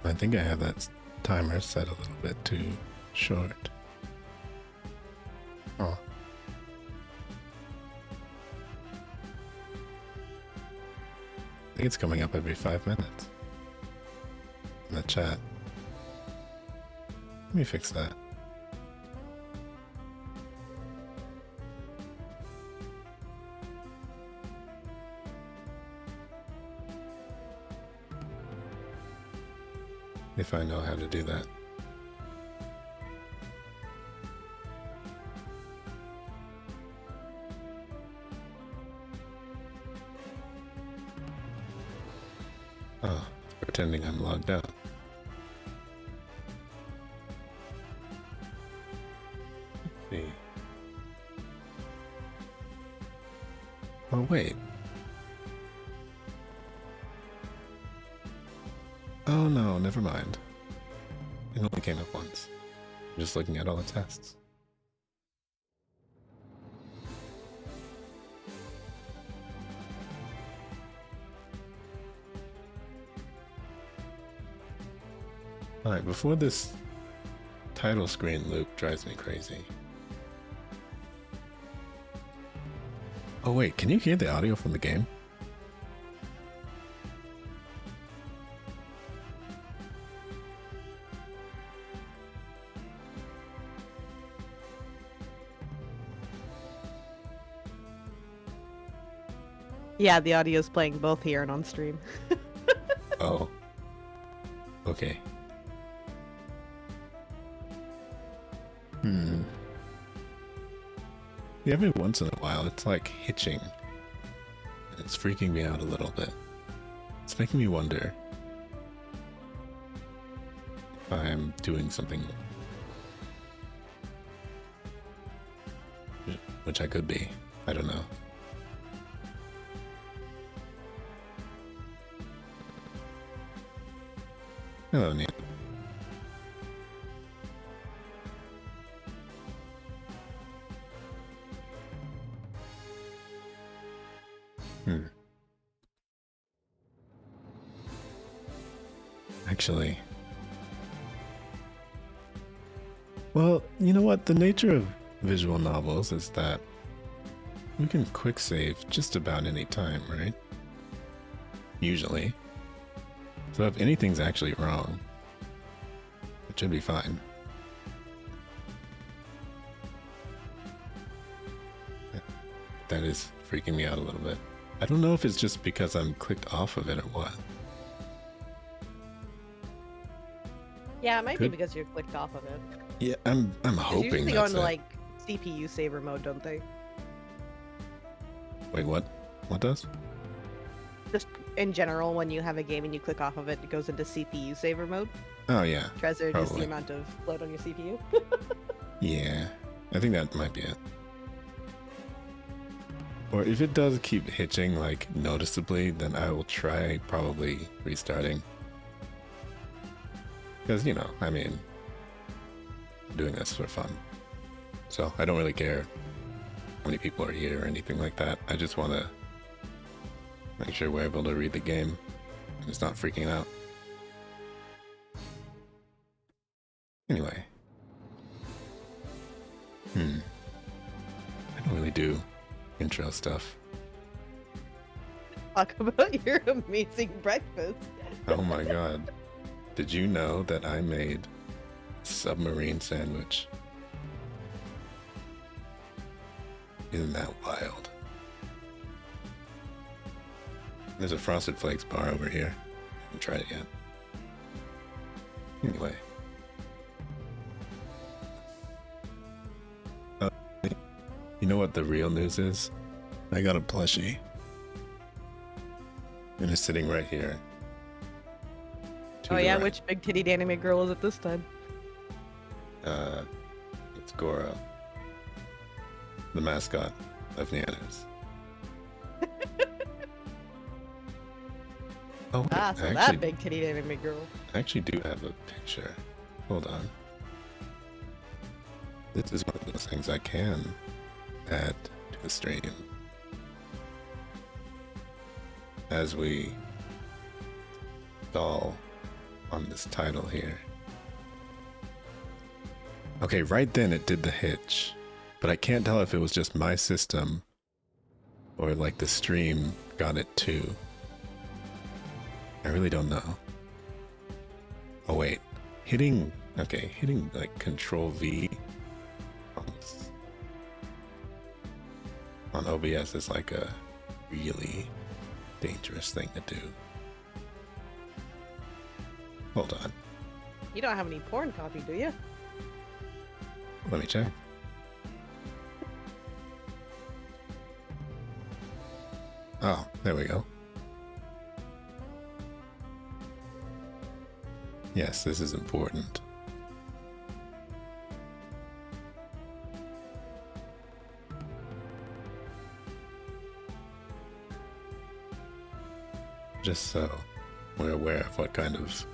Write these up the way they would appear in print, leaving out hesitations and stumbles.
I think I have that timer set a little bit too short. Oh. I think it's coming up every 5 minutes in the chat. Let me fix that. If I know how to do that. Oh, it's pretending I'm logged out. Let's see. Oh, wait. Oh no, never mind. It only came up once. I'm just looking at all the tests. Alright, before this title screen loop drives me crazy. Oh wait, can you hear the audio from the game? Yeah, the audio's playing both here and on stream. Oh. Okay. Yeah, every once in a while, it's like hitching. And it's freaking me out a little bit. It's making me wonder if I'm doing something, which I could be. I don't know. Hello, Neil. Actually. Well, you know what? The nature of visual novels is that we can quick save just about any time, right? Usually. So if anything's actually wrong, it should be fine. That is freaking me out a little bit. I don't know if it's just because I'm clicked off of it or what. Yeah, it might be because you're clicked off of it. Yeah, I'm hoping usually that's go into it. like CPU saver mode, don't they? Wait, what? What does? Just in general, when you have a game and you click off of it, it goes into CPU saver mode. Oh yeah. Tries to reduce the probably. amount of load on your CPU. Yeah, I think that might be it. Or if it does keep hitching like noticeably, then I will try probably restarting. Because, you know, I mean, I'm doing this for fun. So I don't really care how many people are here or anything like that. I just want to make sure we're able to read the game and it's not freaking out. Anyway. I don't really do intro stuff. Talk about your amazing breakfast. Oh my god. Did you know that I made a submarine sandwich? Isn't that wild? There's a Frosted Flakes bar over here. I haven't tried it yet. Anyway. You know what the real news is? I got a plushie. And it's sitting right here. Oh yeah, which big tittied anime girl is it this time? It's Goro, the mascot of Nanner's. Oh, wait, Ah, so that big tittied anime girl. I actually do have a picture. Hold on. This is one of those things I can add to the stream as we stall on this title here. Okay, right then it did the hitch, but I can't tell if it was just my system or like the stream got it too. I really don't know. Oh wait, hitting like Control V on OBS is like a really dangerous thing to do. Hold on. You don't have any porn copy, do you? Let me check. Oh, there we go. Yes, this is important. Just so we're aware of what kind of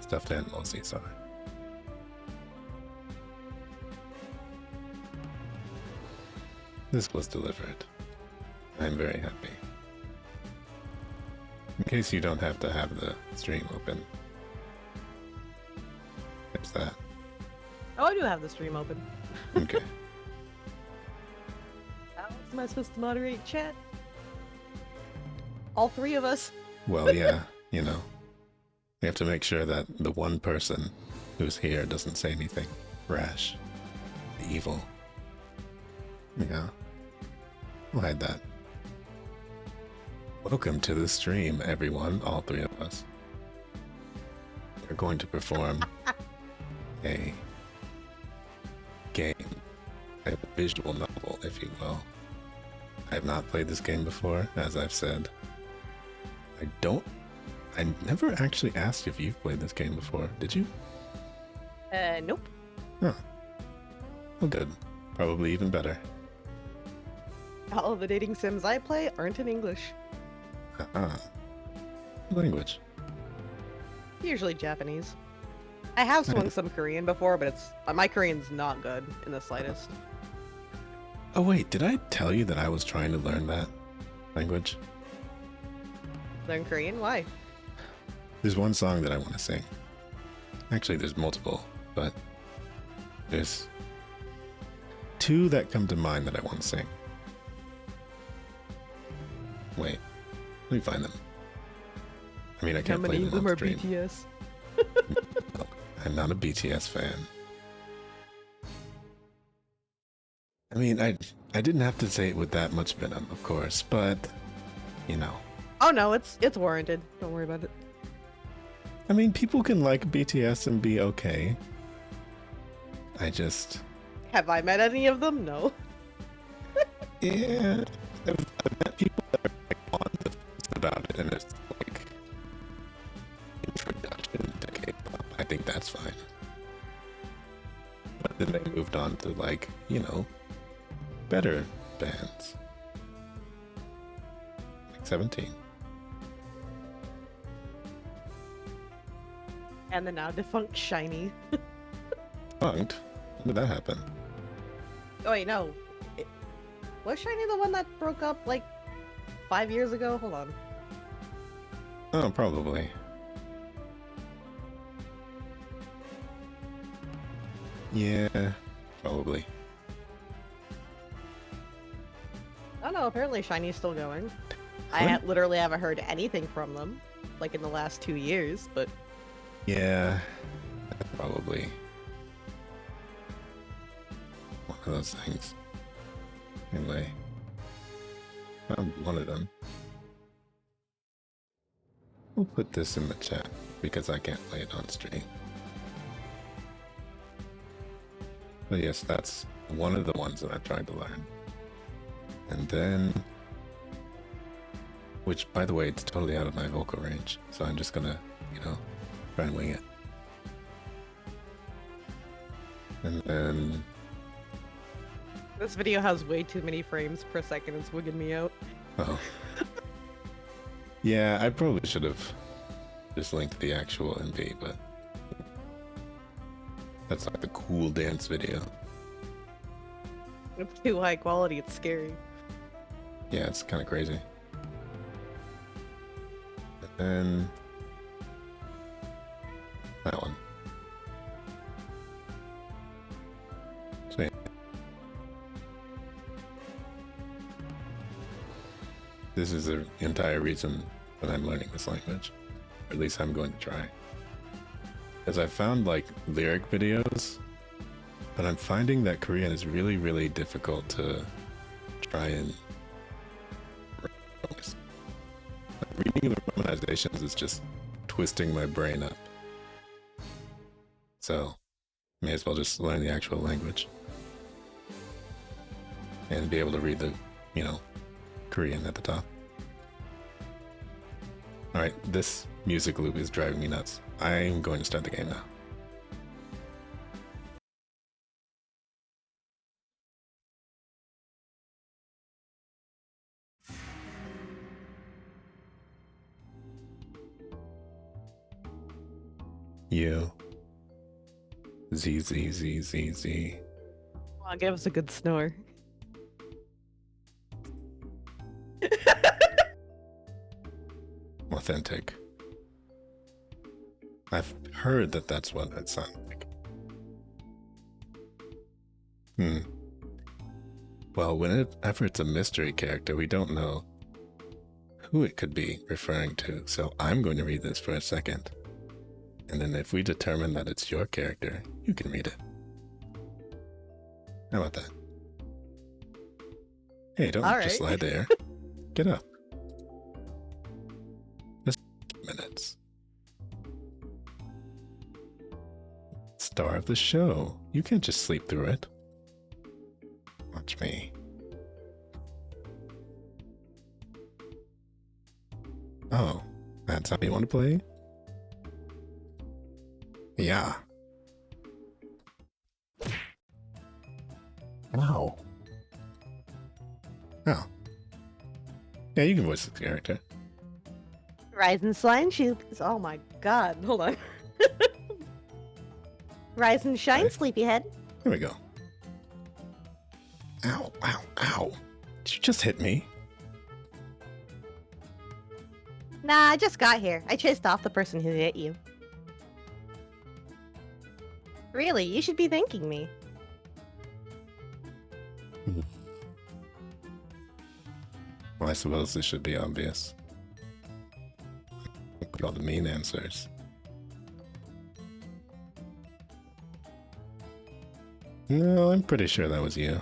stuffed animals these are. This was delivered. I'm very happy. In case you don't have to have the stream open. There's that. Oh, I do have the stream open. Okay. How am I supposed to moderate chat? All three of us. Well, yeah, you know. We have to make sure that the one person who's here doesn't say anything rash. Evil. Yeah. We'll hide that. Welcome to the stream, everyone, all three of us. We're going to perform a game, a visual novel, if you will. I have not played this game before, as I've said. I never actually asked if you've played this game before, did you? Nope. Huh. Well, good. Probably even better. All of the dating sims I play aren't in English. Language. Usually Japanese. I have swung some Korean before, but my Korean's not good in the slightest. Oh wait, did I tell you that I was trying to learn that language? Learn Korean? Why? There's one song that I want to sing. Actually, there's multiple, but there's two that come to mind that I want to sing. Wait, let me find them. I mean, I can't play them on stream. BTS? No, I'm not a BTS fan. I mean, I didn't have to say it with that much venom, of course, but you know. Oh no, it's warranted. Don't worry about it. I mean, people can like BTS and be okay. I just... Have I met any of them? No. Yeah, I've met people that are like on the fence about it, and it's like introduction to K-pop. I think that's fine. But then they moved on to like, you know, better bands. Like 17. And the now defunct Shiny. Defunct? When did that happen? Oh wait, no. Was Shiny the one that broke up like 5 years ago? Hold on. Oh, probably. Yeah, probably. Oh no, apparently Shiny's still going. I literally haven't heard anything from them, like in the last 2 years, but... Yeah, probably. One of those things. Anyway, found one of them. We'll put this in the chat because I can't play it on stream. But yes, that's one of the ones that I tried to learn. And then, which by the way, it's totally out of my vocal range, so I'm just gonna, you know, try and wing it. And then... This video has way too many frames per second. It's wigging me out. Oh. Yeah, I probably should have just linked the actual MV, but that's like the cool dance video. It's too high quality, it's scary. Yeah, it's kind of crazy. And then That one. Sweet. This is the entire reason that I'm learning this language. Or at least I'm going to try. Because I found like lyric videos, but I'm finding that Korean is really, really difficult to try and focus. Like, reading the romanizations is just twisting my brain up. So, may as well just learn the actual language. And be able to read the, you know, Korean at the top. Alright, this music loop is driving me nuts. I'm going to start the game now. U Z Z Z Z Z. Come on, give us a good snore. Authentic. I've heard that that's what it sounds like. Well, whenever it's a mystery character, we don't know who it could be referring to, so I'm going to read this for a second. And then if we determine that it's your character, you can read it. How about that? Hey, don't just lie there. Get up. Just minutes. Star of the show. You can't just sleep through it. Watch me. Oh, that's how you want to play? Yeah. Ow. Oh. Yeah, you can voice the character. Rise and shine, oh my god, hold on. Rise and shine, Okay. sleepyhead. Here we go. Ow, ow, ow. Did you just hit me? Nah, I just got here. I chased off the person who hit you. Really, you should be thanking me. Well, I suppose this should be obvious. Look at all the mean answers. No, I'm pretty sure that was you.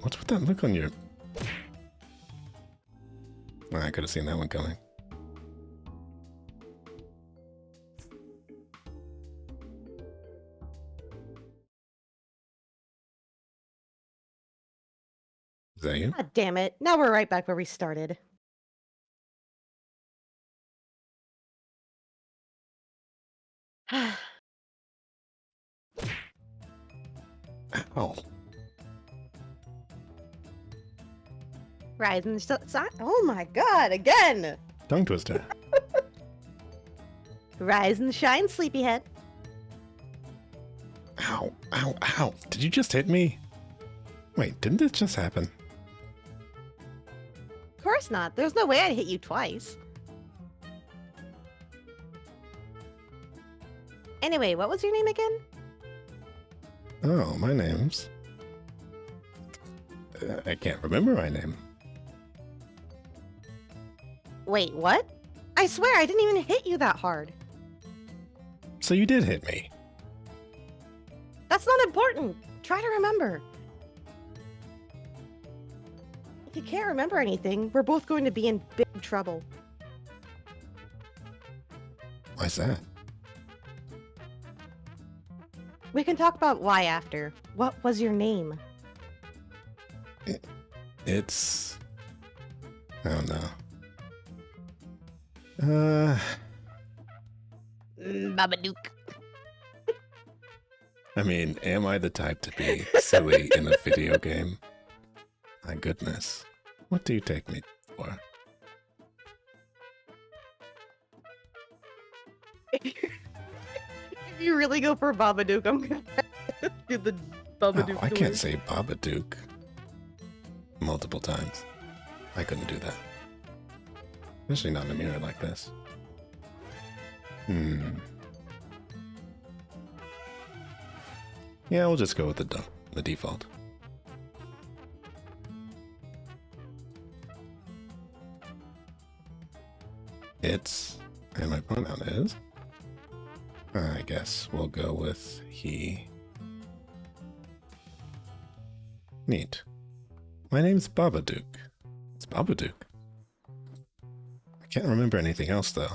What's with that look on your... Well, I could have seen that one coming. Is that you? God damn it. Now we're right back where we started. Ow. Rise and oh my god, again! Tongue twister. Rise and shine, sleepyhead. Ow, ow, ow. Did you just hit me? Wait, didn't this just happen? Of course not. There's no way I'd hit you twice. Anyway, what was your name again? Oh, my name's... I can't remember my name. Wait, what? I swear I didn't even hit you that hard. So you did hit me. That's not important. Try to remember. If you can't remember anything, we're both going to be in big trouble. Why's that? We can talk about why after. What was your name? It's... I don't know. Babadook. I mean, am I the type to be silly in a video game? My goodness. What do you take me for? If you really go for Babadook, I'm gonna do the Babadook. Oh, I can't noise. say Babadook multiple times. I couldn't do that. Especially not in a mirror like this. Yeah, we'll just go with the default. It's, and my pronoun is, I guess we'll go with he. Neat. My name's Babadook. It's Babadook. I can't remember anything else, though.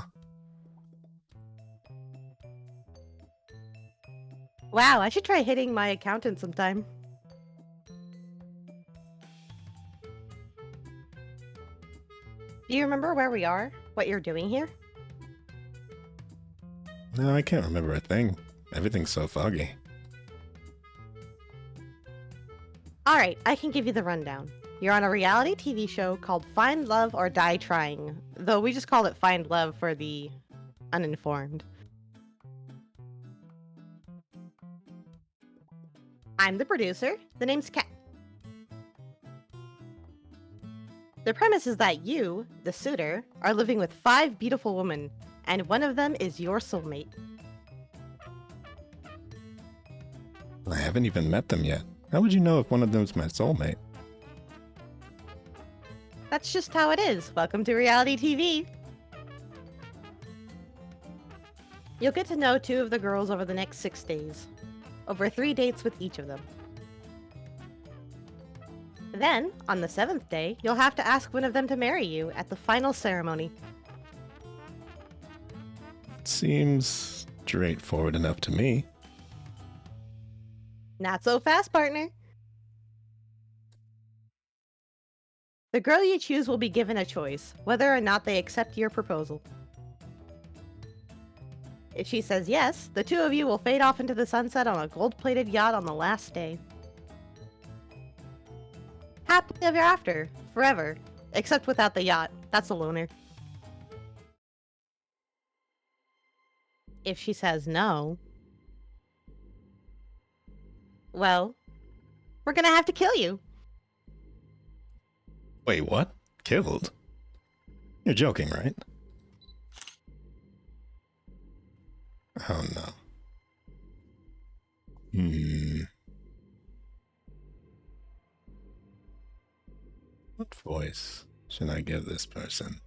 Wow, I should try hitting my accountant sometime. Do you remember where we are? What you're doing here? No, I can't remember a thing. Everything's so foggy. Alright, I can give you the rundown. You're on a reality TV show called Find Love or Die Trying, though we just call it Find Love for the uninformed. I'm the producer. The name's Kat. The premise is that you, the suitor, are living with 5 beautiful women, and one of them is your soulmate. I haven't even met them yet. How would you know if one of them's my soulmate? That's just how it is. Welcome to reality TV. You'll get to know 2 of the girls over the next 6 days. Over 3 dates with each of them. Then, on the 7th day, you'll have to ask one of them to marry you at the final ceremony. Seems straightforward enough to me. Not so fast, partner. The girl you choose will be given a choice, whether or not they accept your proposal. If she says yes, the 2 of you will fade off into the sunset on a gold-plated yacht on the last day. Happily ever after, forever. Except without the yacht. That's a loner. If she says no, well, we're gonna have to kill you. Wait, what? Killed? You're joking, right? Oh no. What voice should I give this person?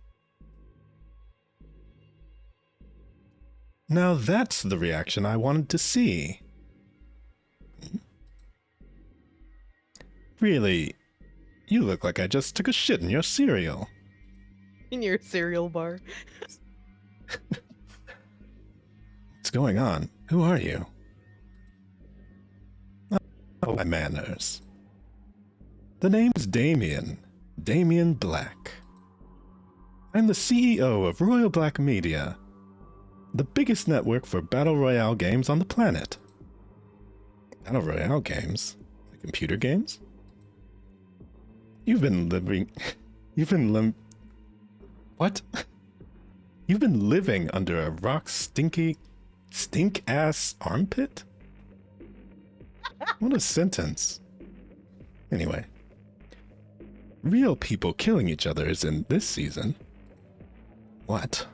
Now that's the reaction I wanted to see. Really, you look like I just took a shit in your cereal. In your cereal bar. What's going on? Who are you? Oh, my manners. The name's Damien. Damien Black. I'm the CEO of Royal Black Media, the biggest network for Battle Royale games on the planet. Battle Royale games? Like computer games? You've been what? You've been living under a rock stink-ass armpit? What a sentence. Anyway. Real people killing each other is in this season. What?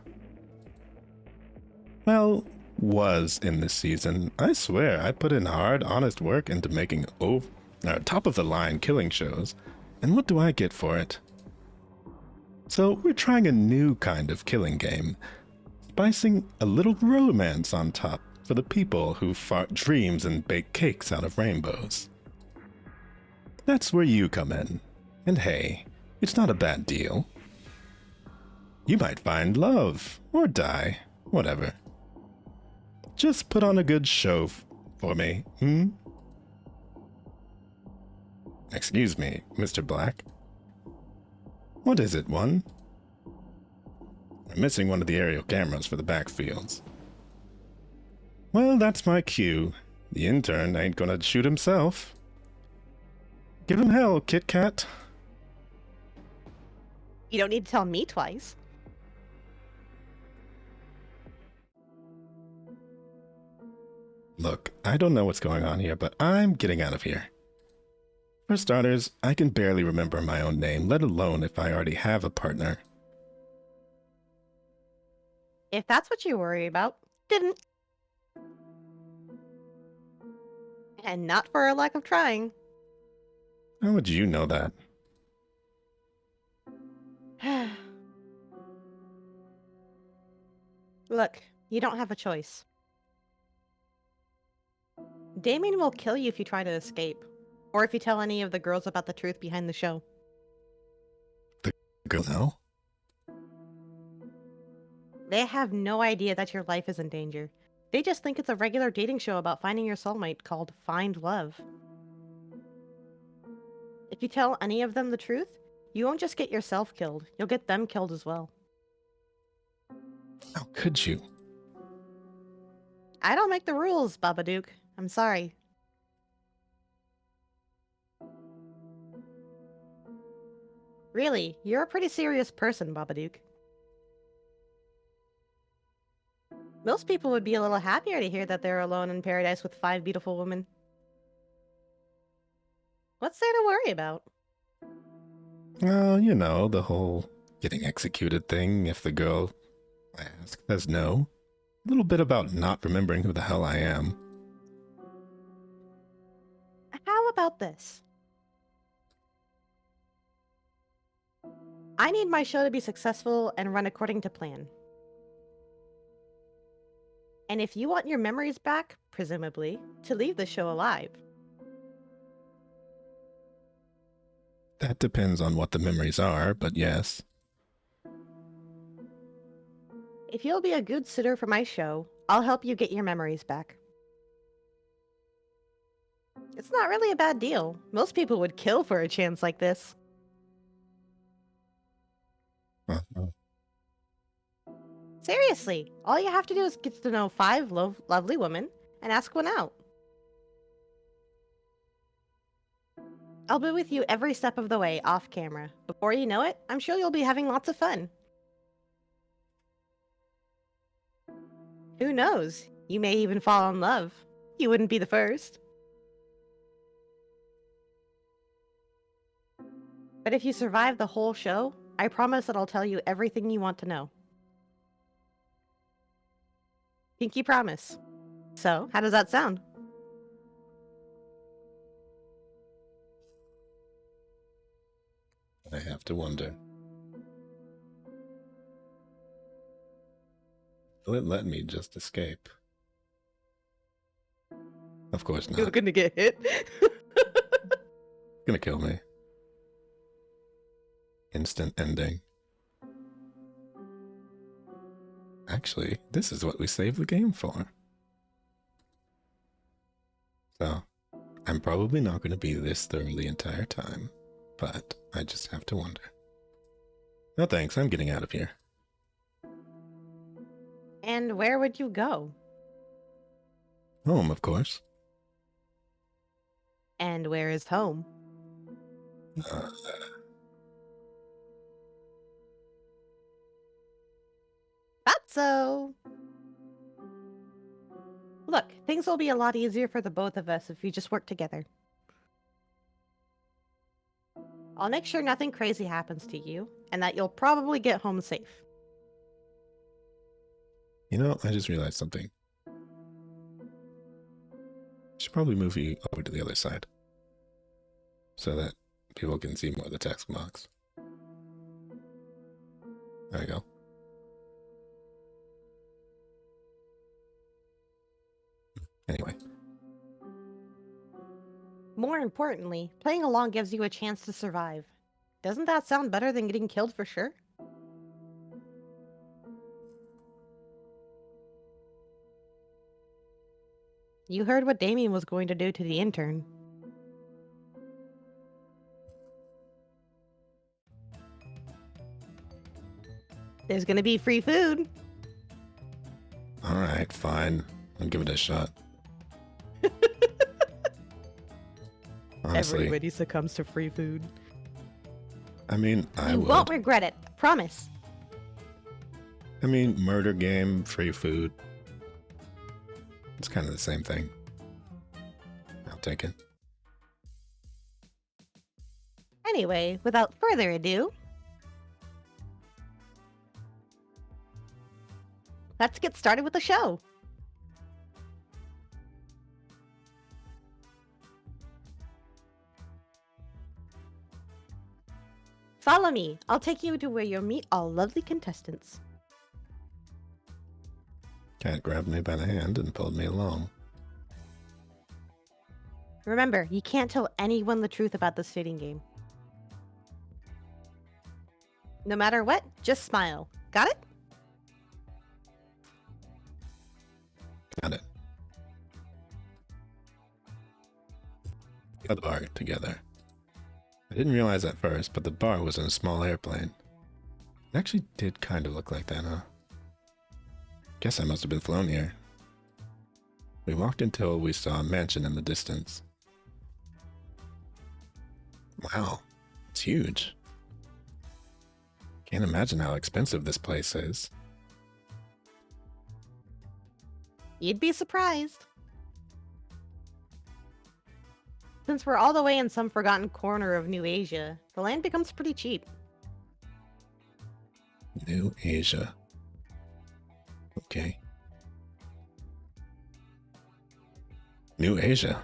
Well, was in this season. I swear, I put in hard, honest work into making top-of-the-line killing shows, and what do I get for it? So we're trying a new kind of killing game, spicing a little romance on top for the people who fart dreams and bake cakes out of rainbows. That's where you come in. And hey, it's not a bad deal. You might find love, or die, whatever. Just put on a good show for me, Excuse me, Mr. Black. What is it, one? I'm missing one of the aerial cameras for the backfields. Well, that's my cue. The intern ain't gonna shoot himself. Give him hell, Kit Kat. You don't need to tell me twice. Look, I don't know what's going on here, but I'm getting out of here. For starters, I can barely remember my own name, let alone if I already have a partner. If that's what you worry about, didn't. And not for a lack of trying. How would you know that? Look, you don't have a choice. Damien will kill you if you try to escape. Or if you tell any of the girls about the truth behind the show. Girl, no? They have no idea that your life is in danger. They just think it's a regular dating show about finding your soulmate called Find Love. If you tell any of them the truth, you won't just get yourself killed, you'll get them killed as well. How could you? I don't make the rules, Babadook. I'm sorry. Really, you're a pretty serious person, Babadook. Most people would be a little happier to hear that they're alone in paradise with 5 beautiful women. What's there to worry about? Well, you know, the whole getting executed thing if the girl says no. A little bit about not remembering who the hell I am. How about this? I need my show to be successful and run according to plan. And if you want your memories back, presumably, to leave the show alive. That depends on what the memories are, but yes. If you'll be a good sitter for my show, I'll help you get your memories back. It's not really a bad deal. Most people would kill for a chance like this. Uh-huh. Seriously, all you have to do is get to know 5 lovely women and ask one out. I'll be with you every step of the way off camera. Before you know it, I'm sure you'll be having lots of fun. Who knows? You may even fall in love. You wouldn't be the first. But if you survive the whole show, I promise that I'll tell you everything you want to know. Pinky promise. So, how does that sound? I have to wonder. Will it let me just escape? Of course not. You're gonna get hit. Gonna kill me. Instant ending. Actually, this is what we saved the game for. So, I'm probably not going to be this thorough the entire time, but I just have to wonder. No thanks, I'm getting out of here. And where would you go? Home, of course. And where is home? That's so. Look, things will be a lot easier for the both of us if we just work together. I'll make sure nothing crazy happens to you, and that you'll probably get home safe. You know, I just realized something. I should probably move you over to the other side, so that people can see more of the text box. There you go. Anyway. More importantly, playing along gives you a chance to survive. Doesn't that sound better than getting killed for sure? You heard what Damien was going to do to the intern. There's gonna be free food. Alright, fine. I'll give it a shot. Honestly, Everybody succumbs to free food. I mean, I You would. won't regret it. Promise. I mean, murder game, free food. It's kind of the same thing. I'll take it. Anyway, without further ado, let's get started with the show. Follow me. I'll take you to where you'll meet all lovely contestants. Cat grabbed me by the hand and pulled me along. Remember, you can't tell anyone the truth about this fitting game. No matter what, just smile. Got it? Got it. We got the bar together. I didn't realize at first, but the bar was in a small airplane. It actually did kind of look like that, huh? Guess I must have been flown here. We walked until we saw a mansion in the distance. Wow, it's huge. Can't imagine how expensive this place is. You'd be surprised. Since we're all the way in some forgotten corner of New Asia, the land becomes pretty cheap. New Asia. Okay. New Asia.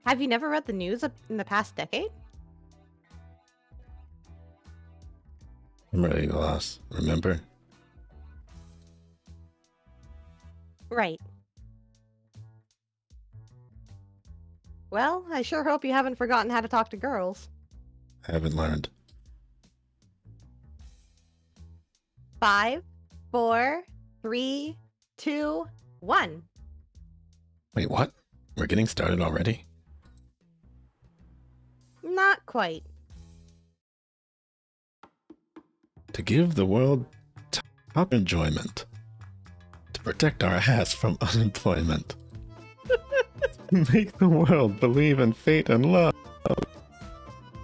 Have you never read the news in the past decade? I'm really lost, remember? Right. Well, I sure hope you haven't forgotten how to talk to girls. I haven't learned. 5, 4, 3, 2, 1. Wait, what? We're getting started already? Not quite. To give the world top enjoyment. To protect our ass from unemployment. Make the world believe in fate and love.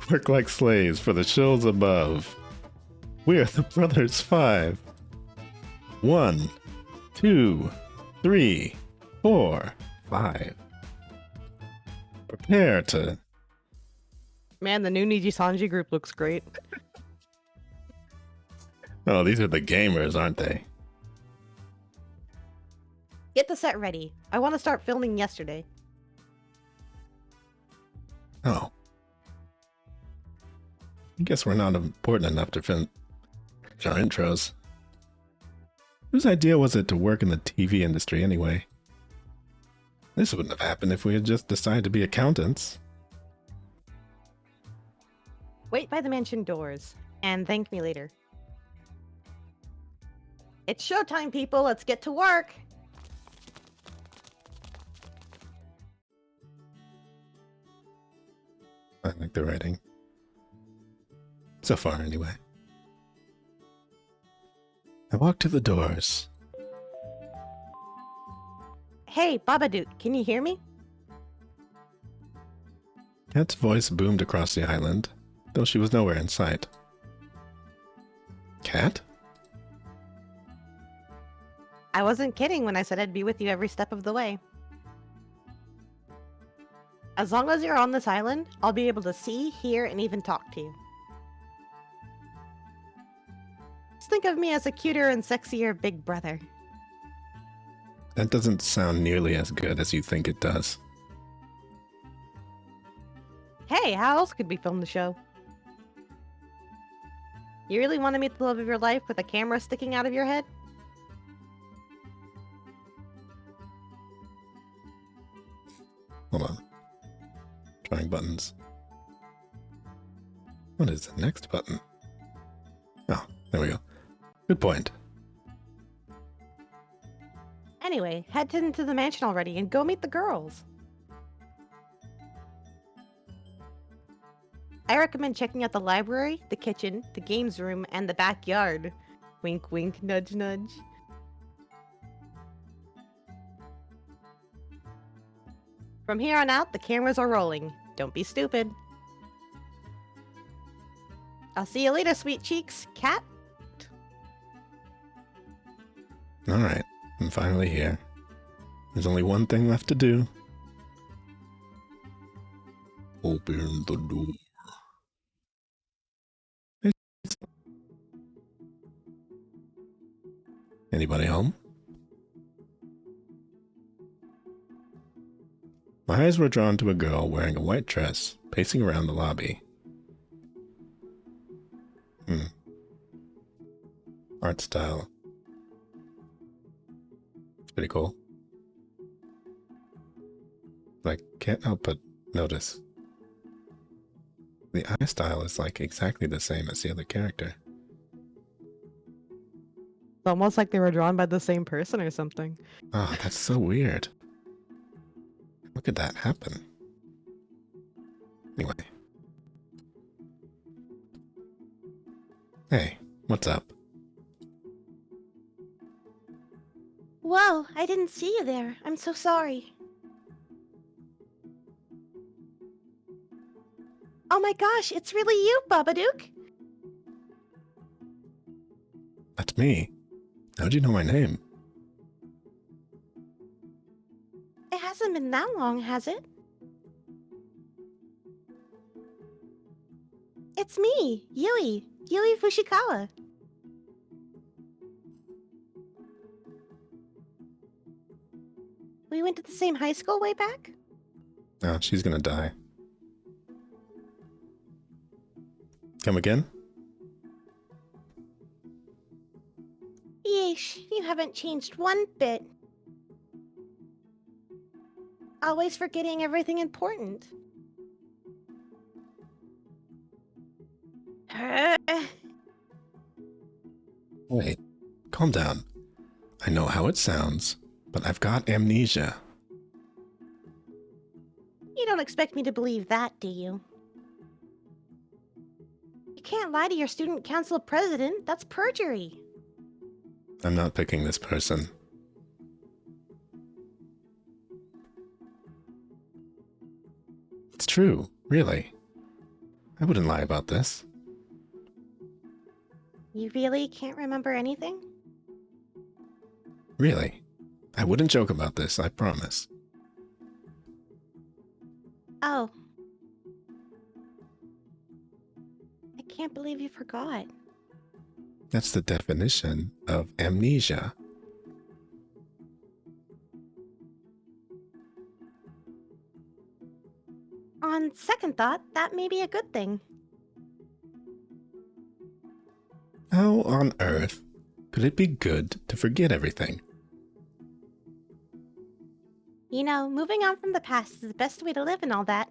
Work like slaves for the shills above. We are the Brothers 5. 1, 2, 3, 4, 5. Prepare to... Man, the new Niji Sanji group looks great. Oh, these are the gamers, aren't they? Get the set ready. I want to start filming yesterday. Oh. I guess we're not important enough to film our intros. Whose idea was it to work in the TV industry anyway? This wouldn't have happened if we had just decided to be accountants. Wait by the mansion doors, and thank me later. It's showtime, people! Let's get to work! I like the writing. So far, anyway. I walked to the doors. Hey, Babadook, can you hear me? Kat's voice boomed across the island, though she was nowhere in sight. Kat? I wasn't kidding when I said I'd be with you every step of the way. As long as you're on this island, I'll be able to see, hear, and even talk to you. Just think of me as a cuter and sexier big brother. That doesn't sound nearly as good as you think it does. Hey, how else could we film the show? You really want to meet the love of your life with a camera sticking out of your head? Hold on. Trying buttons. What is the next button? Oh, there we go. Good point. Anyway, head into the mansion already and go meet the girls. I recommend checking out the library, the kitchen, the games room, and the backyard. Wink, wink, nudge, nudge. From here on out, the cameras are rolling. Don't be stupid. I'll see you later, sweet cheeks. Cat? Alright, I'm finally here. There's only one thing left to do. Open the door. Anybody home? My eyes were drawn to a girl wearing a white dress, pacing around the lobby. Art style. It's pretty cool. Like, can't help but notice. The eye style is like exactly the same as the other character. It's almost like they were drawn by the same person or something. Oh, that's so weird. How could that happen? Anyway. Hey, what's up? Whoa, I didn't see you there. I'm so sorry. Oh my gosh, it's really you, Babadook. That's me. How'd you know my name? It hasn't been that long, has it? It's me, Yui Fushikawa. We went to the same high school way back? Oh, she's gonna die. Come again? Yeesh, you haven't changed one bit. Always forgetting everything important. Wait, calm down. I know how it sounds, but I've got amnesia. You don't expect me to believe that, do you? You can't lie to your student council president. That's perjury. I'm not picking this person. It's true, really. I wouldn't lie about this. You really can't remember anything? Really. I wouldn't joke about this, I promise. Oh. I can't believe you forgot. That's the definition of amnesia. On second thought, that may be a good thing. How on earth could it be good to forget everything? You know, moving on from the past is the best way to live and all that.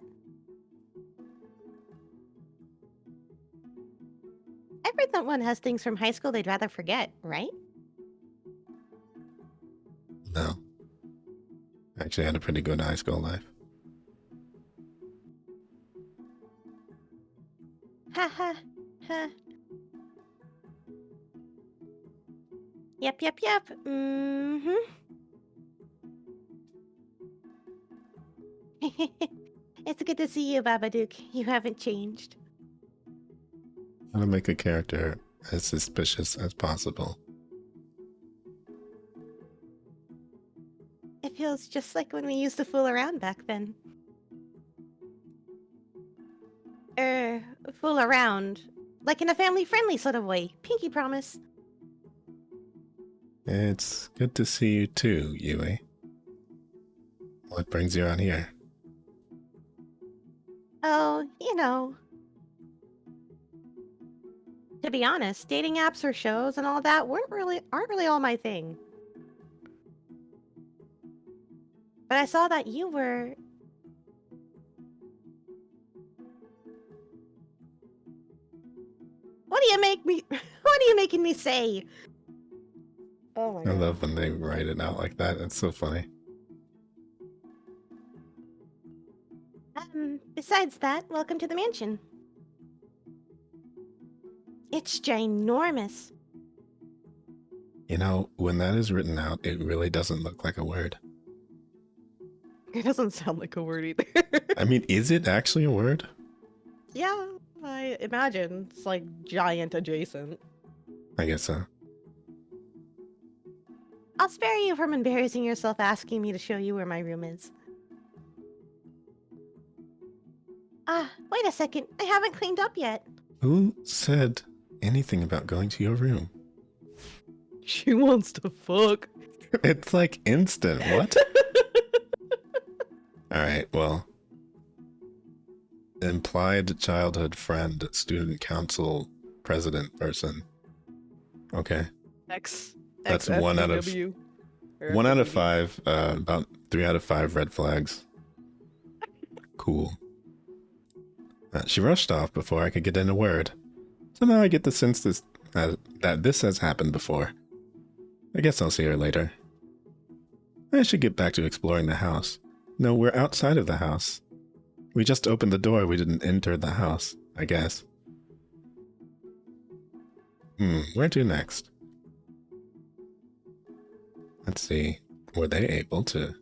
Everyone has things from high school they'd rather forget, right? No. I actually had a pretty good high school life. Ha ha ha. Yep. Mm-hmm. It's good to see you, Babadook. You haven't changed. How to make a character as suspicious as possible. It feels just like when we used to fool around back then. Fool around. Like in a family-friendly sort of way. Pinky promise. It's good to see you too, Yui. What brings you out here? Oh, you know. To be honest, dating apps or shows and all that aren't really all my thing. But I saw that you were... What are you making me say? Oh my I god. love when they write it out like that. It's so funny. Besides that, welcome to the mansion. It's ginormous. You know, when that is written out, it really doesn't look like a word. It doesn't sound like a word either. I mean, is it actually a word? Yeah, I imagine. It's like giant adjacent. I guess so. I'll spare you from embarrassing yourself asking me to show you where my room is. Ah, wait a second. I haven't cleaned up yet. Who said anything about going to your room? She wants to fuck. It's like instant. What? Alright, well. Implied childhood friend, student council, president person. Okay. That's one out of XFUW. 1 out of 5. About 3 out of 5 red flags. Cool. She rushed off before I could get in a word. Somehow I get the sense that this has happened before. I guess I'll see her later. I should get back to exploring the house. No, we're outside of the house. We just opened the door, we didn't enter the house, I guess. Where to next? Let's see. Were they able to...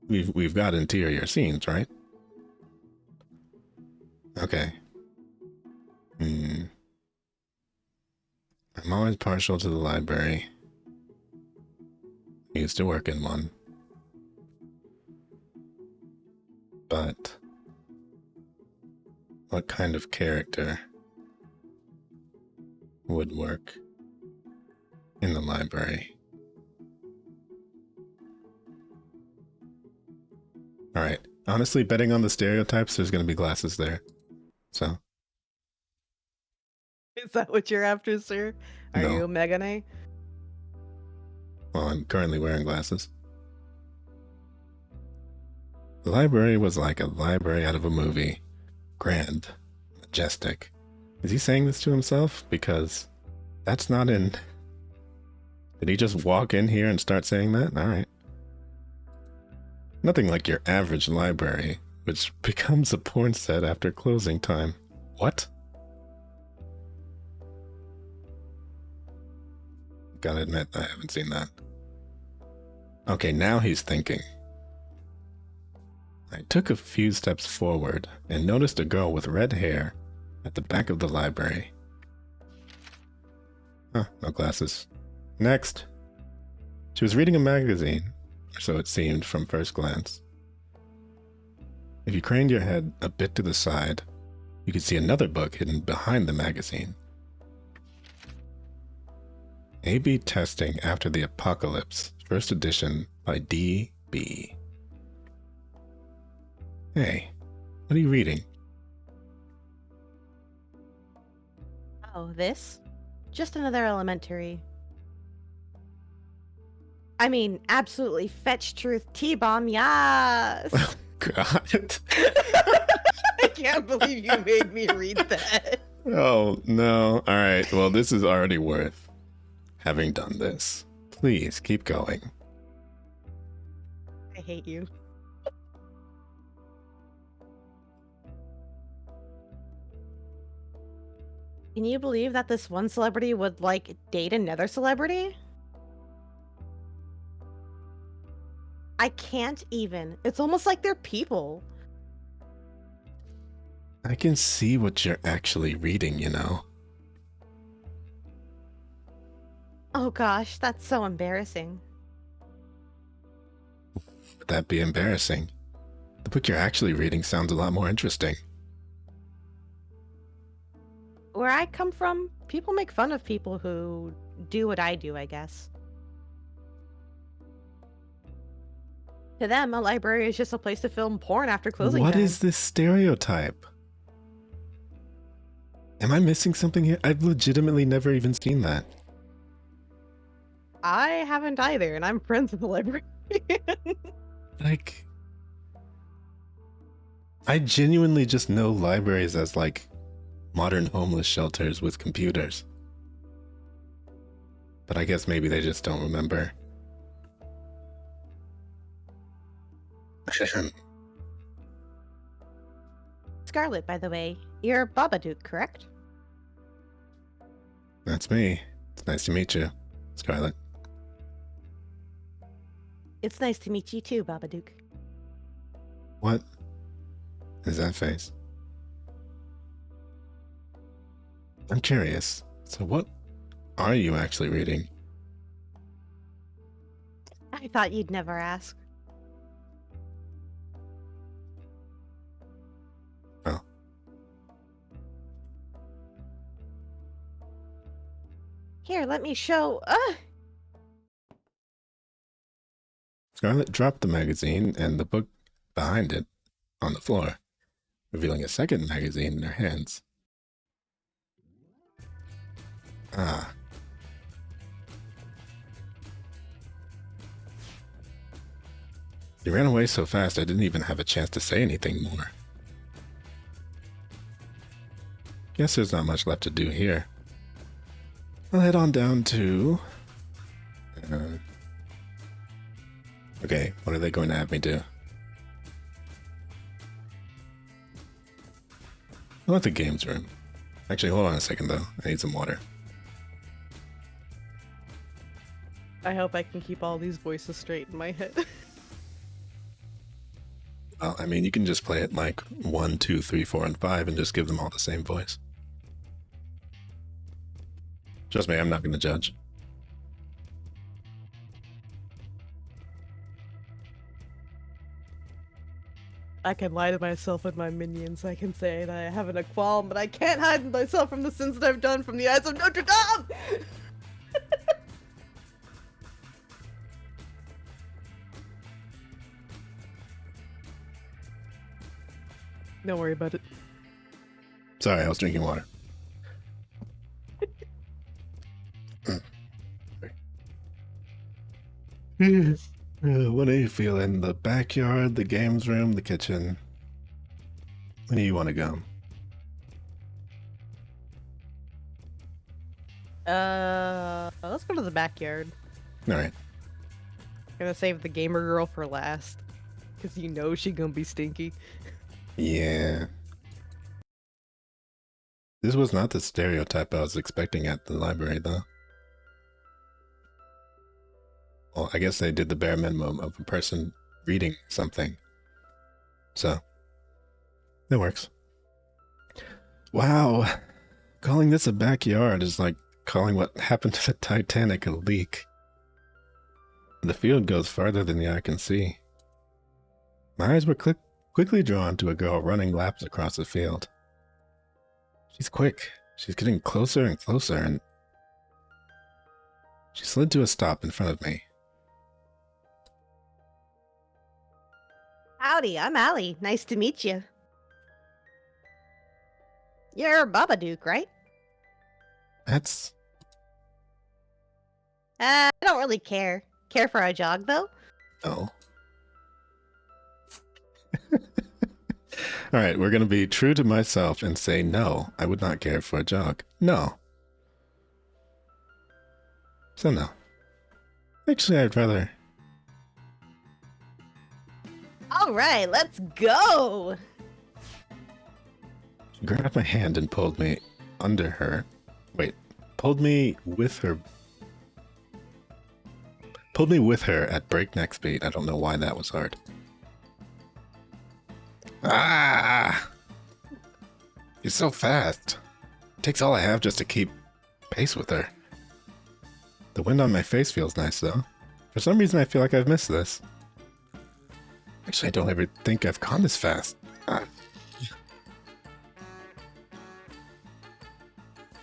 We've got interior scenes, right? Okay. I'm always partial to the library. I used to work in one. But what kind of character would work in the library? Alright, honestly, betting on the stereotypes, there's gonna be glasses there. So. Is that what you're after, sir? Are No. you a Megane? Well, I'm currently wearing glasses. The library was like a library out of a movie. Grand. Majestic. Is he saying this to himself? Because that's not in... Did he just walk in here and start saying that? Alright. Nothing like your average library, which becomes a porn set after closing time. What? Gotta admit, I haven't seen that. Okay, now he's thinking. I took a few steps forward and noticed a girl with red hair at the back of the library. Huh, no glasses. Next. She was reading a magazine, or so it seemed from first glance. If you craned your head a bit to the side, you could see another book hidden behind the magazine. A/B Testing After the Apocalypse, first edition by D.B. Hey, what are you reading? Oh, this? Just another elementary. I mean, absolutely fetch truth T-bomb, yes! Oh, God. I can't believe you made me read that. Oh, no. Alright, well, this is already worth having done this. Please, keep going. I hate you. Can you believe that this one celebrity would, like, date another celebrity? I can't even. It's almost like they're people. I can see what you're actually reading, you know. Oh gosh, that's so embarrassing. Would that be embarrassing? The book you're actually reading sounds a lot more interesting. Where I come from, people make fun of people who do what I do, I guess. To them, a library is just a place to film porn after closing What time. is this stereotype? Am I missing something here? I've legitimately never even seen that. I haven't either, and I'm friends with the librarian. Like, I genuinely just know libraries as, like, modern homeless shelters with computers. But I guess maybe they just don't remember. Scarlet, by the way, you're Babadook, correct? That's me. It's nice to meet you, Scarlet. It's nice to meet you too, Babadook. What is that face? I'm curious. So what are you actually reading? I thought you'd never ask. Oh. Here, let me show. Scarlet dropped the magazine and the book behind it on the floor, revealing a second magazine in her hands. Ah. He ran away so fast I didn't even have a chance to say anything more. Guess there's not much left to do here. I'll head on down to... okay, what are they going to have me do? I want the games room. Actually, hold on a second though. I need some water. I hope I can keep all these voices straight in my head. Well, I mean, you can just play it like 1, 2, 3, 4, and 5 and just give them all the same voice. Trust me, I'm not going to judge. I can lie to myself and my minions. I can say that I haven't a qualm, but I can't hide myself from the sins that I've done from the eyes of Notre Dame! Don't worry about it. Sorry, I was drinking water. What do you feel in the backyard, the games room, the kitchen? Where do you want to go? Let's go to the backyard. Alright. Gonna save the gamer girl for last. Cause you know she gonna be stinky. Yeah. This was not the stereotype I was expecting at the library, though. Well, I guess they did the bare minimum of a person reading something. So, that works. Wow. Calling this a backyard is like calling what happened to the Titanic a leak. The field goes farther than the eye can see. My eyes were quickly drawn to a girl running laps across the field. She's quick. She's getting closer and closer, and she slid to a stop in front of me. Howdy, I'm Allie. Nice to meet you. You're Babadook, right? That's... I don't really care. Care for a jog, though? Oh. Alright, we're gonna be true to myself and say no, I would not care for a jog. No. So no. Actually, I'd rather... Alright, let's go! She grabbed my hand and pulled me under her. Wait, pulled me with her. Pulled me with her at breakneck speed. I don't know why that was hard. Ah! She's so fast. It takes all I have just to keep pace with her. The wind on my face feels nice, though. For some reason, I feel like I've missed this. Actually, I don't ever think I've gone this fast. Ah.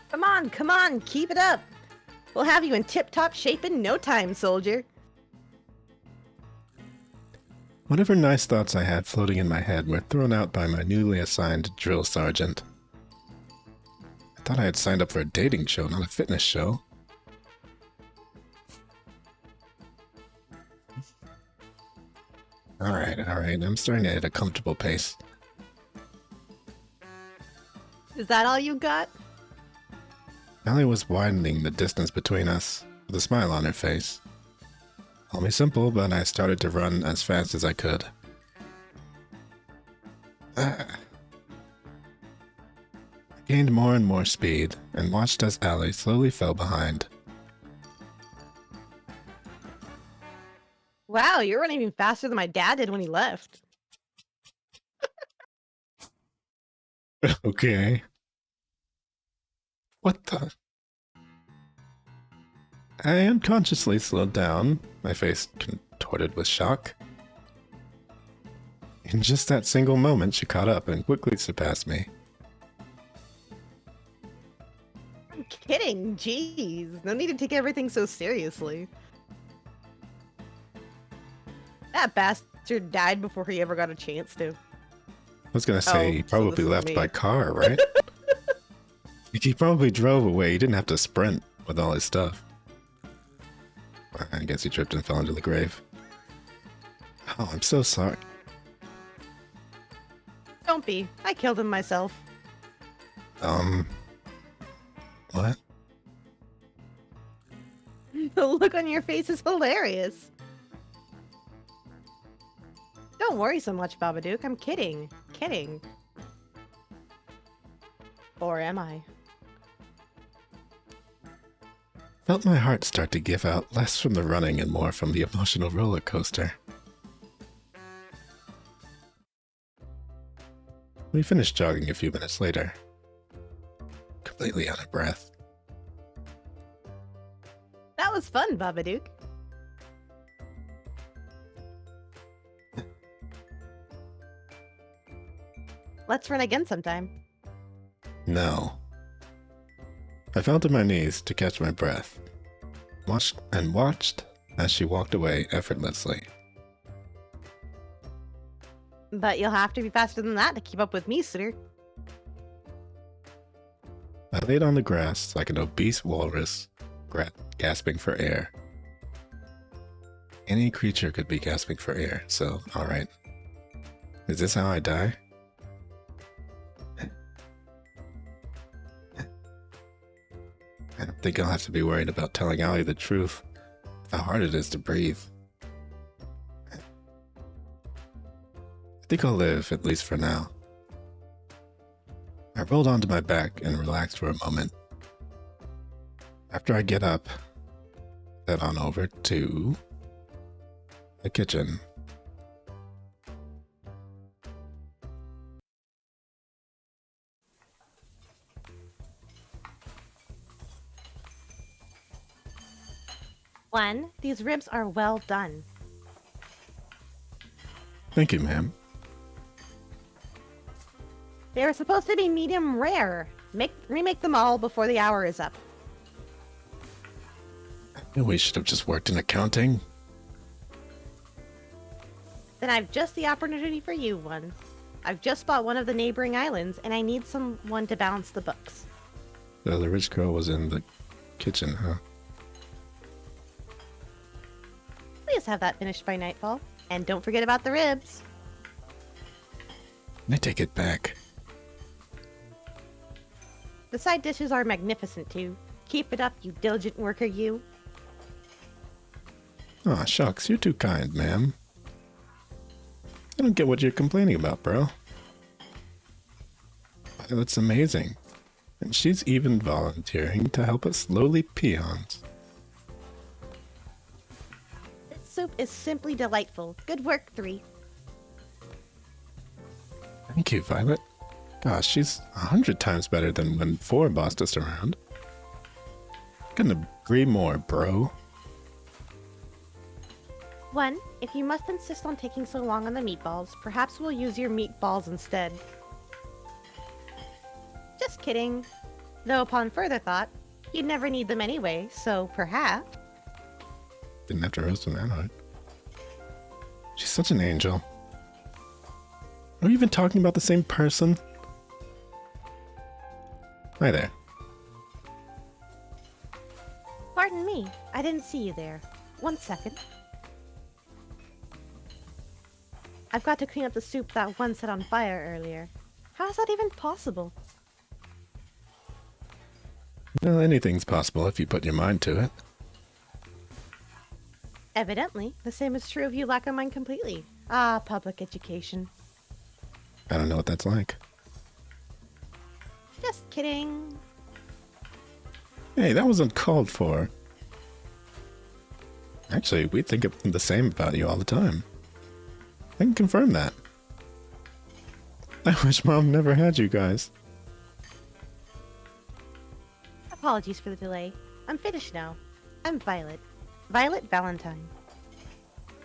Come on, keep it up. We'll have you in tip-top shape in no time, soldier. Whatever nice thoughts I had floating in my head were thrown out by my newly assigned drill sergeant. I thought I had signed up for a dating show, not a fitness show. Alright, I'm starting to hit a comfortable pace. Is that all you got? Allie was widening the distance between us, with a smile on her face. Call me simple, but I started to run as fast as I could. I gained more and more speed, and watched as Allie slowly fell behind. Wow, you're running even faster than my dad did when he left. Okay. What the? I unconsciously slowed down, my face contorted with shock. In just that single moment, she caught up and quickly surpassed me. I'm kidding. kidding. Jeez, no need to take everything so seriously. That bastard died before he ever got a chance to. I was gonna say, he so probably this is left me. by car, right? He probably drove away. He didn't have to sprint with all his stuff. I guess he tripped and fell into the grave. Oh, I'm so sorry. Don't be. I killed him myself. What? The look on your face is hilarious. Don't worry so much, Babadook. I'm kidding. Kidding. Or am I? Felt my heart start to give out, less from the running and more from the emotional roller coaster. We finished jogging a few minutes later. Completely out of breath. That was fun, Babadook. Let's run again sometime. No. I fell to my knees to catch my breath. Watched as she walked away effortlessly. But you'll have to be faster than that to keep up with me, sir. I laid on the grass like an obese walrus, gasping for air. Any creature could be gasping for air, so alright. Is this how I die? I don't think I'll have to be worried about telling Allie the truth, how hard it is to breathe. I think I'll live, at least for now. I rolled onto my back and relaxed for a moment. After I get up, head on over to the kitchen. One, these ribs are well done. Thank you, ma'am. They were supposed to be medium rare. Remake them all before the hour is up. We should have just worked in accounting. Then I've just the opportunity for you, one. I've just bought one of the neighboring islands, and I need someone to balance the books. So the rich girl was in the kitchen, huh? Please have that finished by nightfall. And don't forget about the ribs. I take it back. The side dishes are magnificent, too. Keep it up, you diligent worker, you. Aw, shucks, you're too kind, ma'am. I don't get what you're complaining about, bro. That's amazing. And she's even volunteering to help us lowly peons. This soup is simply delightful. Good work, 3. Thank you, Violet. Gosh, she's 100 times better than when 4 bossed us around. Couldn't agree more, bro. 1, if you must insist on taking so long on the meatballs, perhaps we'll use your meatballs instead. Just kidding. Though upon further thought, you'd never need them anyway, so perhaps... Didn't have to roast them that hard. She's such an angel. Are we even talking about the same person? Hi there. Pardon me, I didn't see you there. 1 second. I've got to clean up the soup that one set on fire earlier. How is that even possible? Well, anything's possible if you put your mind to it. Evidently, the same is true if you lack a mind completely. Ah, public education. I don't know what that's like. Just kidding. Hey, that was uncalled for. Actually, we think the same about you all the time. I can confirm that. I wish Mom never had you guys. Apologies for the delay. I'm finished now. I'm Violet. Violet Valentine.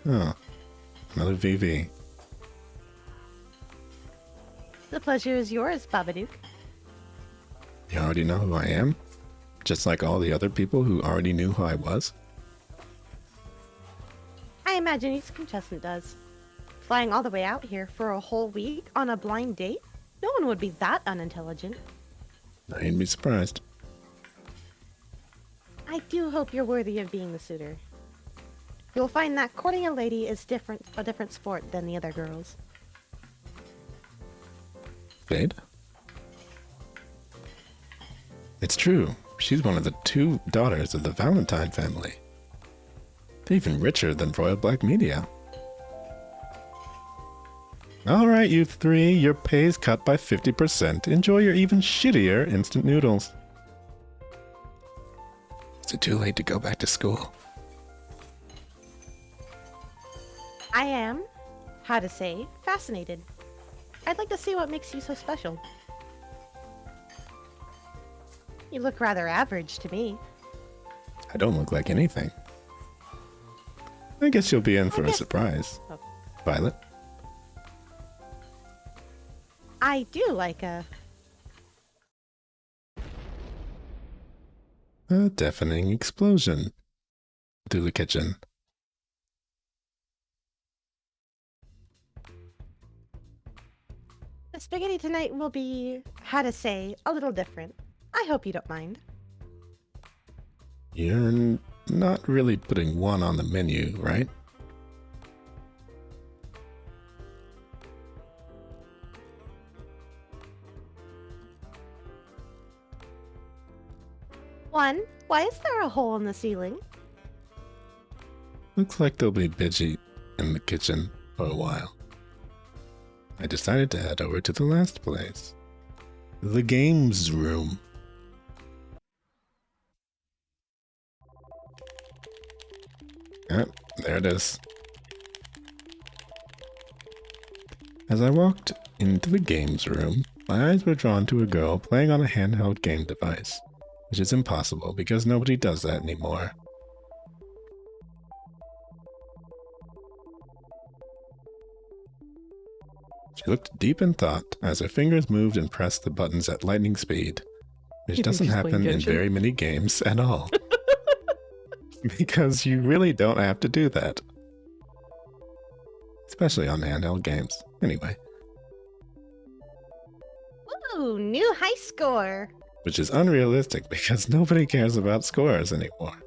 Oh, another VV. The pleasure is yours, Babadook. You already know who I am? Just like all the other people who already knew who I was? I imagine each contestant does. Flying all the way out here for a whole week on a blind date? No one would be that unintelligent. I'd be surprised. I do hope you're worthy of being the suitor. You'll find that courting a lady is a different sport than the other girls. Fade? It's true. She's one of the 2 daughters of the Valentine family. They're even richer than Royal Black Media. Alright, you 3, your pay's cut by 50%. Enjoy your even shittier instant noodles. Is it too late to go back to school? I am, how to say, fascinated. I'd like to see what makes you so special. You look rather average to me. I don't look like anything. I guess you'll be in for a surprise. Oh. Violet? I do like a deafening explosion through the kitchen. The spaghetti tonight will be, how to say, a little different. I hope you don't mind. You're not really putting one on the menu, right? One, why is there a hole in the ceiling? Looks like they'll be busy in the kitchen for a while. I decided to head over to the last place. The games room. Yep, there it is. As I walked into the games room, my eyes were drawn to a girl playing on a handheld game device, which is impossible because nobody does that anymore. She looked deep in thought as her fingers moved and pressed the buttons at lightning speed, which doesn't happen in very many games at all. Because you really don't have to do that. Especially on handheld games. Anyway. Ooh, new high score! Which is unrealistic because nobody cares about scores anymore.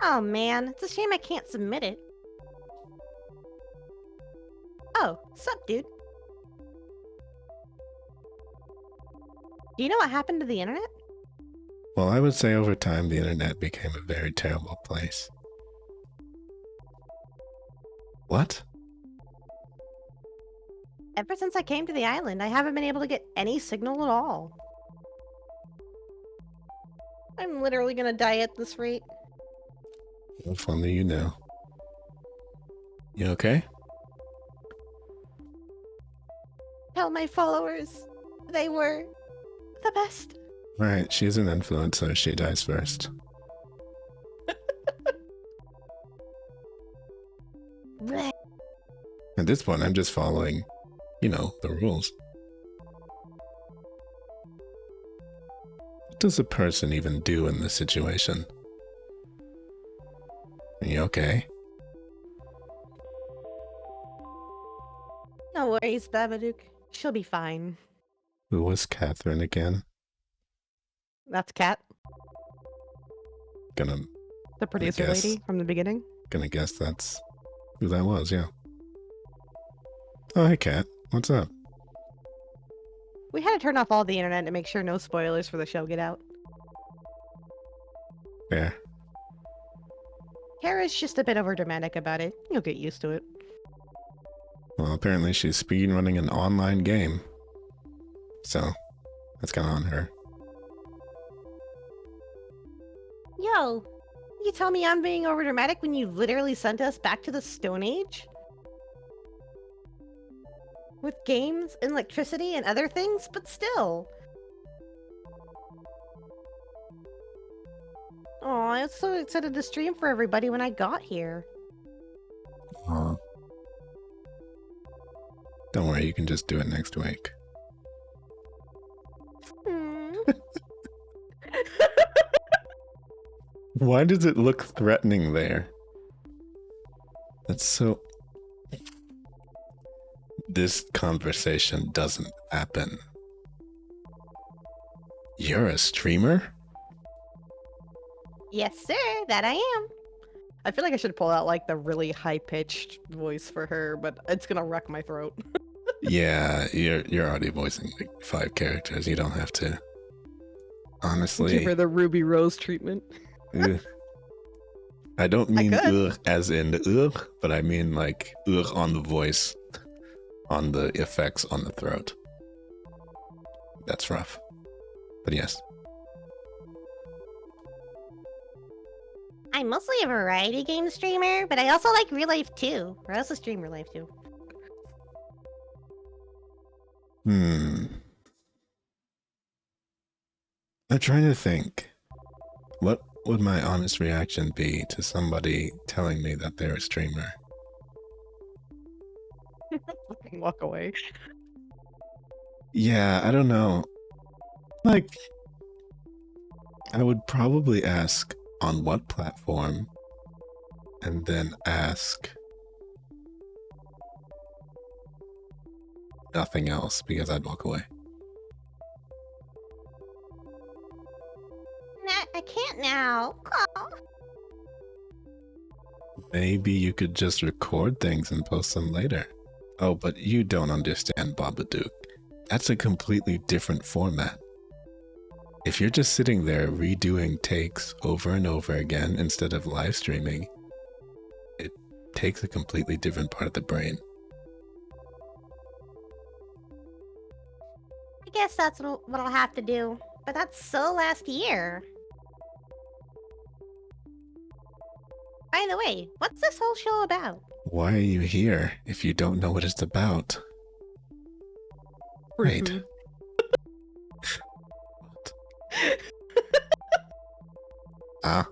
Oh man, it's a shame I can't submit it. Oh, sup, dude? Do you know what happened to the internet? Well, I would say over time the internet became a very terrible place. What? Ever since I came to the island, I haven't been able to get any signal at all. I'm literally gonna die at this rate. If only you knew. You okay? Tell my followers they were the best. Right, she's an influencer. She dies first. Blech. At this point, I'm just following, you know, the rules. What does a person even do in this situation? Are you okay? No worries, Babadook. She'll be fine. Who was Catherine again? That's Kat, Gonna the producer guess. lady from the beginning. Gonna guess that's who that was, yeah. Oh, hey, Kat. What's up? We had to turn off all the internet to make sure no spoilers for the show get out. Fair. Kara's just a bit overdramatic about it. You'll get used to it. Well, apparently she's speedrunning an online game. So, that's kinda on her. Yo, you tell me I'm being overdramatic when you literally sent us back to the Stone Age? With games, and electricity, and other things, but still. Oh, I was so excited to stream for everybody when I got here. Aw. Don't worry, you can just do it next week. Hmm. Why does it look threatening there? That's so... This conversation doesn't happen. You're a streamer? Yes, sir, that I am. I feel like I should pull out like the really high-pitched voice for her, but it's gonna wreck my throat. Yeah, you're already voicing like 5 characters. You don't have to. Honestly. Give her the Ruby Rose treatment. Ugh. I don't mean ugh as in ugh, but I mean like ugh on the voice, on the effects on the throat. That's rough. But yes. I'm mostly a variety game streamer, but I also like real life too. I also stream real life too. I'm trying to think. What would my honest reaction be to somebody telling me that they're a streamer? Walk away. Yeah, I don't know. Like, I would probably ask on what platform, and then ask nothing else because I'd walk away. I can't now. Oh. Maybe you could just record things and post them later. Oh, but you don't understand, Babadook. That's a completely different format. If you're just sitting there redoing takes over and over again instead of live streaming, it takes a completely different part of the brain. I guess that's what I'll have to do. But that's so last year. By the way, what's this whole show about? Why are you here if you don't know what it's about? Right. Ah.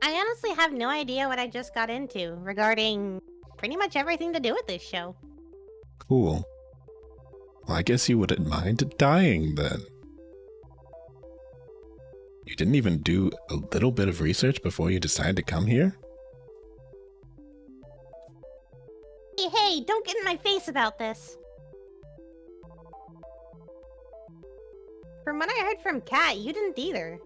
I honestly have no idea what I just got into regarding pretty much everything to do with this show. Cool. Well, I guess you wouldn't mind dying then. You didn't even do a little bit of research before you decided to come here? Hey, don't get in my face about this. From what I heard from Kat, you didn't either.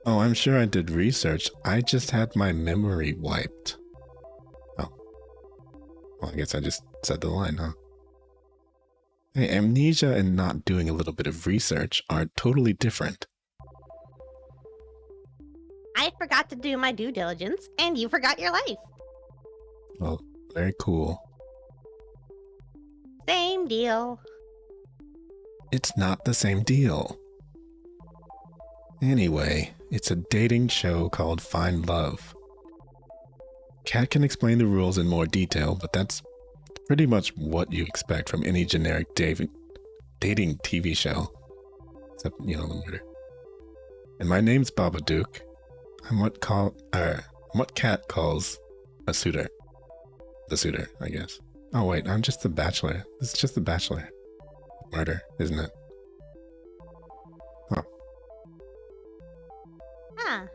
Oh, I'm sure I did research. I just had my memory wiped. Oh. Well, I guess I just said the line, huh? Hey, amnesia and not doing a little bit of research are totally different. I forgot to do my due diligence, and you forgot your life. Well, very cool. Same deal. It's not the same deal. Anyway, it's a dating show called Find Love. Kat can explain the rules in more detail, but that's pretty much what you expect from any generic dating TV show. Except, you know, the murder. And my name's Babadook. I'm what Kat calls a suitor. The suitor, I guess. Oh wait, I'm just the bachelor. This is just the bachelor. Murder, isn't it? Huh. Huh.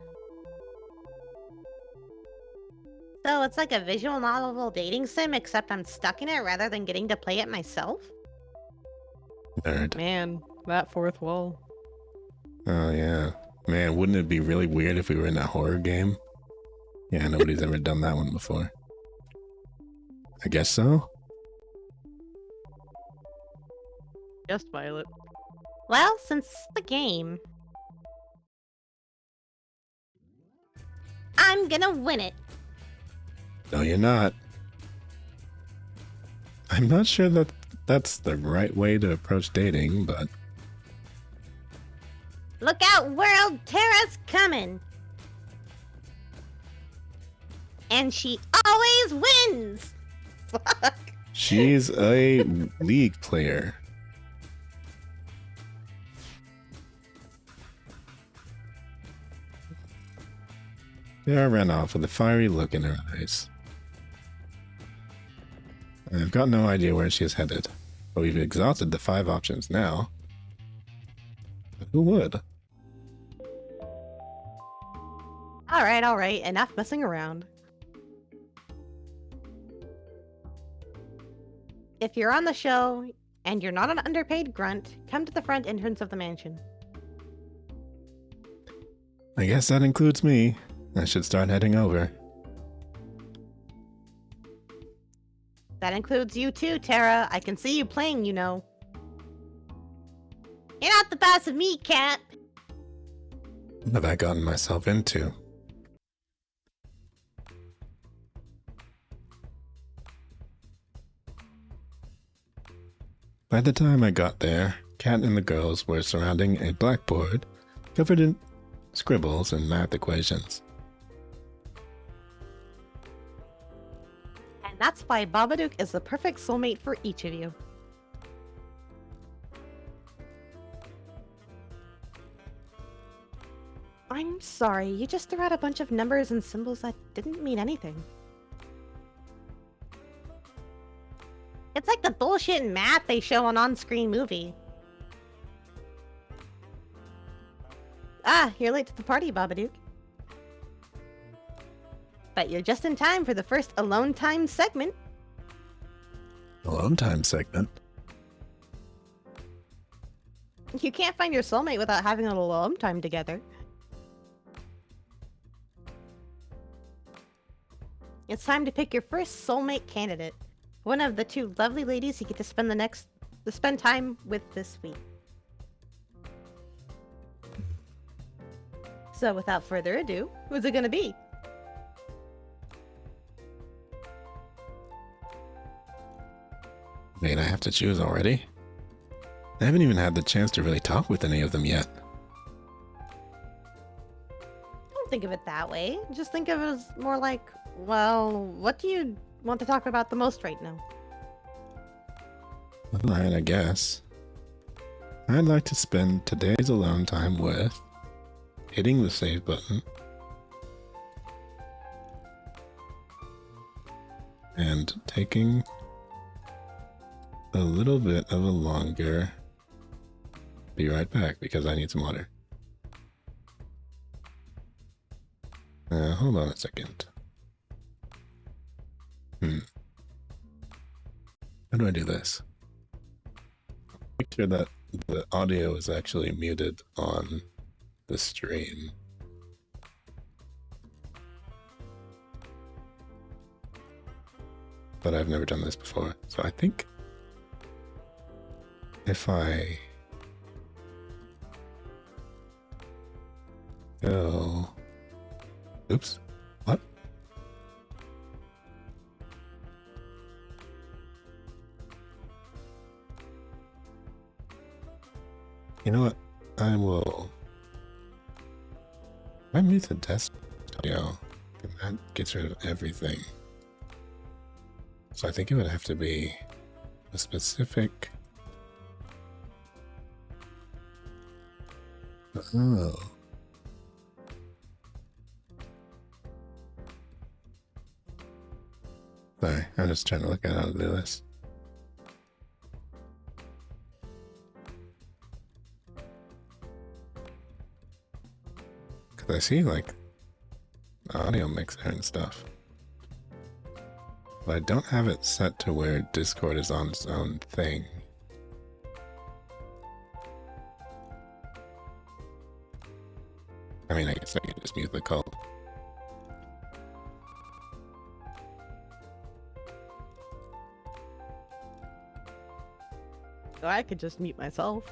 So it's like a visual novel dating sim, except I'm stuck in it rather than getting to play it myself? Nerd. Man, that fourth wall. Oh yeah. Man, wouldn't it be really weird if we were in a horror game? Yeah, nobody's ever done that one before. I guess so? Just Violet. Well, since the game, I'm gonna win it. No, you're not. I'm not sure that that's the right way to approach dating, but... Look out, world! Terra's coming! And she always wins! Fuck. She's a League player. Sarah ran off with a fiery look in her eyes. I've got no idea where she is headed, but we've exhausted the 5 options now. But who would? Alright, enough messing around. If you're on the show and you're not an underpaid grunt, come to the front entrance of the mansion. I guess that includes me. I should start heading over. That includes you too, Tara. I can see you playing, you know. You're not the boss of me, cat! What have I gotten myself into? By the time I got there, Kat and the girls were surrounding a blackboard covered in scribbles and math equations. And that's why Babadook is the perfect soulmate for each of you. I'm sorry, you just threw out a bunch of numbers and symbols that didn't mean anything. It's like the bullshit math they show on on-screen movie. Ah, you're late to the party, Babadook. But you're just in time for the first alone time segment. Alone time segment? You can't find your soulmate without having a little alone time together. It's time to pick your first soulmate candidate. One of the two lovely ladies you get to spend time with this week. So without further ado, who's it gonna be? Wait, I have to choose already? I haven't even had the chance to really talk with any of them yet. Don't think of it that way. Just think of it as more like, well, what do you want to talk about the most right now? Alright, I guess. I'd like to spend today's alone time with hitting the save button and taking a little bit of a longer be right back because I need some water. Hold on a second. How do I do this? Make sure that the audio is actually muted on the stream. But I've never done this before, so I think if I go... Oops. What? You know what? I will... I mute the desk audio, and that gets rid of everything. So I think it would have to be a specific... Oh. Sorry, I'm just trying to look at how to do this. Because I see, like, the audio mixer and stuff. But I don't have it set to where Discord is on its own thing. I mean, I guess I can just mute the call. Or I could just mute myself.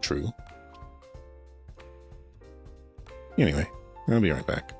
True. Anyway, I'll be right back.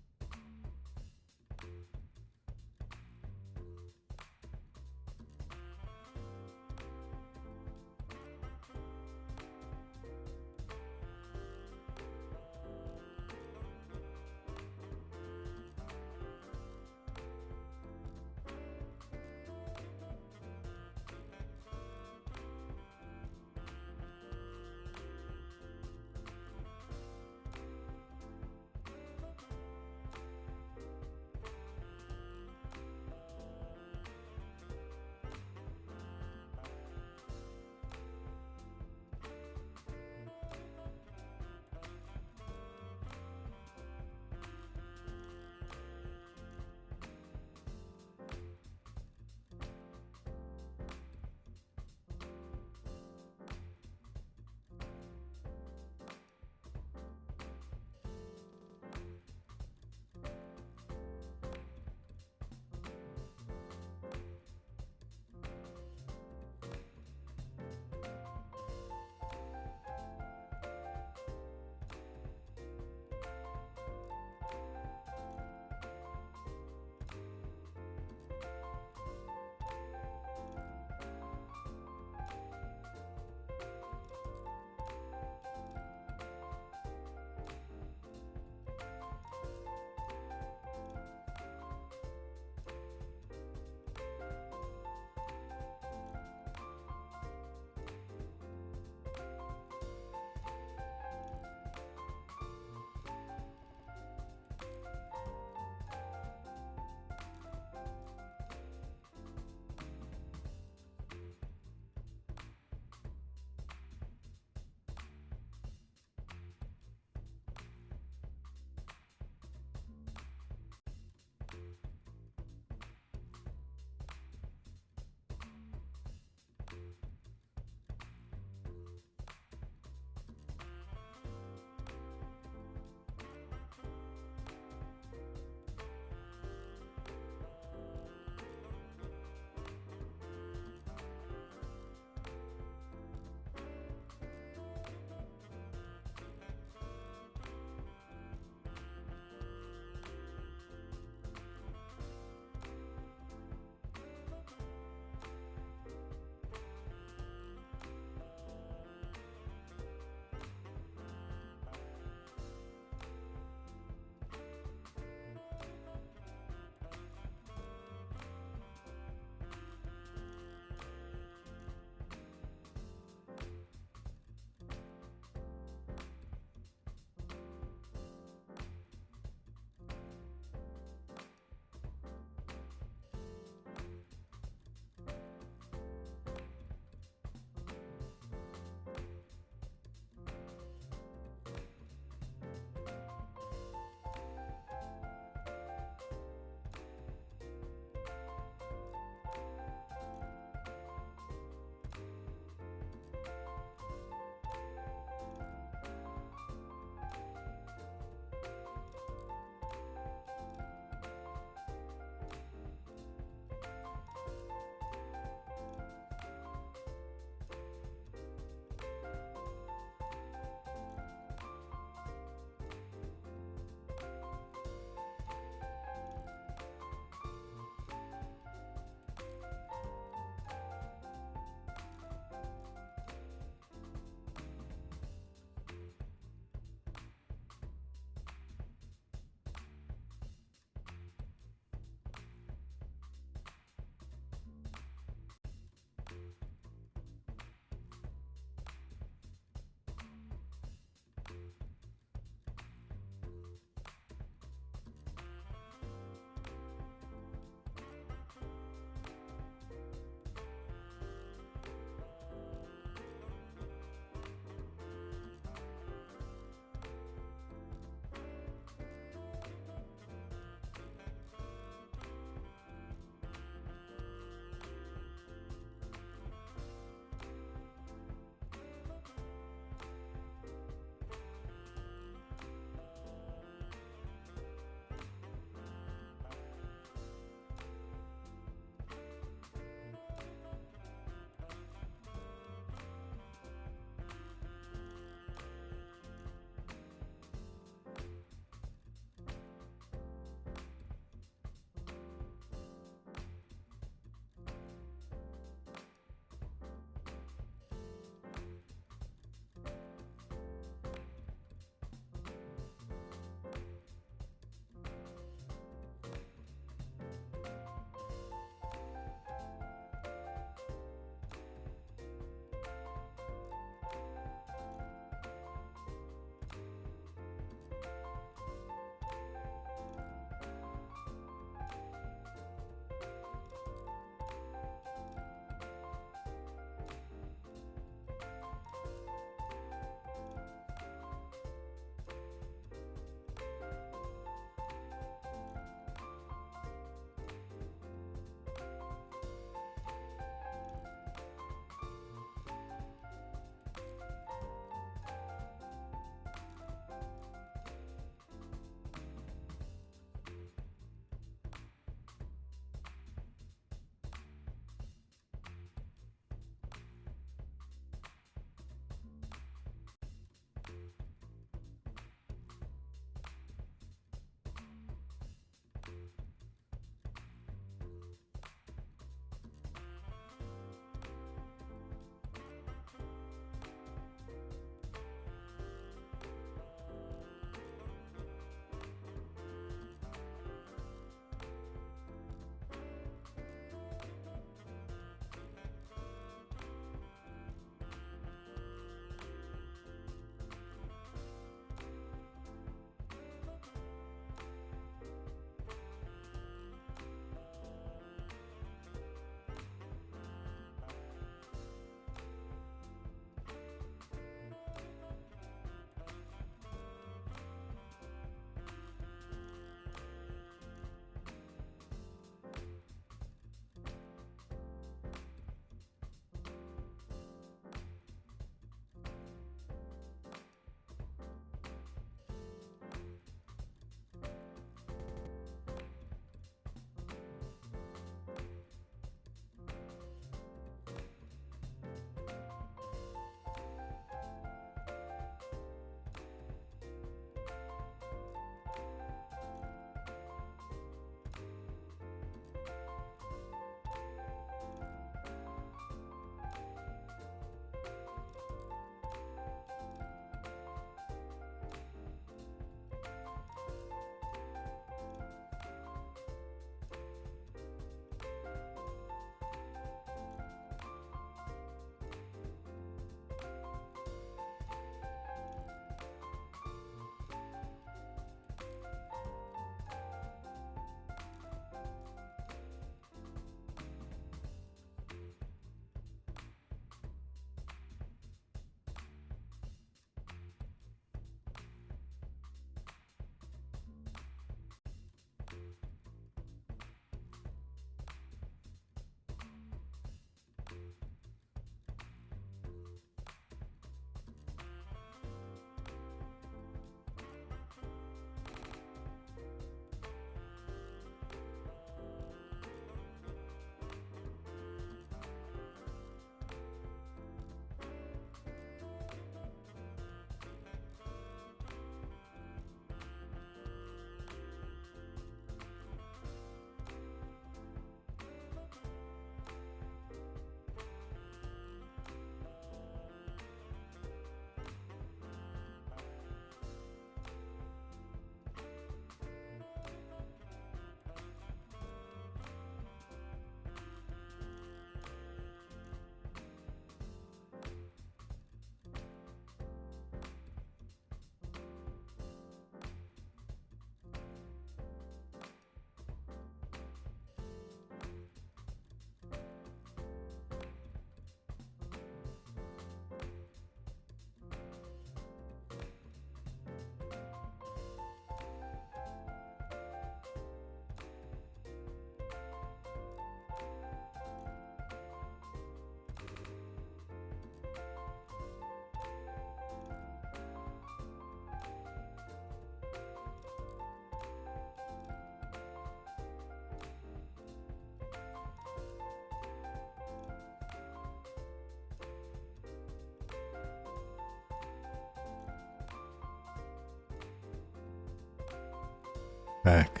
back.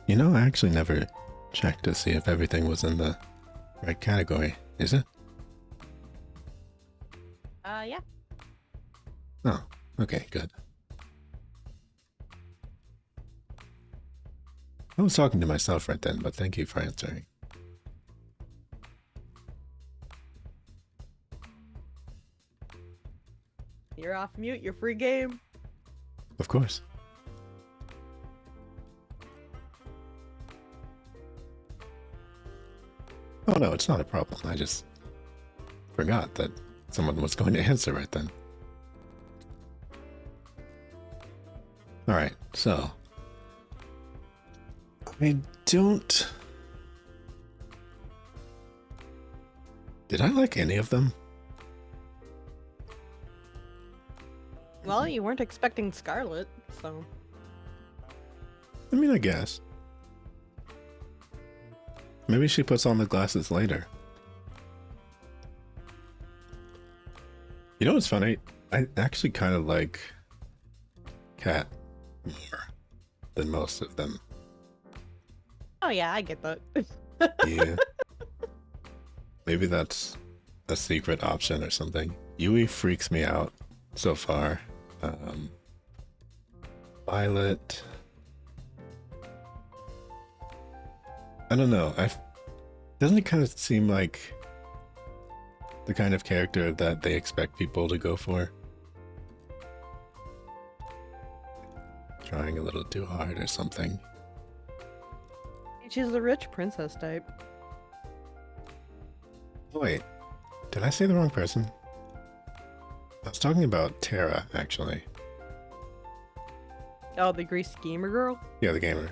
You know, I actually never checked to see if everything was in the right category. Is it? Yeah. Oh, okay, good. I was talking to myself right then, but thank you for answering. You're off mute, you're free game. Of course. Oh no, it's not a problem. I just forgot that someone was going to answer right then. Alright, so I don't... Did I like any of them? Well, you weren't expecting Scarlet, so... I mean, I guess. Maybe she puts on the glasses later. You know what's funny? I actually kind of like Cat more than most of them. Oh yeah, I get that. Yeah. Maybe that's a secret option or something. Yui freaks me out so far. Violet... I don't know. Doesn't it kind of seem like the kind of character that they expect people to go for? Trying a little too hard or something. She's the rich princess type. Oh, wait, did I say the wrong person? I was talking about Terra, actually. Oh, the greasy gamer girl? Yeah, the gamer.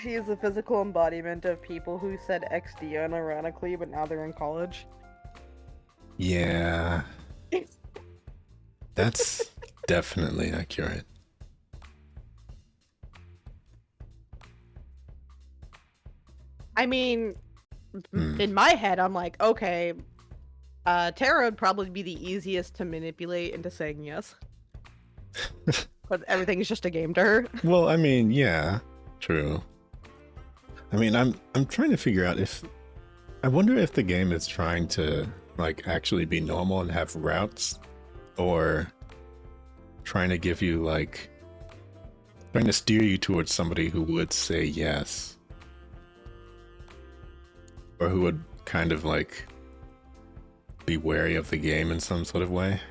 She is the physical embodiment of people who said XD unironically, but now they're in college. Yeah. That's definitely accurate. I mean, in my head, I'm like, okay, Terra would probably be the easiest to manipulate into saying yes. But everything is just a game to her. Well, I mean, yeah, true. I mean, I'm trying to figure out if... I wonder if the game is trying to, like, actually be normal and have routes, or trying to give you, like... trying to steer you towards somebody who would say yes. Or who would kind of, like, be wary of the game in some sort of way.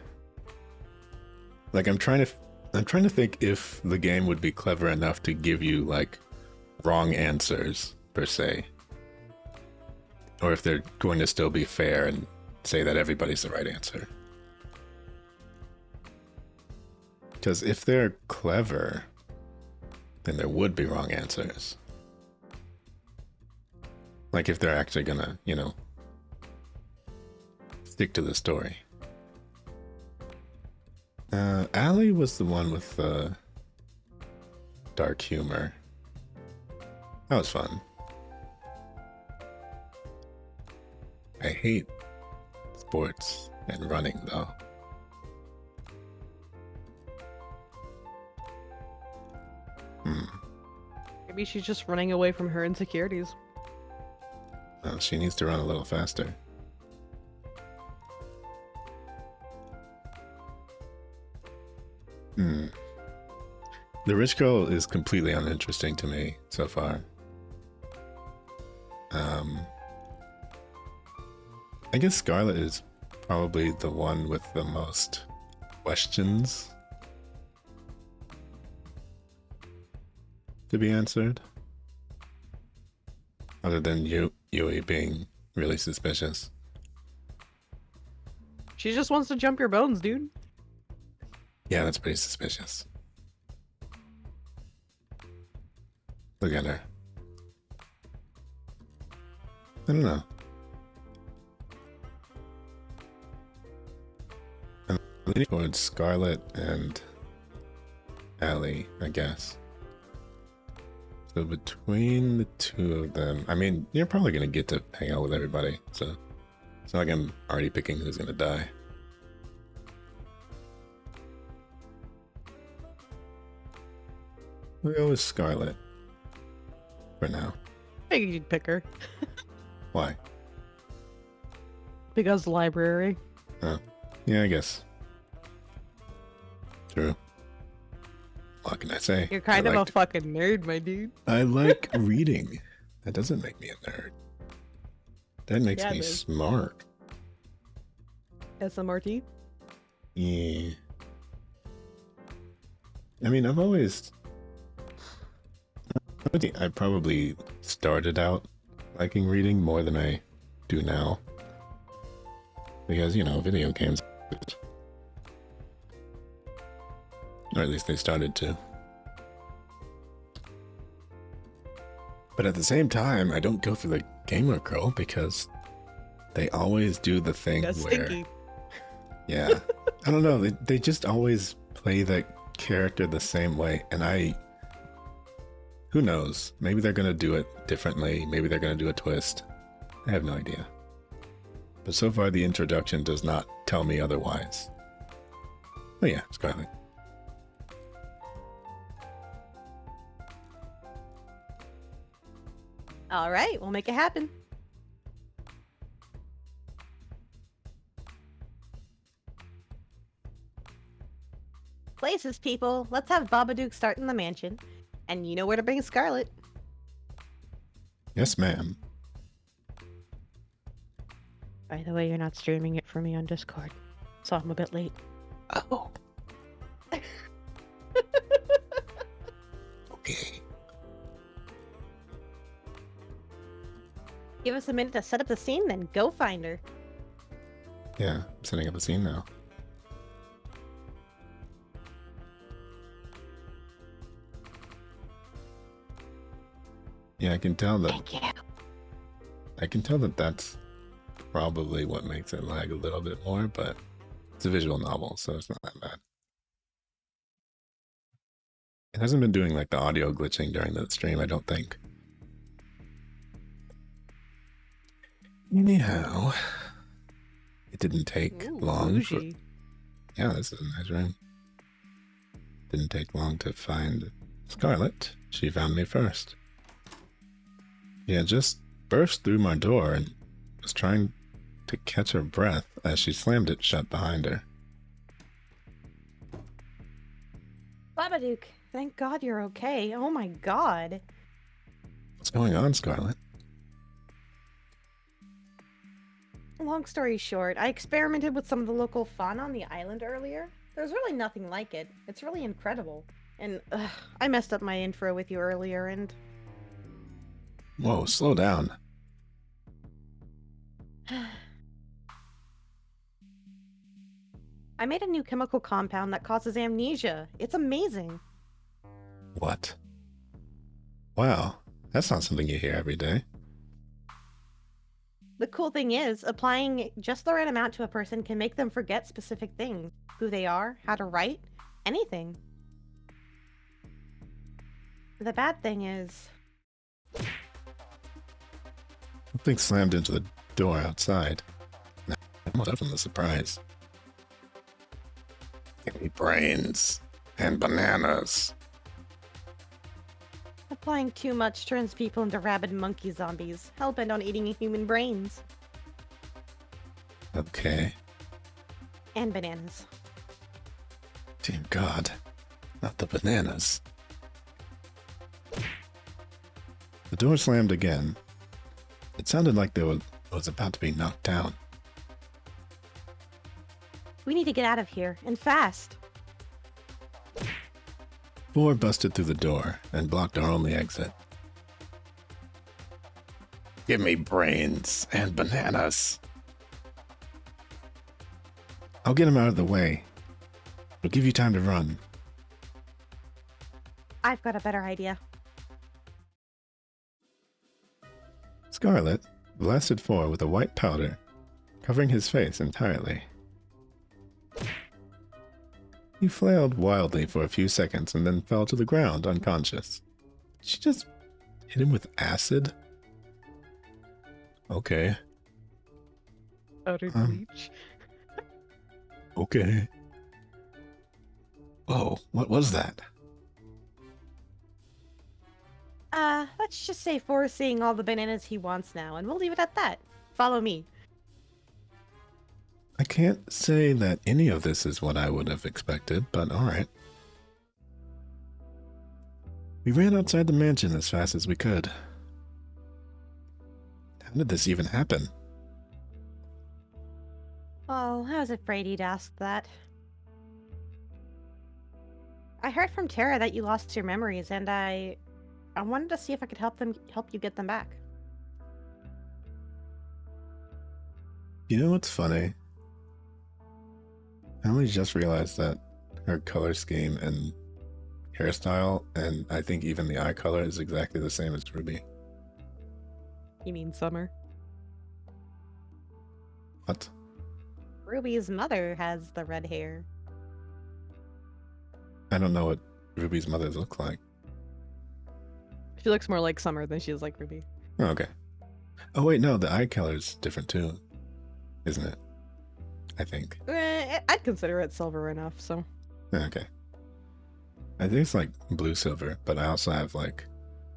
Like, I'm trying to think if the game would be clever enough to give you, like, wrong answers, per se. Or if they're going to still be fair and say that everybody's the right answer. Because if they're clever, then there would be wrong answers. Like if they're actually gonna, you know, stick to the story. Allie was the one with the dark humor. That was fun. I hate sports and running though. Maybe she's just running away from her insecurities. Well, she needs to run a little faster. The rich girl is completely uninteresting to me so far. I guess Scarlet is probably the one with the most questions to be answered. Other than Yui being really suspicious. She just wants to jump your bones, dude. Yeah, that's pretty suspicious. Look at her. I don't know. I'm leaning towards Scarlet and Allie, I guess. So between the two of them, I mean, you're probably going to get to hang out with everybody, so it's not like I'm already picking who's going to die. We'll go with Scarlet. For now. I think you'd pick her. Why? Because library. Oh. Yeah, I guess. True. What can I say? You're kind of a fucking nerd, my dude. I like reading. That doesn't make me a nerd. That makes me smart. SMRT? Yeah. I mean, I probably started out liking reading more than I do now. Because, you know, video games. Or at least they started to. But at the same time, I don't go for the gamer girl because they always do the thing where... Stinky. Yeah. I don't know, they just always play that character the same way, and who knows? Maybe they're gonna do it differently, maybe they're gonna do a twist. I have no idea. But so far the introduction does not tell me otherwise. Oh yeah, Scarlet. Alright, we'll make it happen. Places, people. Let's have Babadook start in the mansion. And you know where to bring Scarlet. Yes, ma'am. By the way, you're not streaming it for me on Discord, so I'm a bit late. Oh. Okay. Give us a minute to set up the scene, then go find her. Yeah, I'm setting up the scene now. Yeah, I can tell that. Thank you. I can tell that that's probably what makes it lag a little bit more, but it's a visual novel, so it's not that bad. It hasn't been doing like the audio glitching during the stream, I don't think. Anyhow, it didn't take long. Yeah, this is a nice room. Didn't take long to find Scarlet. She found me first. She had just burst through my door and was trying to catch her breath as she slammed it shut behind her. Babadook, thank God you're okay. Oh my God. What's going on, Scarlet? Long story short, I experimented with some of the local fauna on the island earlier. There's really nothing like it. It's really incredible. And I messed up my intro with you earlier and... Whoa, slow down. I made a new chemical compound that causes amnesia. It's amazing. What? Wow, that's not something you hear every day. The cool thing is, applying just the right amount to a person can make them forget specific things. Who they are, how to write, anything. The bad thing is... Something slammed into the door outside. I'm up from the surprise. Give me brains and bananas. Applying too much turns people into rabid monkey zombies, hell-bent on eating human brains. Okay. And bananas. Dear God, not the bananas. The door slammed again. It sounded like there was about to be knocked down. We need to get out of here, and fast. 4 busted through the door and blocked our only exit. Give me brains and bananas. I'll get him out of the way. It'll give you time to run. I've got a better idea. Scarlet blasted forward with a white powder, covering his face entirely. He flailed wildly for a few seconds and then fell to the ground unconscious. Did she just hit him with acid? Okay. Powdered bleach. Okay. Whoa, what was that? Let's just say foreseeing all the bananas he wants now, and we'll leave it at that. Follow me. I can't say that any of this is what I would have expected, but alright. We ran outside the mansion as fast as we could. How did this even happen? Oh, I was afraid he'd ask that. I heard from Tara that you lost your memories, and I wanted to see if I could help you get them back. You know what's funny? I only just realized that her color scheme and hairstyle, and I think even the eye color, is exactly the same as Ruby. You mean Summer? What? Ruby's mother has the red hair. I don't know what Ruby's mother looks like. She looks more like Summer than she is like Ruby. Oh, okay. Oh wait, no, the eye color is different too, isn't it? I think. I'd consider it silver enough, so. Okay. I think it's like blue silver, but I also have I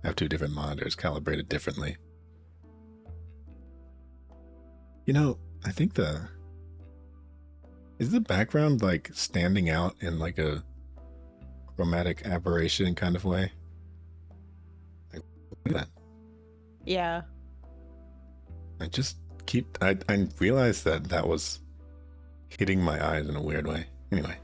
have two different monitors calibrated differently. You know, I think is the background standing out in a chromatic aberration kind of way? Look at that. Yeah. I realized that was hitting my eyes in a weird way. Anyway.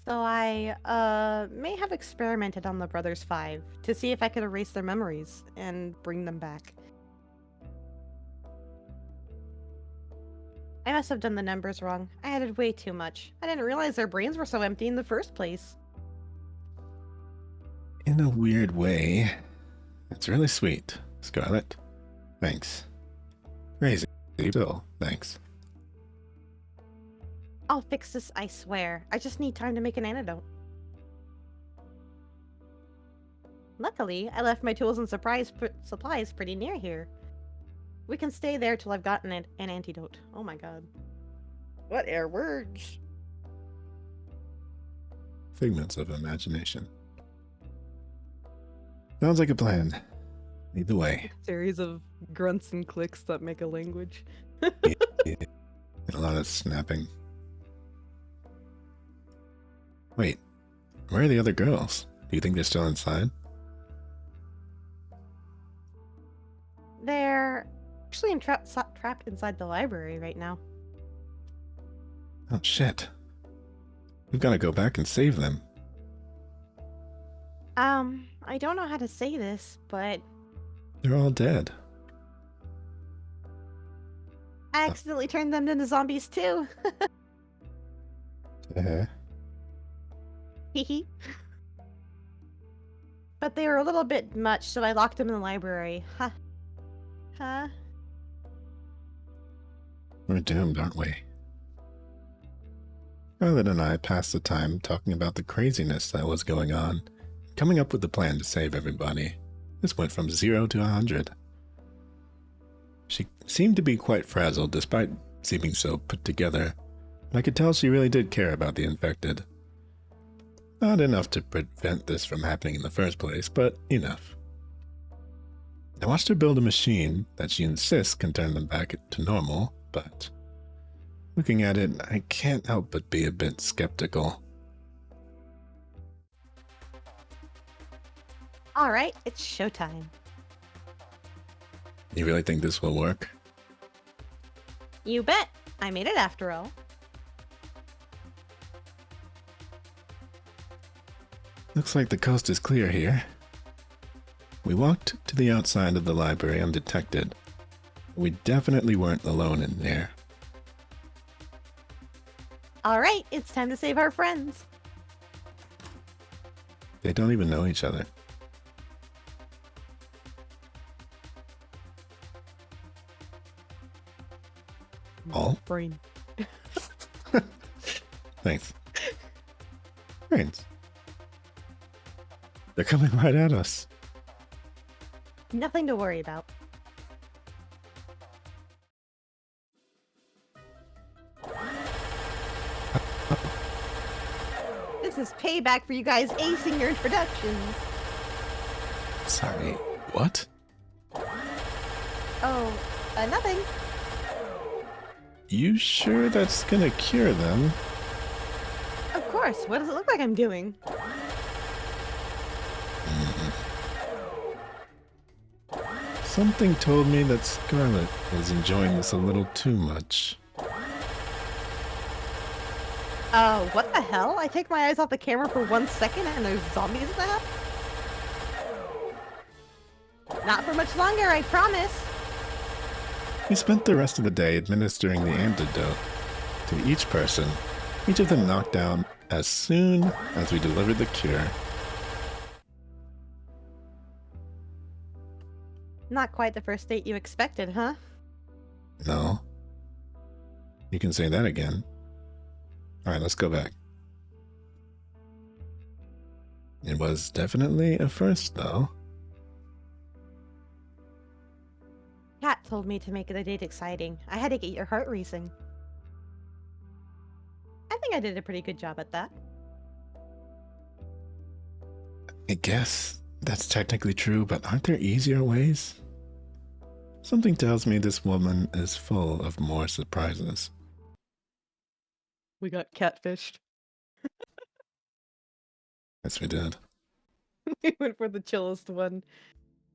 So I may have experimented on the Brothers 5 to see if I could erase their memories and bring them back. I must have done the numbers wrong. I added way too much. I didn't realize their brains were so empty in the first place. In a weird way. It's really sweet, Scarlet. Thanks. Crazy, still, thanks. I'll fix this, I swear. I just need time to make an antidote. Luckily, I left my tools and supplies pretty near here. We can stay there till I've gotten an antidote. Oh my god. What are words? Figments of imagination. Sounds like a plan. Lead the way. Series of grunts and clicks that make a language. Yeah. A lot of snapping. Wait, where are the other girls? Do you think they're still inside? They're actually trapped inside the library right now. Oh shit. We've got to go back and save them. I don't know how to say this, but They're all dead. I accidentally turned them into zombies too. Hehe. But they were a little bit much, so I locked them in the library. Huh. Huh? We're doomed, aren't we? Scarlet and I passed the time talking about the craziness that was going on, coming up with the plan to save everybody. This went from 0 to 100. She seemed to be quite frazzled despite seeming so put together, but I could tell she really did care about the infected. Not enough to prevent this from happening in the first place, but enough. I watched her build a machine that she insists can turn them back to normal, but looking at it, I can't help but be a bit skeptical. Alright, it's showtime. You really think this will work? You bet! I made it after all. Looks like the coast is clear here. We walked to the outside of the library undetected. We definitely weren't alone in there. Alright, it's time to save our friends. They don't even know each other. All? Brain. Thanks. Brains. They're coming right at us. Nothing to worry about. This is payback for you guys acing your introductions. Sorry, what? Oh, nothing. You sure that's gonna cure them? Of course. What does it look like I'm doing? Something told me that Scarlet was enjoying this a little too much. What the hell? I take my eyes off the camera for 1 second and there's zombies in the house? Not for much longer, I promise. We spent the rest of the day administering the antidote to each person, each of them knocked down as soon as we delivered the cure. Not quite the first date you expected, huh? No. You can say that again. Alright, let's go back. It was definitely a first, though. Kat told me to make the date exciting. I had to get your heart racing. I think I did a pretty good job at that. I guess that's technically true, but aren't there easier ways? Something tells me this woman is full of more surprises. We got catfished. Yes, we did. We went for the chillest one.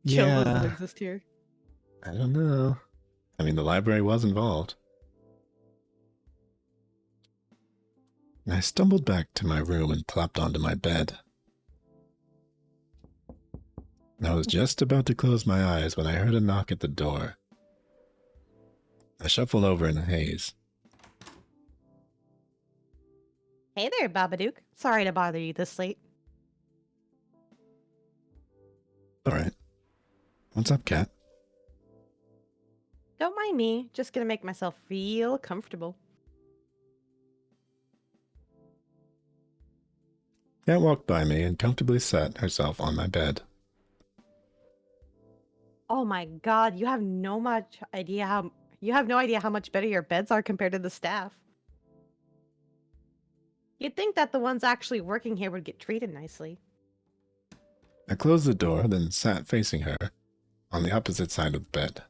Chill doesn't Yeah, exist here. I don't know. I mean, the library was involved. I stumbled back to my room and plopped onto my bed. I was just about to close my eyes when I heard a knock at the door. I shuffled over in a haze. Hey there, Babadook. Sorry to bother you this late. Alright. What's up, Kat? Don't mind me. Just gonna make myself feel comfortable. Kat walked by me and comfortably sat herself on my bed. Oh my god, you have no idea how much better your beds are compared to the staff. You'd think that the ones actually working here would get treated nicely. I closed the door, then sat facing her, on the opposite side of the bed.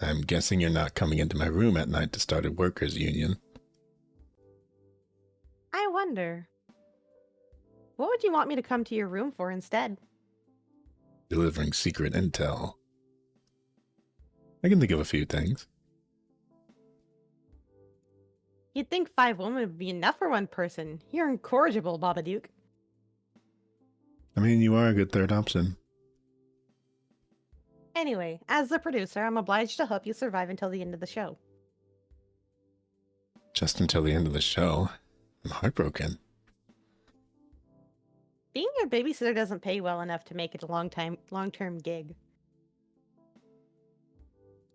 I'm guessing you're not coming into my room at night to start a workers' union. I wonder. What would you want me to come to your room for instead? Delivering secret intel. I can think of a few things. You'd think 5 women would be enough for one person. You're incorrigible, Babadook. I mean, you are a good third option. Anyway, as the producer, I'm obliged to help you survive until the end of the show. Just until the end of the show. I'm heartbroken. Being your babysitter doesn't pay well enough to make it a long-term gig.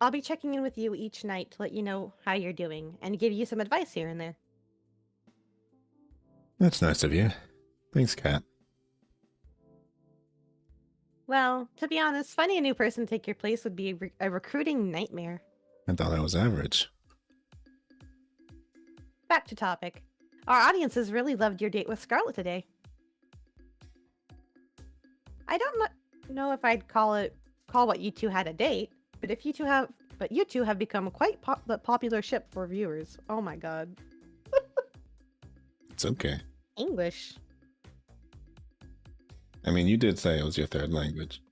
I'll be checking in with you each night to let you know how you're doing and give you some advice here and there. That's nice of you. Thanks, Kat. Well, to be honest, finding a new person to take your place would be a recruiting nightmare. I thought I was average. Back to topic. Our audiences really loved your date with Scarlet today. I don't know if I'd call what you two had a date, but you two have become quite popular ship for viewers. Oh my god. It's okay. English. I mean, you did say it was your third language.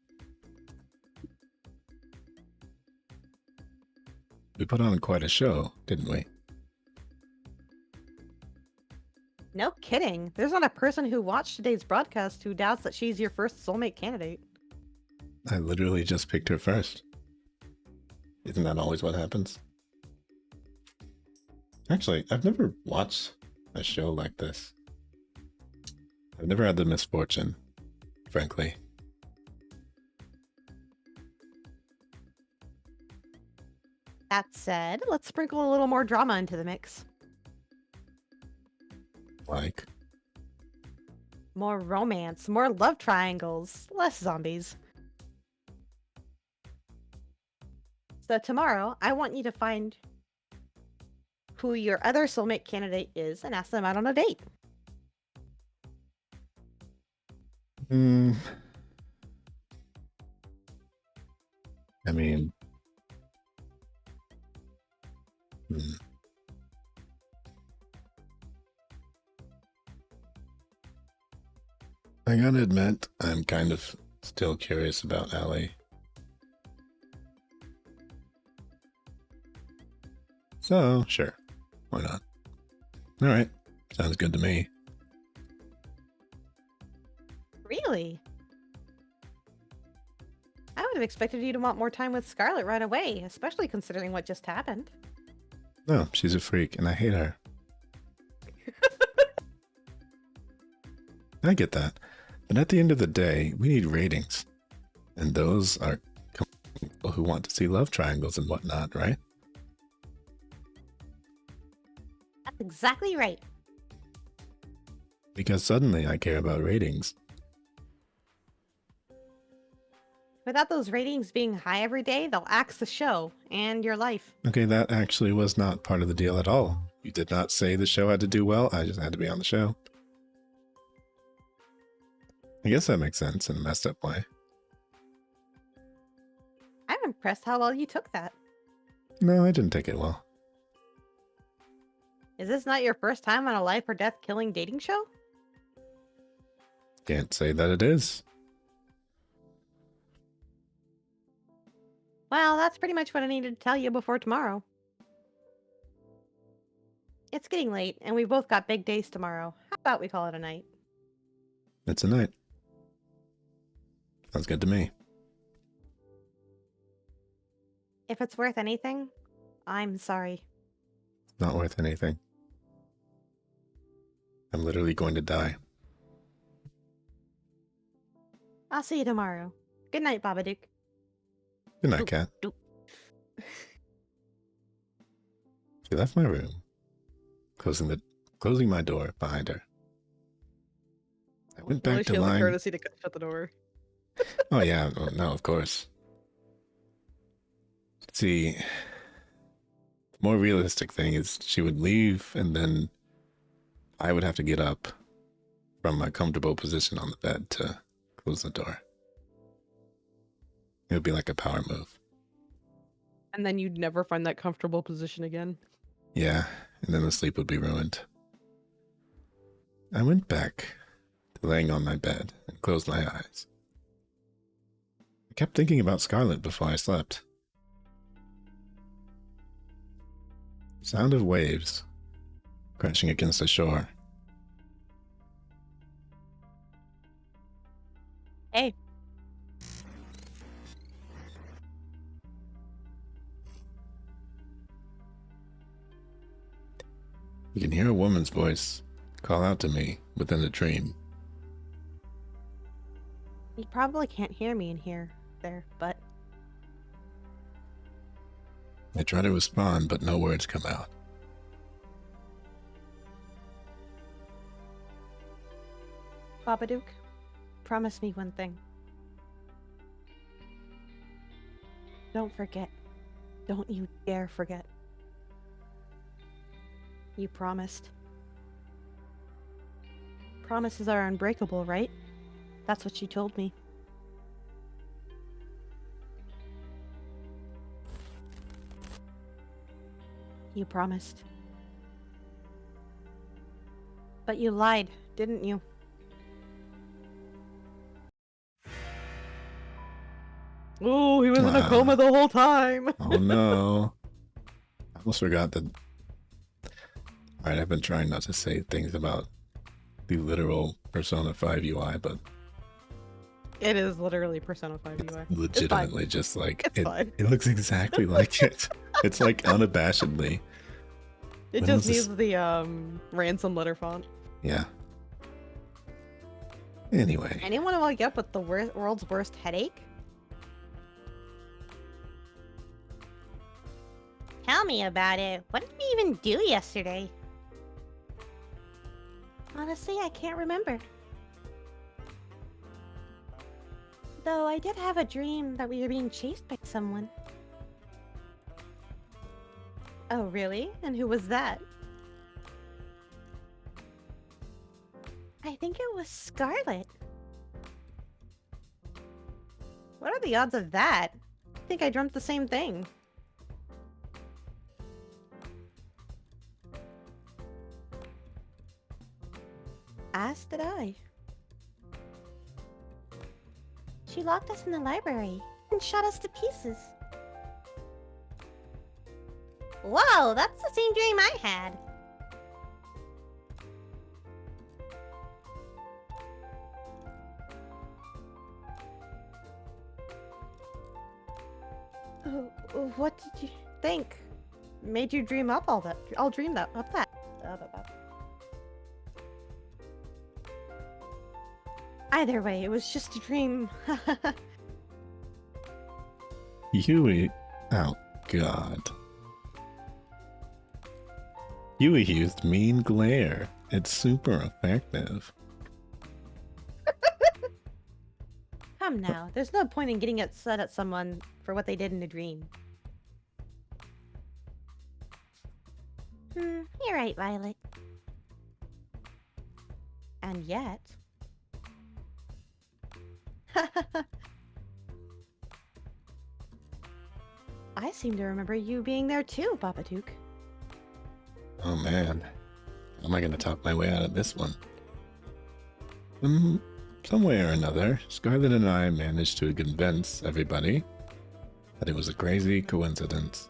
We put on quite a show, didn't we? No kidding. There's not a person who watched today's broadcast who doubts that she's your first soulmate candidate. I literally just picked her first. Isn't that always what happens? Actually, I've never watched a show like this. I've never had the misfortune, frankly. That said, let's sprinkle a little more drama into the mix. Like, More romance, more love triangles, less zombies. So tomorrow, I want you to find who your other soulmate candidate is and ask them out on a date. Hmm. I mean, hmm. I gotta admit, I'm kind of still curious about Ellie. So, sure. Why not? Alright. Sounds good to me. Really? I would have expected you to want more time with Scarlet right away, especially considering what just happened. No, she's a freak, and I hate her. I get that. But at the end of the day, we need ratings. And those are people who want to see love triangles and whatnot, right? That's exactly right. Because suddenly I care about ratings. Without those ratings being high every day, they'll axe the show and your life. Okay, that actually was not part of the deal at all. You did not say the show had to do well, I just had to be on the show. I guess that makes sense in a messed up way. I'm impressed how well you took that. No, I didn't take it well. Is this not your first time on a life or death killing dating show? Can't say that it is. Well, that's pretty much what I needed to tell you before tomorrow. It's getting late, and we've both got big days tomorrow. How about we call it a night? It's a night. Sounds good to me. If it's worth anything, I'm sorry. It's not worth anything. I'm literally going to die. I'll see you tomorrow. Good night, Babadook. Good night, cat. She left my room, closing my door behind her. I went back to lying. Courtesy to shut the door. Oh yeah, no, of course. See, the more realistic thing is she would leave and then I would have to get up from my comfortable position on the bed to close the door. It would be like a power move. And then you'd never find that comfortable position again. Yeah, and then the sleep would be ruined. I went back to laying on my bed and closed my eyes. I kept thinking about Scarlet before I slept. Sound of waves crashing against the shore. Hey. You can hear a woman's voice call out to me within the dream. You probably can't hear me in here, but... I try to respond, but no words come out. Babadook, promise me one thing. Don't forget. Don't you dare forget. You promised. Promises are unbreakable, right? That's what you told me. You promised. But you lied, didn't you? Oh, he was in a coma the whole time. Oh no. I almost forgot that. Alright, I've been trying not to say things about the literal Persona 5 UI, but it is literally Persona 5 UI. Legitimately just like it looks exactly It's like it. It's like unabashedly. It just needs the ransom letter font. Yeah. Anyway. Anyone wake up with the world's worst headache? Tell me about it. What did we even do yesterday? Honestly, I can't remember. Though I did have a dream that we were being chased by someone. Oh, really? And who was that? I think it was Scarlet. What are the odds of that? I think I dreamt the same thing. As did I. She locked us in the library and shot us to pieces. Whoa, that's the same dream I had. What did you think? Made you dream up all that? I'll dream that up that. Either way, it was just a dream. Yui. Oh, God. Yui used mean glare. It's super effective. Come now, there's no point in getting upset at someone for what they did in a dream. You're right, Violet. And yet... I seem to remember you being there too, Babadook. Oh man. How am I gonna talk my way out of this one? Some way or another, Scarlet and I managed to convince everybody that it was a crazy coincidence.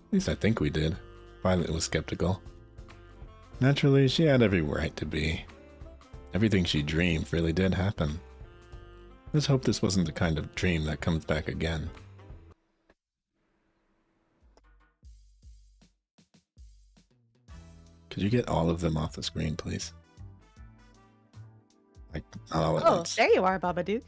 At least I think we did. Violet was skeptical. Naturally, she had every right to be. Everything she dreamed really did happen. Let's hope this wasn't the kind of dream that comes back again. Could you get all of them off the screen, please? Like, not all at once. There you are, Babadook.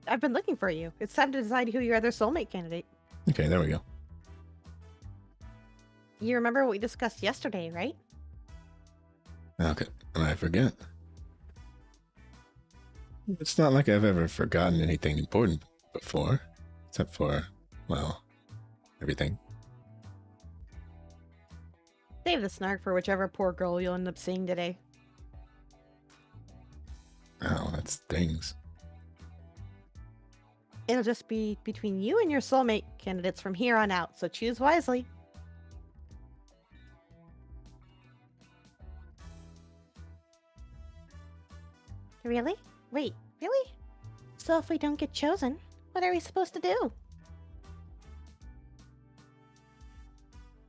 I've been looking for you. It's time to decide who your other soulmate candidate. Okay, there we go. You remember what we discussed yesterday, right? Okay, and I forget. It's not like I've ever forgotten anything important before. Except for, well, everything. Save the snark for whichever poor girl you'll end up seeing today. Oh, that stings. It'll just be between you and your soulmate candidates from here on out, so choose wisely. Really? Wait, really? So if we don't get chosen, what are we supposed to do?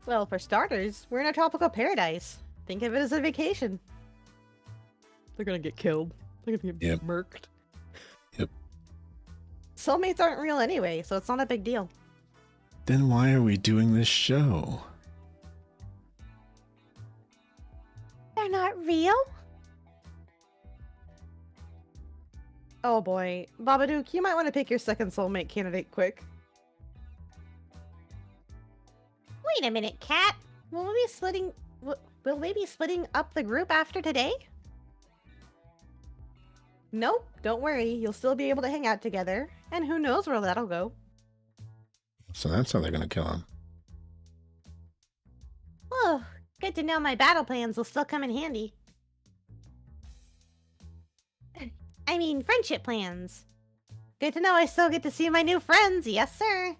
Well, for starters, we're in a tropical paradise. Think of it as a vacation. They're gonna get killed. They're gonna get murked. Yep. Soulmates aren't real anyway, so it's not a big deal. Then why are we doing this show? They're not real? Oh boy. Babadook, you might want to pick your second soulmate candidate quick. Wait a minute, Cat. Will we be splitting up the group after today? Nope, don't worry. You'll still be able to hang out together. And who knows where that'll go. So that's how they're gonna kill him. Oh, good to know my battle plans will still come in handy. I mean, friendship plans. Good to know I still get to see my new friends. Yes, sir.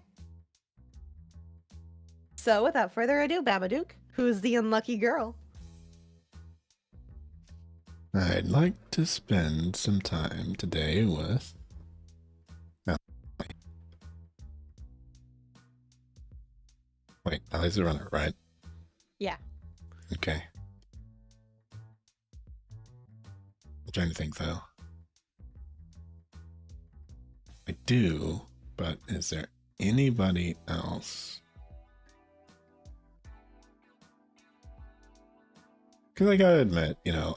So, without further ado, Babadook, who's the unlucky girl? I'd like to spend some time today with... Oh. Wait, Ellie's the runner, right? Yeah. Okay. I'm trying to think, though. I do, but is there anybody else? Because I gotta admit, you know,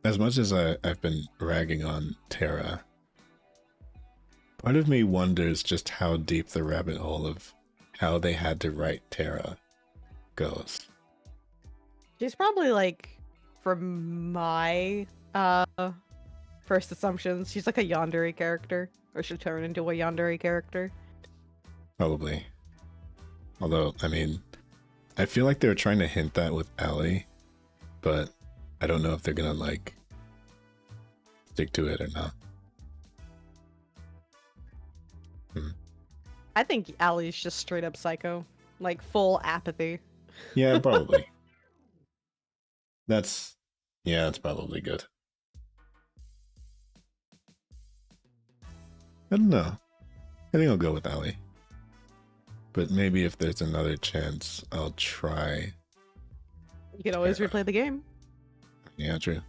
as much as I've been ragging on Terra, part of me wonders just how deep the rabbit hole of how they had to write Terra goes. She's probably like, from my first assumptions, she's like a yandere character, or she'll turn into a yandere character. Probably. Although, I mean, I feel like they were trying to hint that with Allie, but I don't know if they're gonna like stick to it or not. I think Allie's just straight up psycho. Like, full apathy. Yeah, probably. That's probably good. I don't know. I think I'll go with Allie. But maybe if there's another chance, I'll try. You can always replay the game. Yeah, true.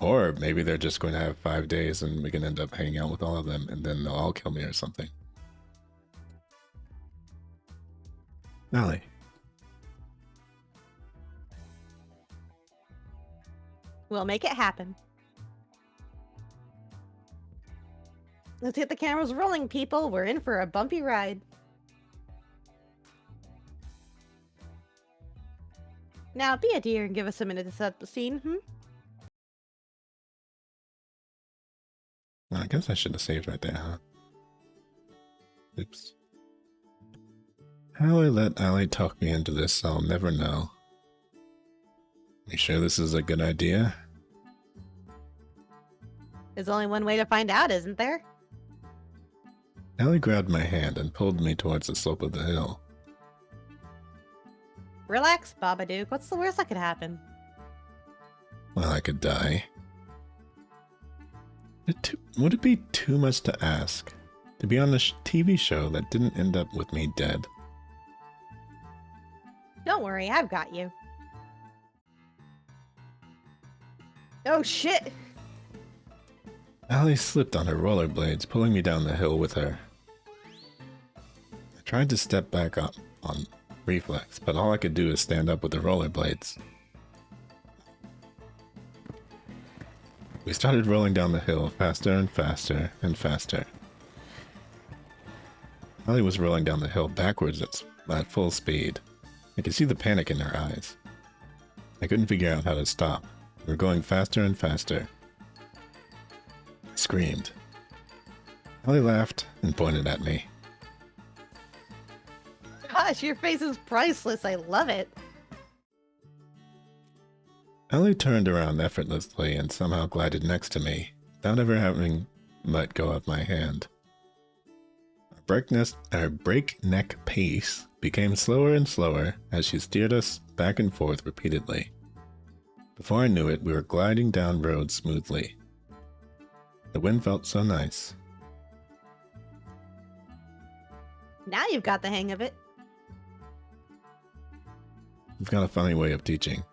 Or maybe they're just going to have 5 days and we can end up hanging out with all of them and then they'll all kill me or something. Allie. We'll make it happen. Let's get the cameras rolling, people. We're in for a bumpy ride. Now, be a dear and give us a minute to set the scene, Well, I guess I should have saved right there, huh? Oops. How I let Allie talk me into this, I'll never know. You sure this is a good idea? There's only one way to find out, isn't there? Allie grabbed my hand and pulled me towards the slope of the hill. Relax, Babadook. What's the worst that could happen? Well, I could die. Would it be too much to ask to be on a TV show that didn't end up with me dead? Don't worry, I've got you. Oh shit! Allie slipped on her rollerblades, pulling me down the hill with her. I tried to step back up on reflex, but all I could do is stand up with the rollerblades. We started rolling down the hill faster and faster and faster. Allie was rolling down the hill backwards at full speed. I could see the panic in her eyes. I couldn't figure out how to stop. We were going faster and faster. I screamed. Allie laughed and pointed at me. Gosh, your face is priceless. I love it. Allie turned around effortlessly and somehow glided next to me, without ever having let go of my hand. Our breakneck pace became slower and slower as she steered us back and forth repeatedly. Before I knew it, we were gliding down road smoothly. The wind felt so nice. Now you've got the hang of it. You've got a funny way of teaching.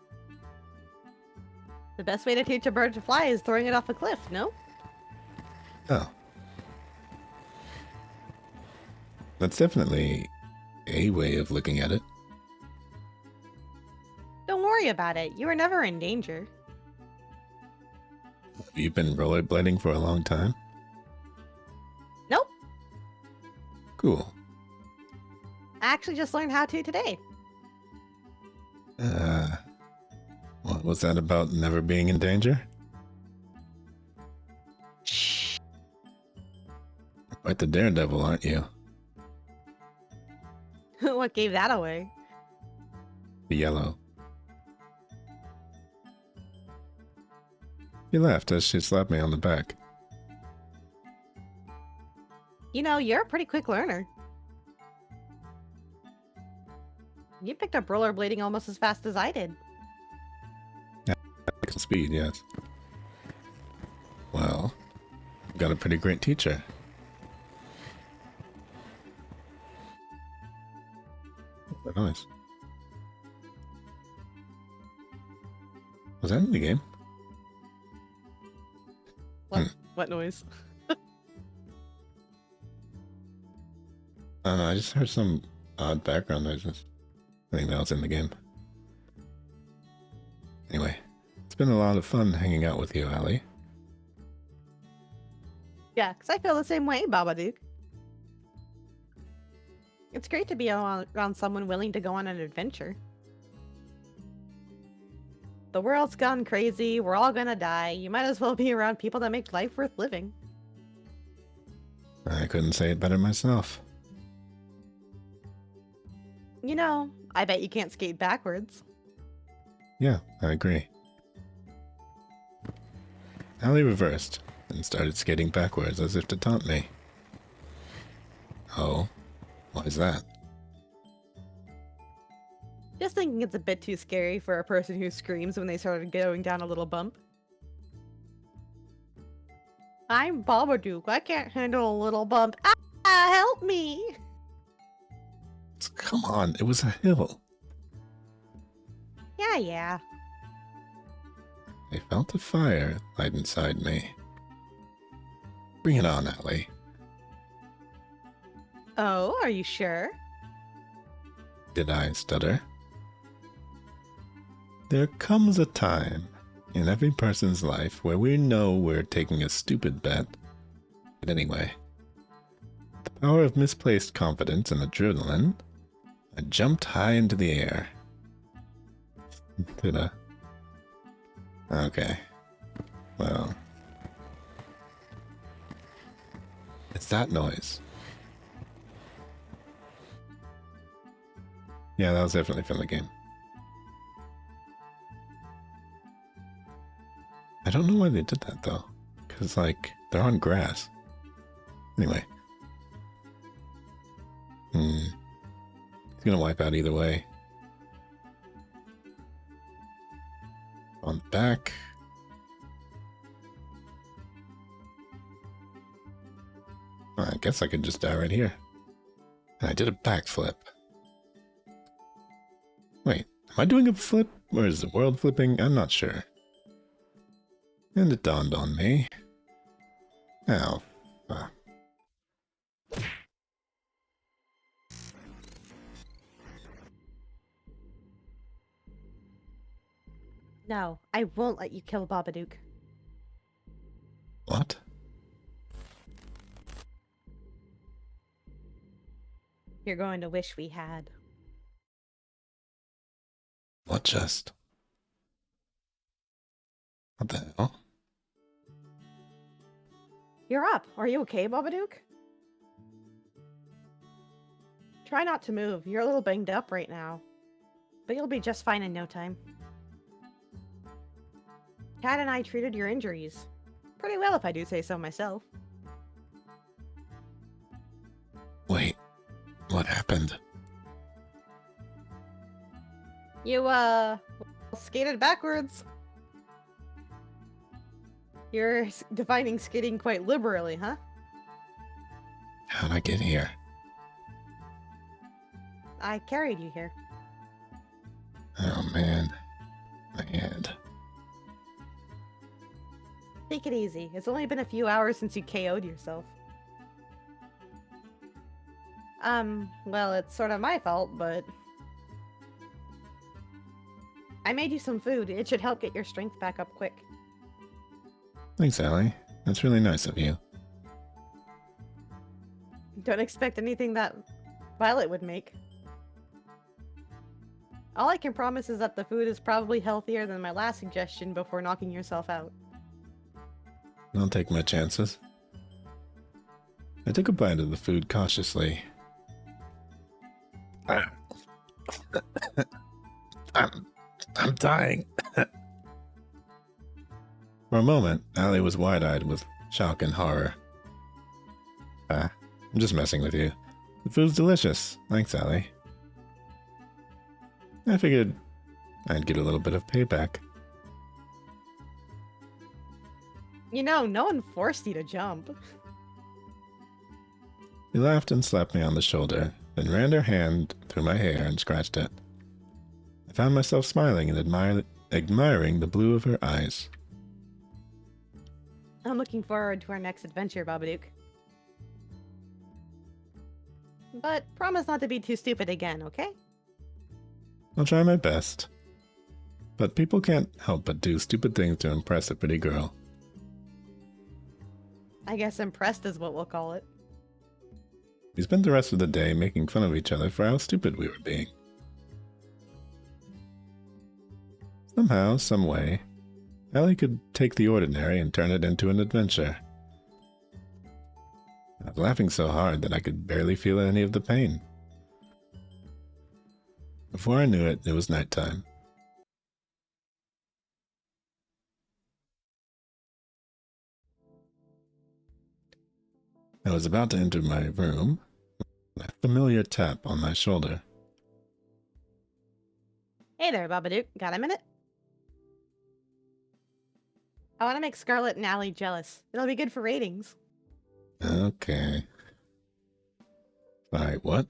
The best way to teach a bird to fly is throwing it off a cliff, no? Oh. That's definitely a way of looking at it. Don't worry about it. You were never in danger. Have you been rollerblading for a long time? Nope. Cool. I actually just learned how to today. What was that about never being in danger? Shh. Quite the daredevil, aren't you? What gave that away? The yellow. She laughed as she slapped me on the back. You know, you're a pretty quick learner. You picked up rollerblading almost as fast as I did. Speed, yes. Well, I've got a pretty great teacher. Oh, nice. Was that in the game? What noise? I don't know, I just heard some odd background noises. I think that was in the game. Anyway, it's been a lot of fun hanging out with you, Allie. Yeah, because I feel the same way, Babadook. It's great to be around someone willing to go on an adventure. The world's gone crazy, we're all gonna die. You might as well be around people that make life worth living. I couldn't say it better myself. You know, I bet you can't skate backwards. Yeah, I agree. Allie reversed and started skating backwards as if to taunt me. Oh, why is that? Just thinking it's a bit too scary for a person who screams when they started going down a little bump. I'm Babadook. I can't handle a little bump. Ah, help me! Come on, it was a hill. Yeah. I felt a fire light inside me. Bring it on, Allie. Oh, are you sure? Did I stutter? There comes a time in every person's life where we know we're taking a stupid bet. But anyway, the power of misplaced confidence and adrenaline, I jumped high into the air. Did I? Okay. Well. It's that noise. Yeah, that was definitely from the game. I don't know why they did that though. Because, like, they're on grass. Anyway. He's gonna wipe out either way. On the back. I guess I could just die right here. And I did a backflip. Wait, am I doing a flip? Or is the world flipping? I'm not sure. And it dawned on me. Oh, fuck. No, I won't let you kill Babadook. What? You're going to wish we had. What just? What the hell? You're up. Are you okay, Babadook? Try not to move. You're a little banged up right now. But you'll be just fine in no time. Kat and I treated your injuries. Pretty well, if I do say so myself. Wait, what happened? You, skated backwards. You're defining skating quite liberally, huh? How'd I get here? I carried you here. Oh man, my head. Take it easy. It's only been a few hours since you KO'd yourself. Well, it's sort of my fault, but... I made you some food. It should help get your strength back up quick. Thanks, Allie. That's really nice of you. Don't expect anything that Violet would make. All I can promise is that the food is probably healthier than my last suggestion before knocking yourself out. I'll take my chances. I took a bite of the food cautiously. I'm dying. For a moment, Allie was wide-eyed with shock and horror. I'm just messing with you. The food's delicious. Thanks, Allie. I figured I'd get a little bit of payback. You know, no one forced you to jump. She laughed and slapped me on the shoulder, then ran her hand through my hair and scratched it. I found myself smiling and admiring the blue of her eyes. I'm looking forward to our next adventure, Babadook. But promise not to be too stupid again, okay? I'll try my best. But people can't help but do stupid things to impress a pretty girl. I guess impressed is what we'll call it. We spent the rest of the day making fun of each other for how stupid we were being. Somehow, someway, Allie could take the ordinary and turn it into an adventure. I was laughing so hard that I could barely feel any of the pain. Before I knew it, it was nighttime. I was about to enter my room when a familiar tap on my shoulder. Hey there, Babadook. Got a minute? I want to make Scarlet and Allie jealous. It'll be good for ratings. Okay. Sorry, what?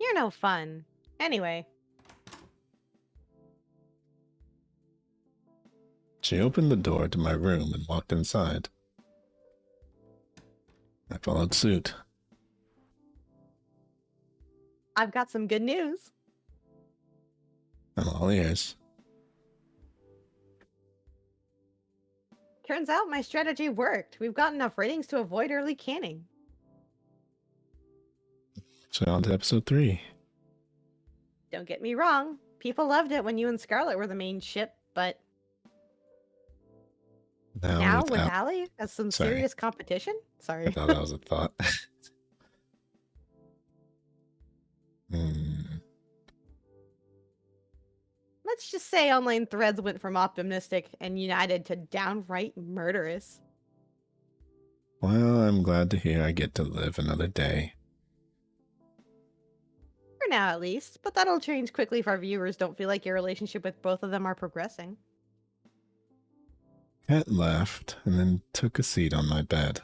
You're no fun. Anyway, She opened the door to my room and walked inside. I followed suit. I've got some good news. I'm all ears. Turns out my strategy worked. We've got enough ratings to avoid early canning. So on to episode 3. Don't get me wrong. People loved it when you and Scarlet were the main ship, but now with Al- Allie as some Sorry. serious competition? I Sorry. thought that was a thought. Let's just say online threads went from optimistic and united to downright murderous. Well, I'm glad to hear I get to live another day. For now, at least. But that'll change quickly if our viewers don't feel like your relationship with both of them are progressing. Cat laughed and then took a seat on my bed.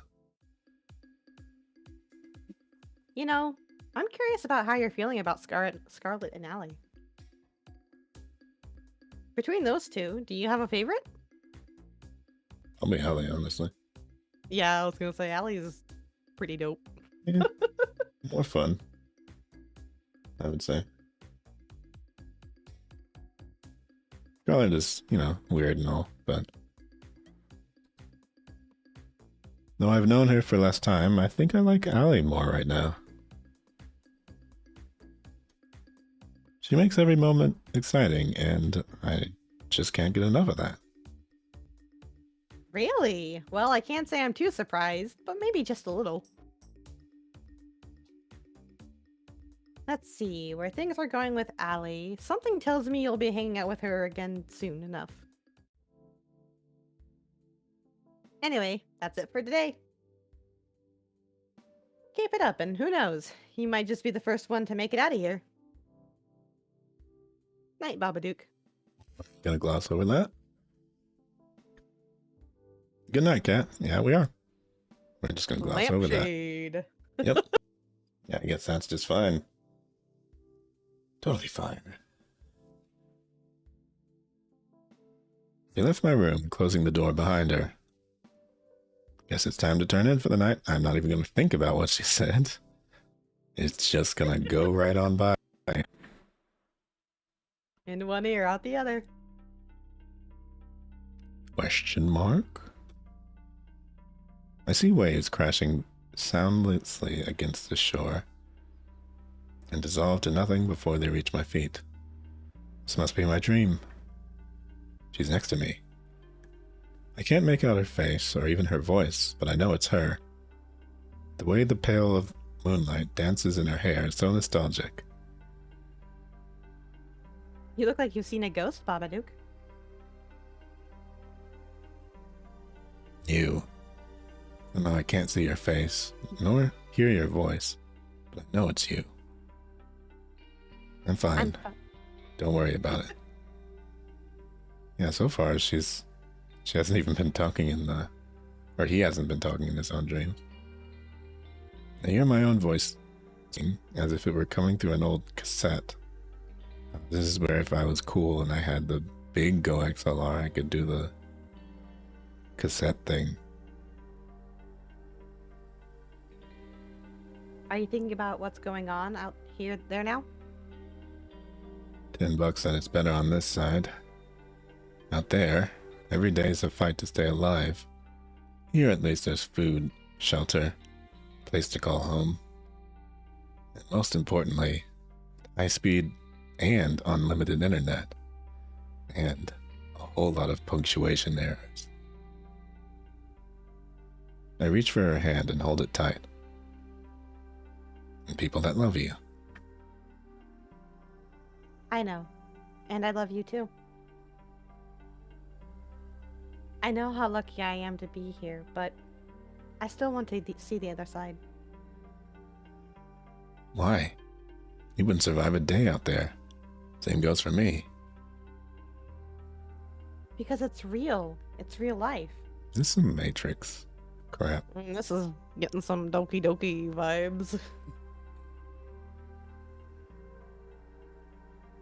You know, I'm curious about how you're feeling about Scarlet and Allie. Between those two, do you have a favorite? I'll be Ellie, honestly. Yeah, I was gonna say Allie is pretty dope. Yeah. More fun, I would say. Scarlet is, weird and all, but though I've known her for less time, I think I like Allie more right now. She makes every moment exciting, and I just can't get enough of that. Really? Well, I can't say I'm too surprised, but maybe just a little. Let's see, where things are going with Allie. Something tells me you'll be hanging out with her again soon enough. Anyway, that's it for today. Keep it up, and who knows, you might just be the first one to make it out of here. Night, Babadook. Gonna gloss over that? Good night, Cat. Yeah, we are. We're just gonna gloss over that. Lampshade. Yep. Yeah, I guess that's just fine. Totally fine. She left my room, closing the door behind her. Guess it's time to turn in for the night. I'm not even gonna think about what she said. It's just gonna go right on by. In one ear, out the other. Question mark? I see waves crashing soundlessly against the shore and dissolve to nothing before they reach my feet. This must be my dream. She's next to me. I can't make out her face or even her voice, but I know it's her. The way the pale of moonlight dances in her hair is so nostalgic. You look like you've seen a ghost, Babadook. You. I know I can't see your face, nor hear your voice, but I know it's you. I'm fine. Don't worry about it. Yeah, so far she hasn't even been talking or he hasn't been talking in his own dreams. I hear my own voice as if it were coming through an old cassette. This is where if I was cool and I had the big Go XLR, I could do the cassette thing. Are you thinking about what's going on out there now? $10 and it's better on this side. Out there, every day is a fight to stay alive. Here at least there's food, shelter, place to call home. And most importantly, high speed and unlimited internet. And a whole lot of punctuation errors. I reach for her hand and hold it tight. And people that love you. I know. And I love you too. I know how lucky I am to be here, but I still want to see the other side. Why? You wouldn't survive a day out there. Same goes for me. Because it's real. It's real life. Is this some Matrix crap? This is getting some Doki Doki vibes.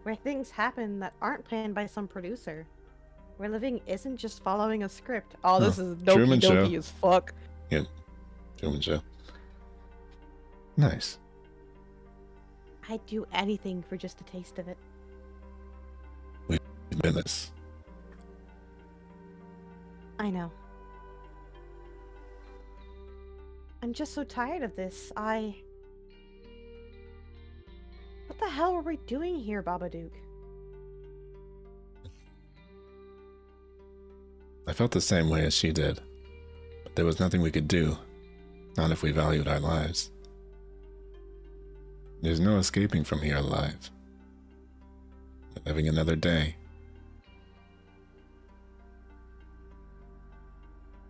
Where things happen that aren't planned by some producer. Where living isn't just following a script. Oh, this is Doki Truman Show. Doki as fuck. Yep. Truman Show. Nice. I'd do anything for just a taste of it. We've been this. I know. I'm just so tired of this. What the hell were we doing here, Babadook? I felt the same way as she did. But there was nothing we could do. Not if we valued our lives. There's no escaping from here alive. We're living another day.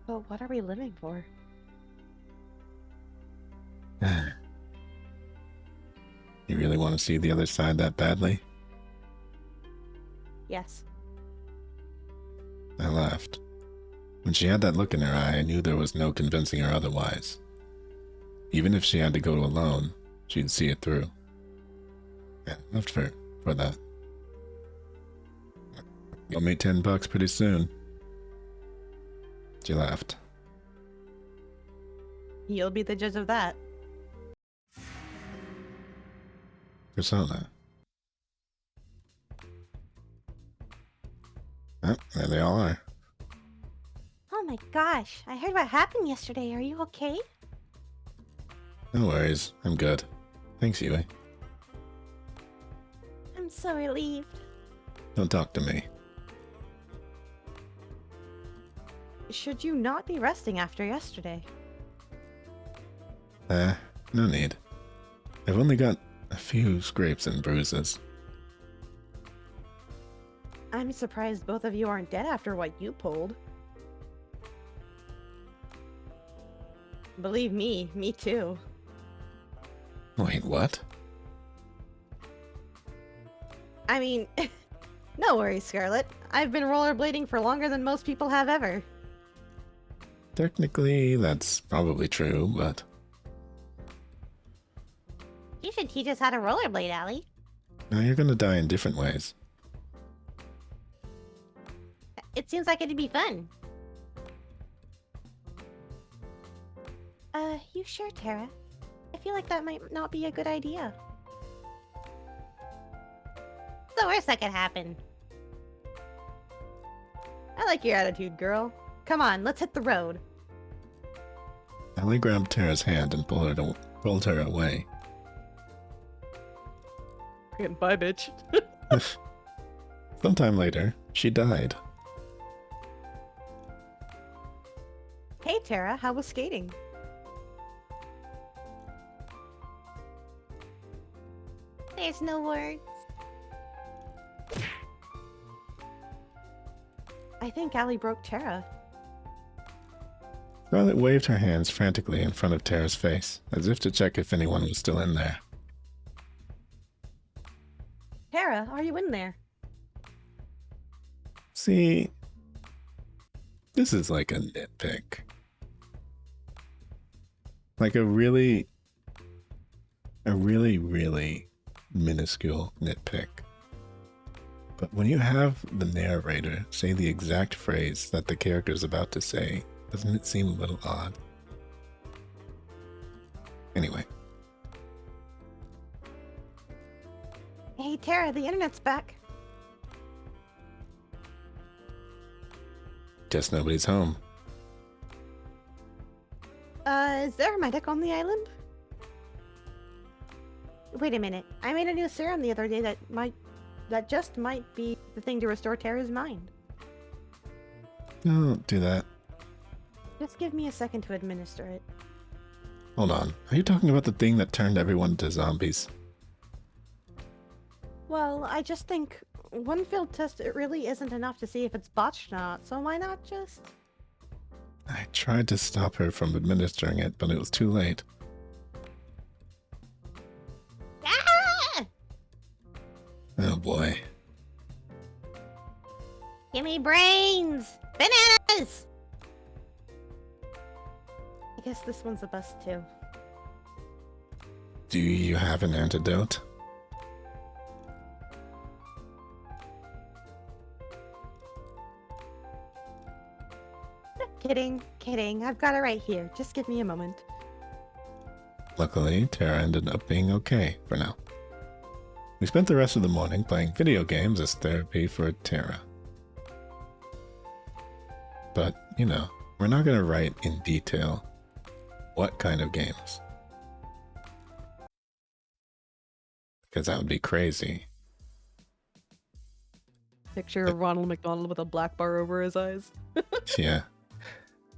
But what are we living for? You really want to see the other side that badly? Yes. I laughed. When she had that look in her eye, I knew there was no convincing her otherwise. Even if she had to go alone, she'd see it through. And I loved her for that. You'll make $10 pretty soon. She laughed. You'll be the judge of that. Persona. Oh, there they all are. Oh my gosh, I heard what happened yesterday. Are you okay? No worries, I'm good. Thanks, Yui. I'm so relieved. Don't talk to me. Should you not be resting after yesterday? No need. I've only got a few scrapes and bruises. I'm surprised both of you aren't dead after what you pulled. Believe me too. Wait, what? I mean, no worries, Scarlet. I've been rollerblading for longer than most people have ever. Technically, that's probably true, but... You should teach us how to rollerblade, Allie. Now you're gonna die in different ways. It seems like it'd be fun. You sure, Tara? I feel like that might not be a good idea. What's the worst that could happen? I like your attitude, girl. Come on, let's hit the road. Allie grabbed Tara's hand and pulled her away. Bye, bitch. Sometime later, she died. Hey, Tara, how was skating? There's no words. I think Allie broke Tara. Scarlet waved her hands frantically in front of Tara's face, as if to check if anyone was still in there. Tara, are you in there? See, this is like a nitpick. Like a really minuscule nitpick. But when you have the narrator say the exact phrase that the character is about to say, doesn't it seem a little odd? Anyway. Hey, Tara, the internet's back. Guess nobody's home. Is there a medic on the island? Wait a minute. I made a new serum the other day that just might be the thing to restore Tara's mind. Don't do that. Just give me a second to administer it. Hold on. Are you talking about the thing that turned everyone into zombies? Well, I just think one field test it really isn't enough to see if it's botched or not, so why not just... I tried to stop her from administering it, but it was too late. Ah! Oh boy. Give me brains! Bananas! I guess this one's the best too. Do you have an antidote? Kidding. I've got it right here. Just give me a moment. Luckily, Tara ended up being okay for now. We spent the rest of the morning playing video games as therapy for Tara. But, you know, we're not going to write in detail what kind of games. Because that would be crazy. Picture of Ronald McDonald with a black bar over his eyes. Yeah.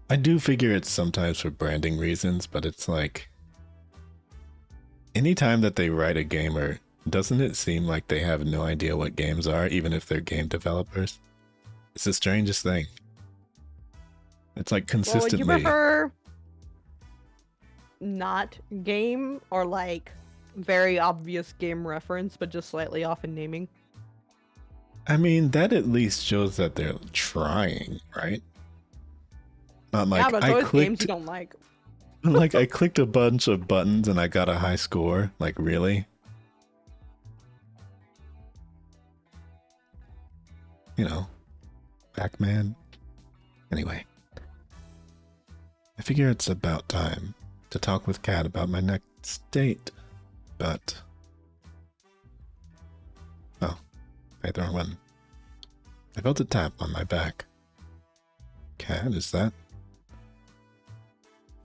I do figure it's sometimes for branding reasons, but it's like... anytime that they write a gamer, doesn't it seem like they have no idea what games are, even if they're game developers? It's the strangest thing. It's like consistently... Well, would you prefer not game or like very obvious game reference, but just slightly off in naming? I mean, that at least shows that they're trying, right? Not like Yeah, but I those games clicked, you don't like. like I clicked a bunch of buttons and I got a high score. Like, really? You know, Pac-Man. Anyway, I figure it's about time to talk with Kat about my next date, but... oh, I hit the wrong button. I felt a tap on my back. Kat, is that...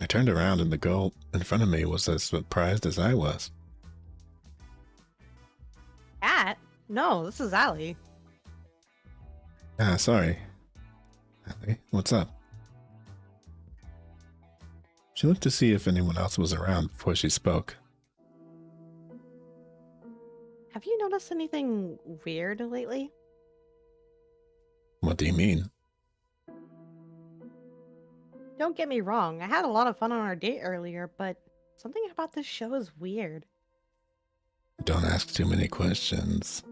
I turned around and the girl in front of me was as surprised as I was. Cat? No, this is Allie. Ah, sorry. Allie, what's up? She looked to see if anyone else was around before she spoke. Have you noticed anything weird lately? What do you mean? Don't get me wrong, I had a lot of fun on our date earlier, but something about this show is weird. Don't ask too many questions.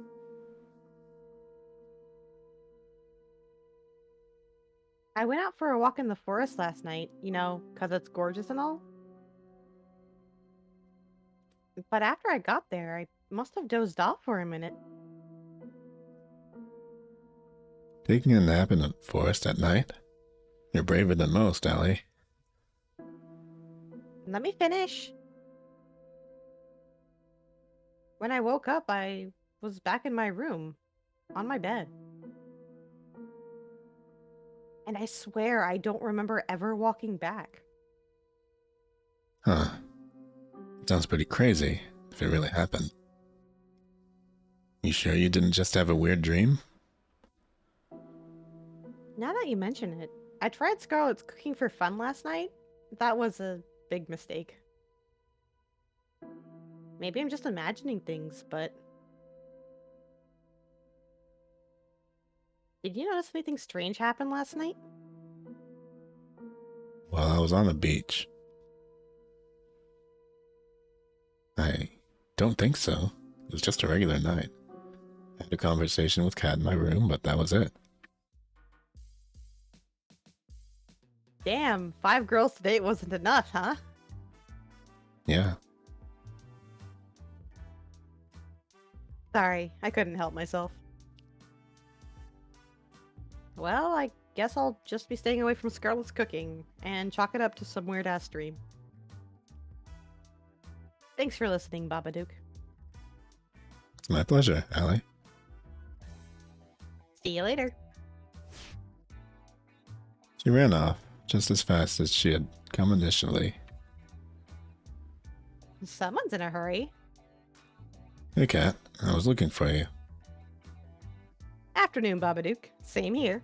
I went out for a walk in the forest last night, you know, 'cause it's gorgeous and all. But after I got there, I must have dozed off for a minute. Taking a nap in the forest at night? You're braver than most, Allie. Let me finish. When I woke up, I was back in my room, on my bed. And I swear I don't remember ever walking back. Huh. Sounds pretty crazy, if it really happened. You sure you didn't just have a weird dream? Now that you mention it, I tried Scarlett's cooking for fun last night. That was a big mistake. Maybe I'm just imagining things, but... Did you notice anything strange happen last night? Well, I was on the beach. I don't think so. It was just a regular night. I had a conversation with Kat in my room, but that was it. Damn, 5 girls to date wasn't enough, huh? Yeah. Sorry, I couldn't help myself. Well, I guess I'll just be staying away from Scarlett's cooking and chalk it up to some weird-ass dream. Thanks for listening, Babadook. It's my pleasure, Allie. See you later. She ran off just as fast as she had come initially. Someone's in a hurry. Hey, Kat. I was looking for you. Afternoon, Babadook. Same here.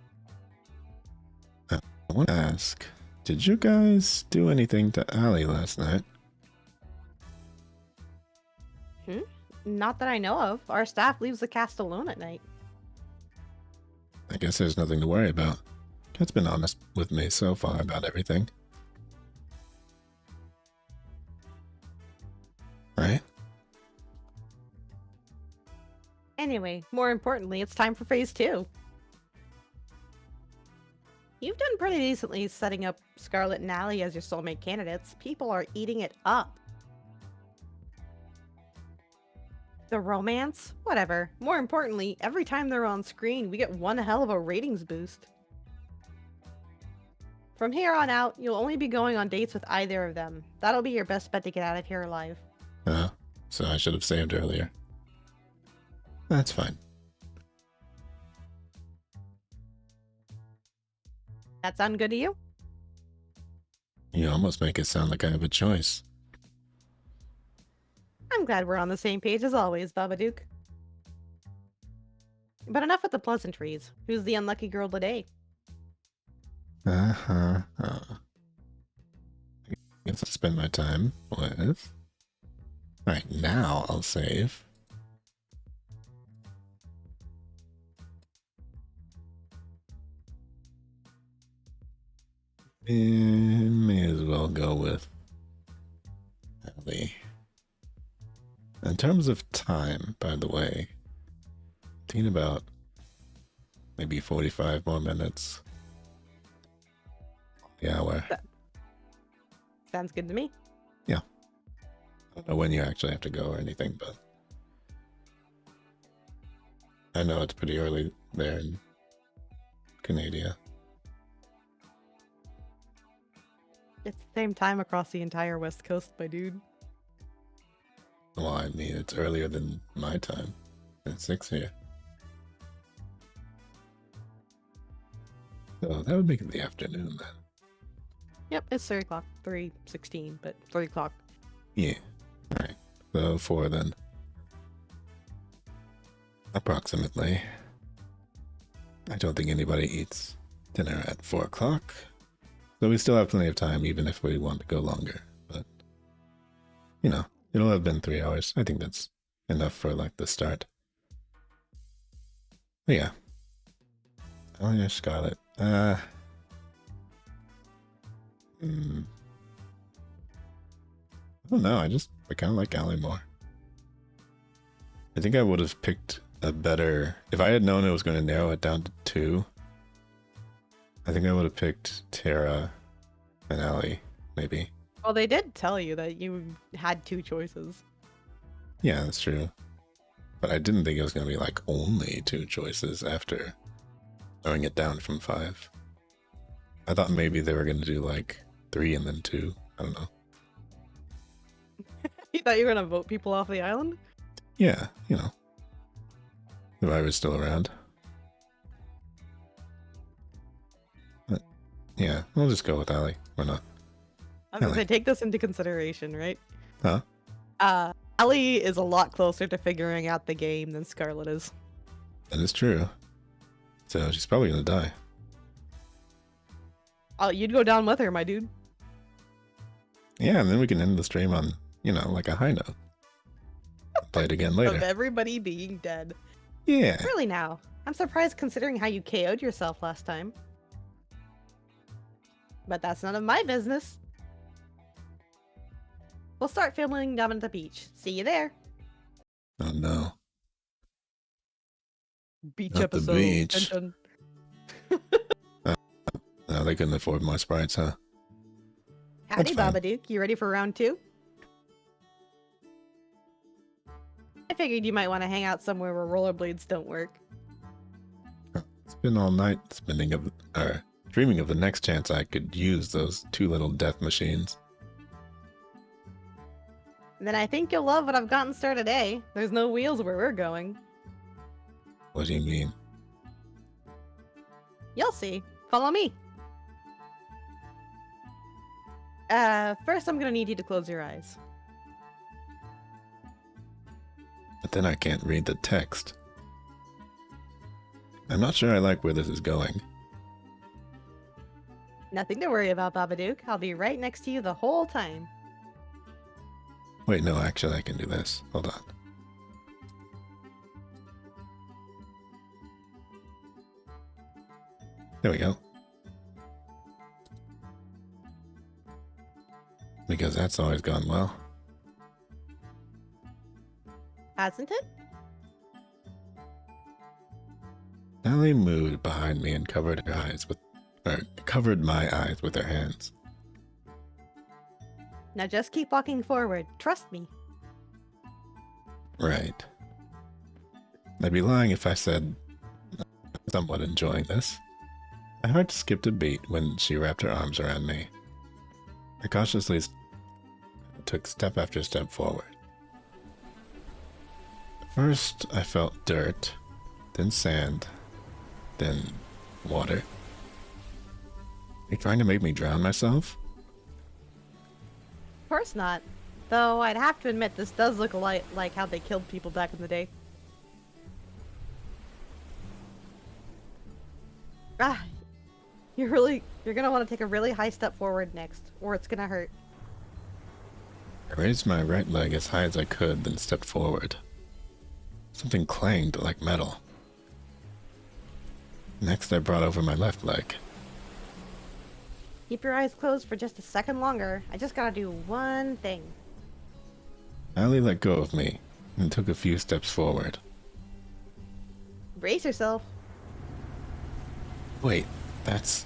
I want to ask, did you guys do anything to Allie last night? Not that I know of. Our staff leaves the cast alone at night. I guess there's nothing to worry about. Cat's been honest with me so far about everything. Right? Anyway, more importantly, it's time for phase 2. You've done pretty decently setting up Scarlet and Allie as your soulmate candidates. People are eating it up. The romance? Whatever. More importantly, every time they're on screen, we get one hell of a ratings boost. From here on out, you'll only be going on dates with either of them. That'll be your best bet to get out of here alive. So I should have saved earlier. That's fine. That sound good to you? You almost make it sound like I have a choice. I'm glad we're on the same page as always, Babadook. But enough with the pleasantries. Who's the unlucky girl today? I guess I'll spend my time with... Alright, now I'll save. May as well go with Allie. In terms of time, by the way, thinking about maybe 45 more minutes. The hour. Sounds good to me. Yeah. I don't know when you actually have to go or anything, but I know it's pretty early there in Canada. It's the same time across the entire West Coast, my dude. Well, I mean, it's earlier than my time. It's 6 here. So that would make it the afternoon then. Yep, it's 3 o'clock. 3:16, but 3 o'clock. Yeah. Alright. So 4 then. Approximately. I don't think anybody eats dinner at 4 o'clock. So we still have plenty of time even if we want to go longer. But, you know, it'll have been 3 hours. I think that's enough for like the start. But yeah. Oh yeah, Scarlet. I don't know, I kind of like Allie more. I think I would have picked a better... If I had known it was going to narrow it down to 2, I think I would have picked Tara and Allie, maybe. Well, they did tell you that you had 2 choices. Yeah, that's true. But I didn't think it was going to be like only 2 choices after narrowing it down from 5. I thought maybe they were going to do like 3 and then 2. I don't know. You thought you were gonna vote people off the island? Yeah, you know. If I was still around. But, yeah, we'll just go with Allie. Why not? I was gonna say, take this into consideration, right? Huh? Ellie is a lot closer to figuring out the game than Scarlet is. That is true. So she's probably gonna die. Oh, you'd go down with her, my dude. Yeah, and then we can end the stream on, you know, like a high note. Play it again later. Of everybody being dead. Yeah. Really now? I'm surprised considering how you KO'd yourself last time. But that's none of my business. We'll start filming down at the beach. See you there. Oh no. Beach Not the episode. beach. Dun, No, they couldn't afford my sprites, huh? Howdy, fine. Babadook. You ready for round 2? I figured you might want to hang out somewhere where rollerblades don't work. It's been all night dreaming of the next chance I could use those 2 little death machines. Then I think you'll love what I've got in store today. There's no wheels where we're going. What do you mean? You'll see. Follow me. First I'm gonna need you to close your eyes. But then I can't read the text. I'm not sure I like where this is going. Nothing to worry about, Babadook. I'll be right next to you the whole time. Wait, no, actually I can do this. Hold on. There we go. Because that's always gone well. Hasn't it? Allie moved behind me and covered my eyes with her hands. Now just keep walking forward. Trust me. Right. I'd be lying if I said I'm somewhat enjoying this. My heart skipped a beat when she wrapped her arms around me. I cautiously took step after step forward. First, I felt dirt, then sand, then water. Are you trying to make me drown myself? Of course not. Though I'd have to admit this does look like how they killed people back in the day. Ah, you're gonna want to take a really high step forward next, or it's gonna hurt. I raised my right leg as high as I could, then stepped forward. Something clanged like metal. Next, I brought over my left leg. Keep your eyes closed for just a second longer. I just gotta do one thing. Allie let go of me and took a few steps forward. Brace yourself. Wait, that's...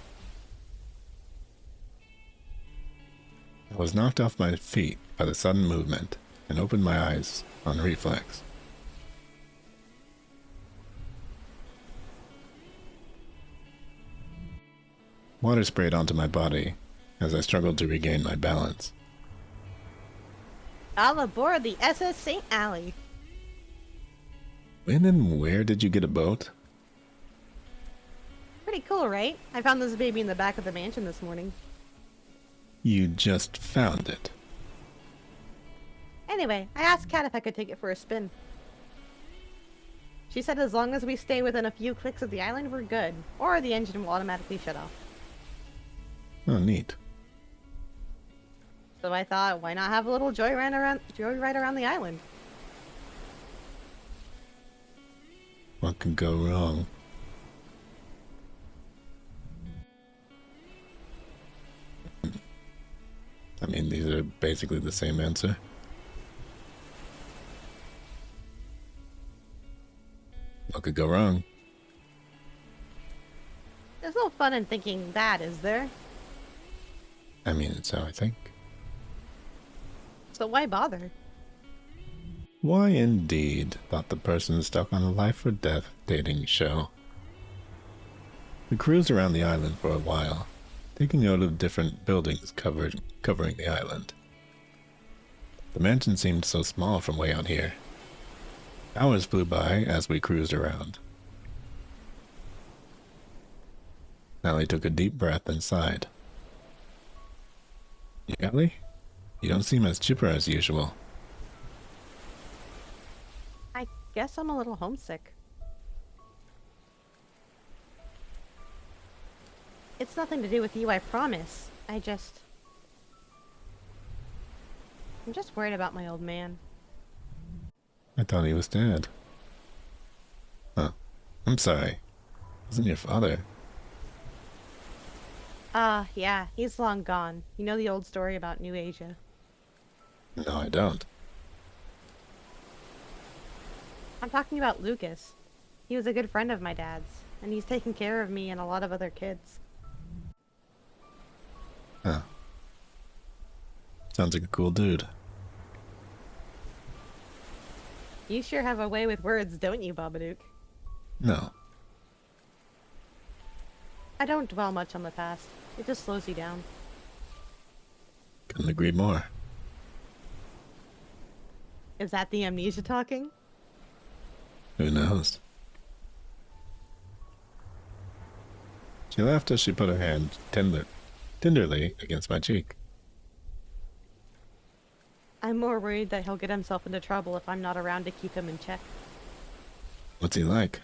I was knocked off my feet by the sudden movement and opened my eyes on reflex. Water sprayed onto my body as I struggled to regain my balance. All aboard the SS St. Alley. When and where did you get a boat? Pretty cool, right? I found this baby in the back of the mansion this morning. You just found it. Anyway, I asked Kat if I could take it for a spin. She said as long as we stay within a few clicks of the island, we're good. Or the engine will automatically shut off. Oh, neat. So I thought, why not have a little joyride around the island? What could go wrong? I mean, these are basically the same answer. What could go wrong? There's no fun in thinking that, is there? I mean, it's how I think. So why bother? Why indeed, thought the person stuck on a life or death dating show. We cruised around the island for a while, taking note of different buildings covering the island. The mansion seemed so small from way out here. Hours flew by as we cruised around. Allie took a deep breath and sighed. Allie? You don't seem as chipper as usual. I guess I'm a little homesick. It's nothing to do with you, I promise. I'm just worried about my old man. I thought he was dead. Huh. I'm sorry. Wasn't your father? Yeah, he's long gone. You know the old story about New Asia. No, I don't. I'm talking about Lucas. He was a good friend of my dad's, and he's taken care of me and a lot of other kids. Huh. Sounds like a cool dude. You sure have a way with words, don't you, Babadook? No. I don't dwell much on the past. It just slows you down. Couldn't agree more. Is that the amnesia talking? Who knows? She laughed as she put her hand tenderly against my cheek. I'm more worried that he'll get himself into trouble if I'm not around to keep him in check. What's he like?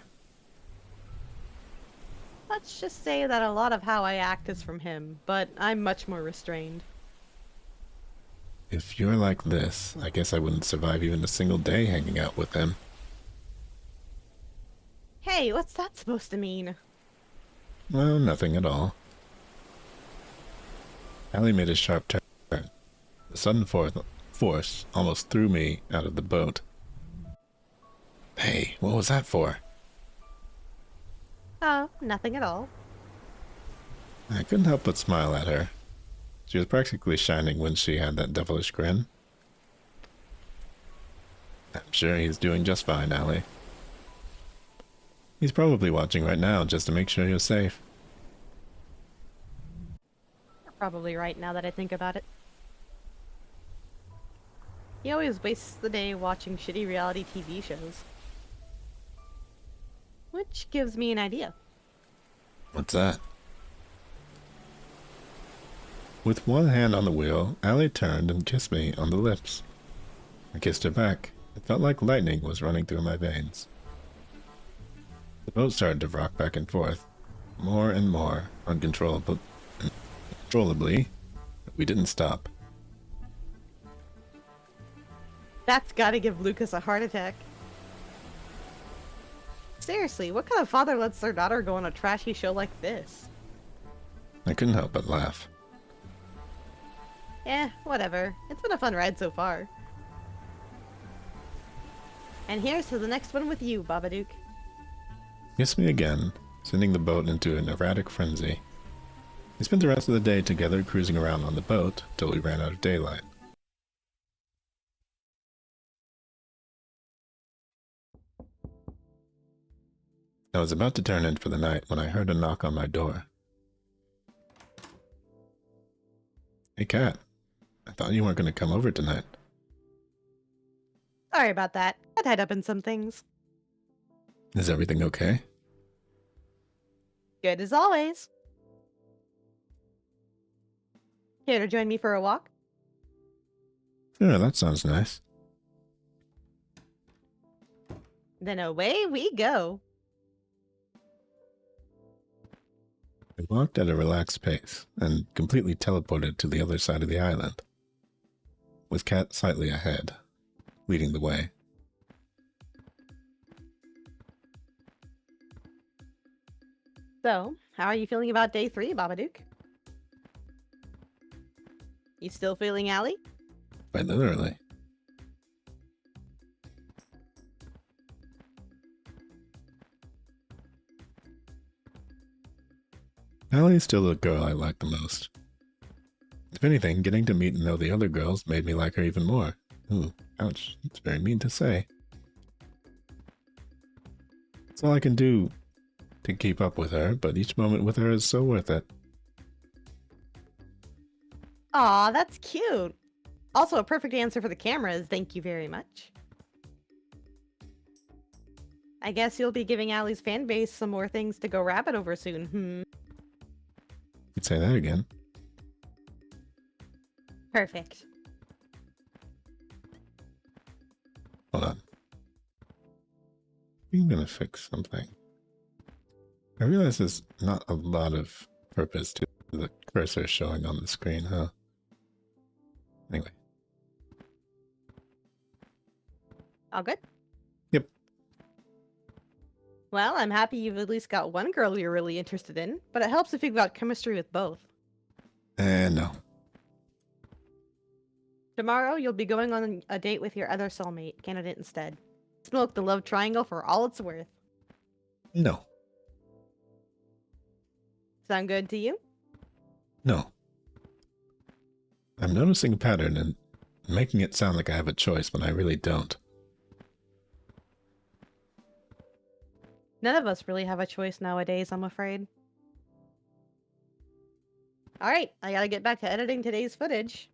Let's just say that a lot of how I act is from him, but I'm much more restrained. If you're like this, I guess I wouldn't survive even a single day hanging out with him. Hey, what's that supposed to mean? Well, nothing at all. Allie made a sharp turn, The sudden force almost threw me out of the boat. Hey, what was that for? Oh, nothing at all. I couldn't help but smile at her. She was practically shining when she had that devilish grin. I'm sure he's doing just fine, Allie. He's probably watching right now just to make sure you're safe. You're probably right now that I think about it. He always wastes the day watching shitty reality TV shows. Which gives me an idea. What's that? With one hand on the wheel, Allie turned and kissed me on the lips. I kissed her back. It felt like lightning was running through my veins. The boat started to rock back and forth, more and more, uncontrollably, but we didn't stop. That's gotta give Lucas a heart attack. Seriously, what kind of father lets their daughter go on a trashy show like this? I couldn't help but laugh. Eh, whatever. It's been a fun ride so far. And here's to the next one with you, Babadook. Kissed me again, sending the boat into an erratic frenzy. We spent the rest of the day together cruising around on the boat till we ran out of daylight. I was about to turn in for the night when I heard a knock on my door. Hey, Kat. I thought you weren't going to come over tonight. Sorry about that. I tied up in some things. Is everything okay? Good as always. Here to join me for a walk? Sure, that sounds nice. Then away we go. We walked at a relaxed pace and completely teleported to the other side of the island, with Kat slightly ahead, leading the way. So, how are you feeling about day 3, Babadook? You still feeling Allie? Quite literally. Allie is still the girl I like the most. If anything, getting to meet and know the other girls made me like her even more. Ooh, ouch, that's very mean to say. It's all I can do to keep up with her, but each moment with her is so worth it. Aw, that's cute. Also, a perfect answer for the cameras, thank you very much. I guess you'll be giving Allie's fan base some more things to go rabbit over soon, You'd say that again. Perfect. Hold on. I'm gonna fix something. I realize there's not a lot of purpose to the cursor showing on the screen, huh? Anyway. All good? Yep. Well, I'm happy you've at least got one girl you're really interested in, but it helps if you've got chemistry with both. No. Tomorrow, you'll be going on a date with your other soulmate candidate instead. Smoke the love triangle for all it's worth. No. Sound good to you? No. I'm noticing a pattern and making it sound like I have a choice when I really don't. None of us really have a choice nowadays, I'm afraid. Alright, I gotta get back to editing today's footage.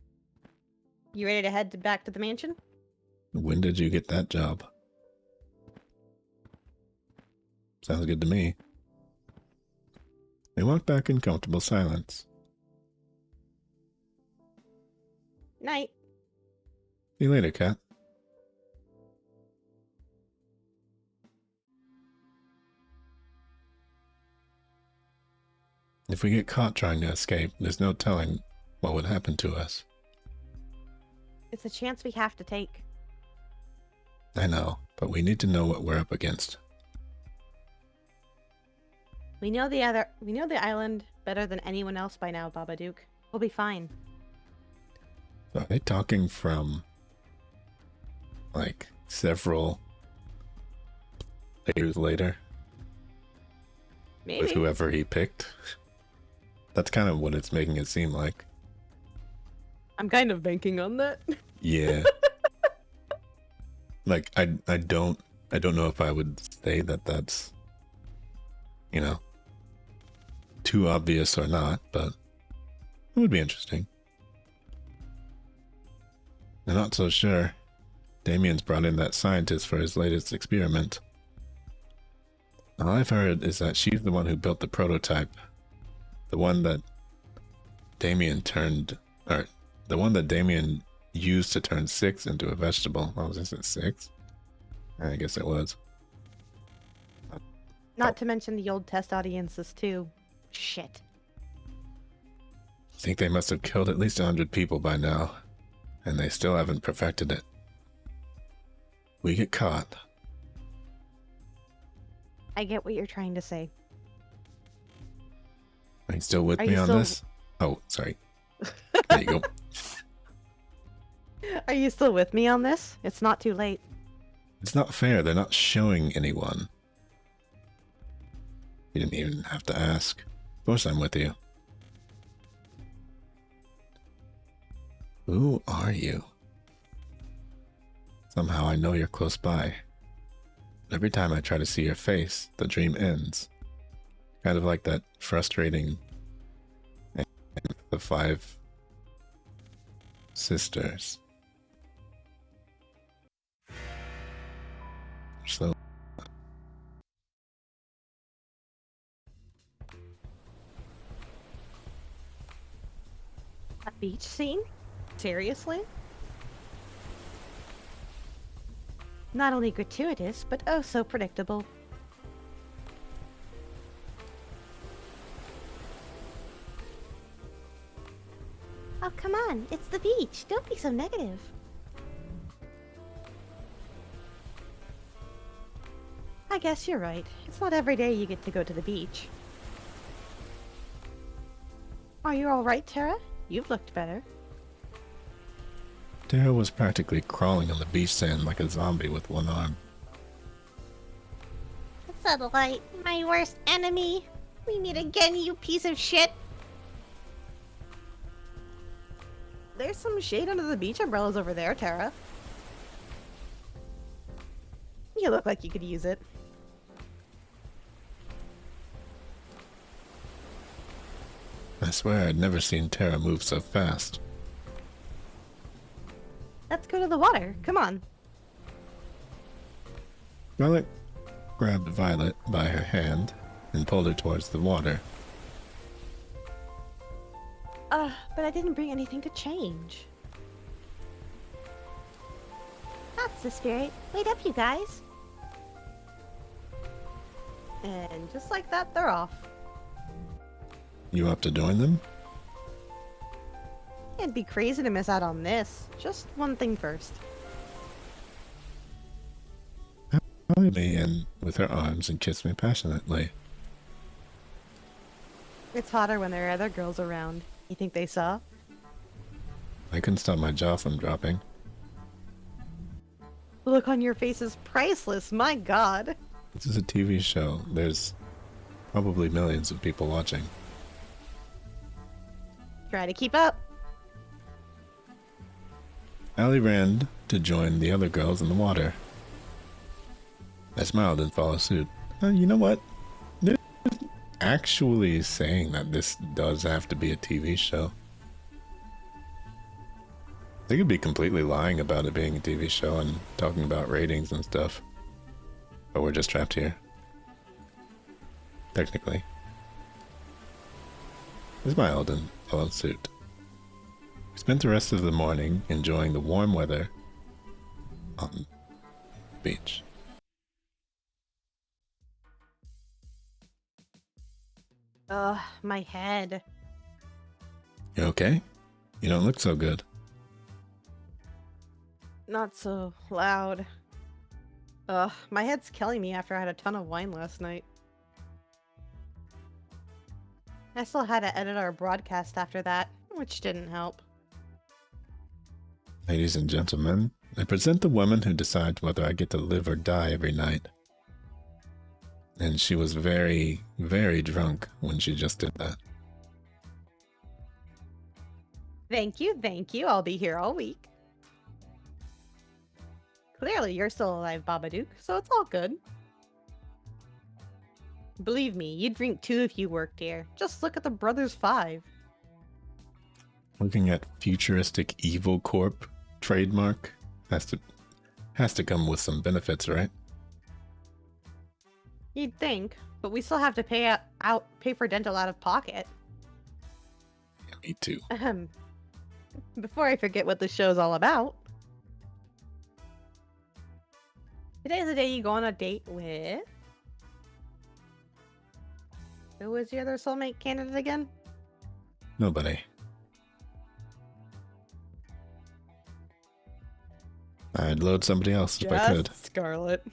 You ready to head back to the mansion? When did you get that job? Sounds good to me. We walked back in comfortable silence. Night. See you later, Kat. If we get caught trying to escape, there's no telling what would happen to us. It's a chance we have to take. I know, but we need to know what we're up against. We know the island better than anyone else by now, Babadook. We'll be fine. Are they talking from like several years later with Maybe. whoever he picked? That's kind of what it's making it seem like. I'm kind of banking on that. Yeah. Like I don't know if I would say that that's, you know, too obvious or not, but it would be interesting. I'm not so sure. Damien's brought in that scientist for his latest experiment. All I've heard is that she's the one who built the prototype. The one that Damien used to turn 6 into a vegetable. Oh, was this at 6? I guess it was. Not to mention the old test audiences, too. Shit. I think they must have killed at least 100 people by now, and they still haven't perfected it. We get caught. I get what you're trying to say. Are you still with Are me you on still- this? Oh, sorry. There you go. Are you still with me on this? It's not too late. It's not fair. They're not showing anyone. You didn't even have to ask. Of course I'm with you. Who are you? Somehow I know you're close by. Every time I try to see your face, the dream ends. Kind of like that frustrating the 5 sisters. So A beach scene? Seriously? Not only gratuitous, but oh so predictable. Oh, come on. It's the beach. Don't be so negative. I guess you're right. It's not every day you get to go to the beach. Are you alright, Tara? You've looked better. Tara was practically crawling on the beach sand like a zombie with one arm. Satellite, my worst enemy. We meet again, you piece of shit. There's some shade under the beach umbrellas over there, Tara. You look like you could use it. I swear I'd never seen Tara move so fast. Let's go to the water. Come on. Scarlet grabbed Violet by her hand and pulled her towards the water. But I didn't bring anything to change. That's the spirit. Wait up, you guys. And just like that, they're off. You up to join them? It'd be crazy to miss out on this. Just one thing first. Pulled me in with her arms and kissed me passionately. It's hotter when there are other girls around. You think they saw? I couldn't stop my jaw from dropping. The look on your face is priceless, my god. This is a TV show. There's probably millions of people watching. Try to keep up. Allie ran to join the other girls in the water. I smiled and followed suit. You know what? They're actually saying that this does have to be a TV show. They could be completely lying about it being a TV show and talking about ratings and stuff. But we're just trapped here. Technically. I smiled and followed suit. We spent the rest of the morning enjoying the warm weather on the beach. Ugh, my head. You okay? You don't look so good. Not so loud. Ugh, my head's killing me after I had a ton of wine last night. I still had to edit our broadcast after that, which didn't help. Ladies and gentlemen, I present the woman who decides whether I get to live or die every night. And she was very, very drunk when she just did that. Thank you, thank you. I'll be here all week. Clearly, you're still alive, Babadook, so it's all good. Believe me, you'd drink too if you worked here. Just look at the Brothers 5. Looking at futuristic evil corp trademark has to come with some benefits, right? You'd think, but we still have to pay for dental out of pocket. Yeah, me too. Before I forget what the show's all about. Today's the day you go on a date with... Who was your other soulmate candidate again? Nobody. I'd load somebody else if I could. Scarlet.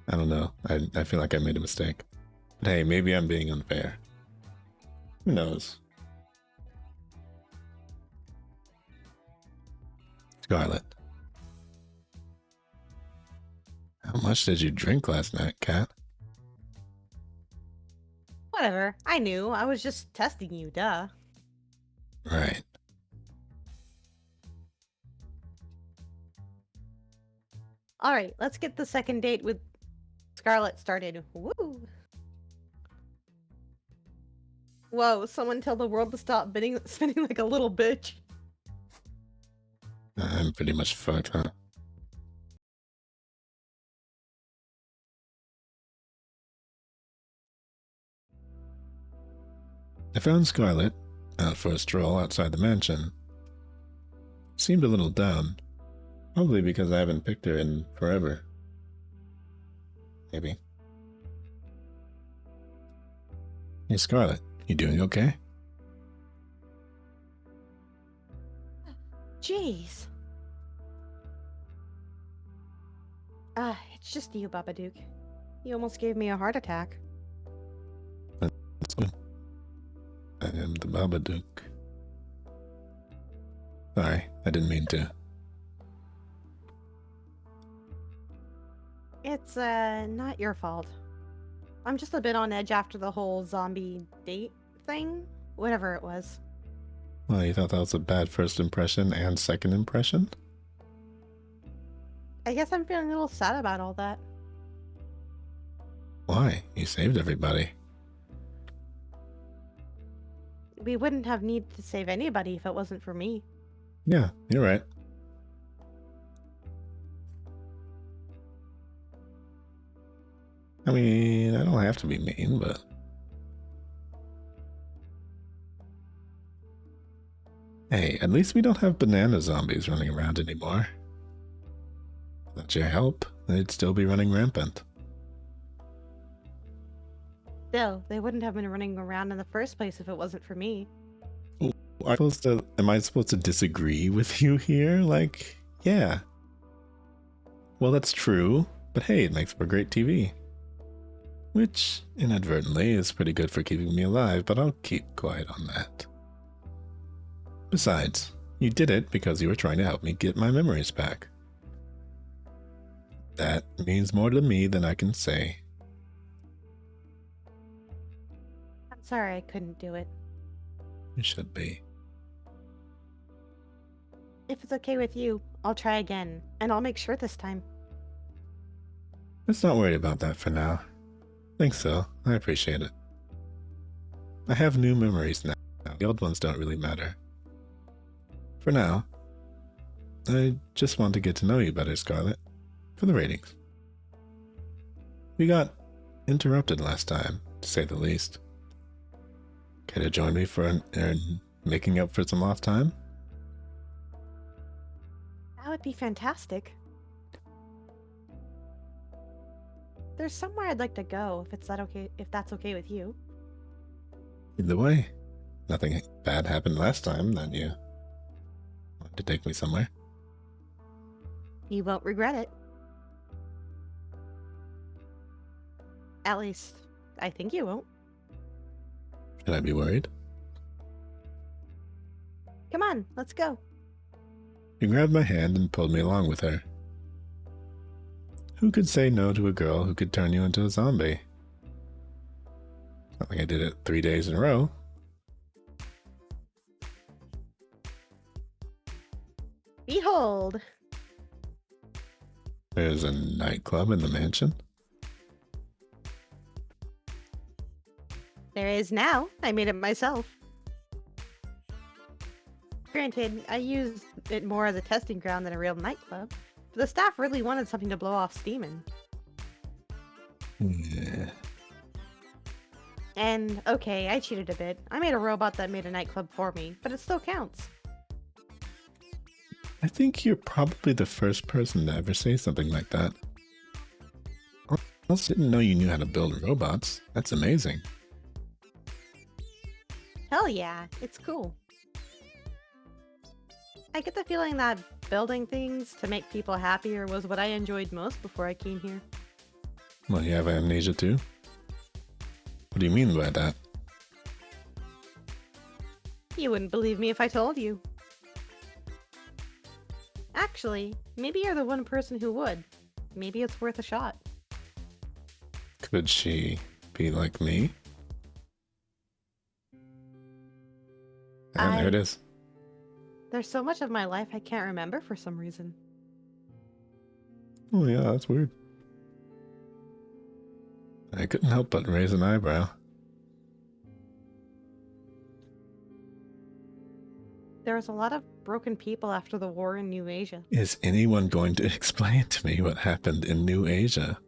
I don't know. I feel like I made a mistake. But hey, maybe I'm being unfair. Who knows? Scarlet. How much did you drink last night, Kat? Whatever. I knew. I was just testing you, duh. Right. Alright, let's get the second date with Scarlet started. Woo! Whoa, someone tell the world to stop spinning like a little bitch. I'm pretty much fucked, huh? I found Scarlet out for a stroll outside the mansion. Seemed a little down. Probably because I haven't picked her in forever. Maybe. Hey, Scarlet, you doing okay? Jeez. It's just you, Babadook. You almost gave me a heart attack. That's good. I am the Babadook. Sorry, I didn't mean to. It's, not your fault. I'm just a bit on edge after the whole zombie date thing. Whatever it was. Well, you thought that was a bad first impression and second impression? I guess I'm feeling a little sad about all that. Why? You saved everybody. We wouldn't have need to save anybody if it wasn't for me. Yeah, you're right. I mean, I don't have to be mean, but... Hey, at least we don't have banana zombies running around anymore. Without your help, they'd still be running rampant. Still, they wouldn't have been running around in the first place if it wasn't for me. Am I supposed to disagree with you here? Like, yeah. Well, that's true, but hey, it makes for great TV. Which, inadvertently, is pretty good for keeping me alive, but I'll keep quiet on that. Besides, you did it because you were trying to help me get my memories back. That means more to me than I can say. I'm sorry I couldn't do it. You should be. If it's okay with you, I'll try again, and I'll make sure this time. Let's not worry about that for now. Thanks, though. I appreciate it. I have new memories now. The old ones don't really matter. For now, I just want to get to know you better, Scarlet. For the ratings. We got interrupted last time, to say the least. Care to join me for making up for some lost time? That would be fantastic. There's somewhere I'd like to go, if that's okay with you. Either way, nothing bad happened last time that you wanted to take me somewhere. You won't regret it. At least, I think you won't. Should I be worried? Come on, let's go. She grabbed my hand and pulled me along with her. Who could say no to a girl who could turn you into a zombie? Not like I did it 3 days in a row. Behold! There's a nightclub in the mansion. There is now. I made it myself. Granted, I used it more as a testing ground than a real nightclub, but the staff really wanted something to blow off steam in. Yeah. And, okay, I cheated a bit. I made a robot that made a nightclub for me, but it still counts. I think you're probably the first person to ever say something like that. I also didn't know you knew how to build robots. That's amazing. Hell yeah, it's cool. I get the feeling that building things to make people happier was what I enjoyed most before I came here. Well, you have amnesia too? What do you mean by that? You wouldn't believe me if I told you. Actually, maybe you're the one person who would. Maybe it's worth a shot. Could she be like me? And there it is. There's so much of my life I can't remember for some reason. Oh yeah, that's weird. I couldn't help but raise an eyebrow. There was a lot of broken people after the war in New Asia. Is anyone going to explain to me what happened in New Asia?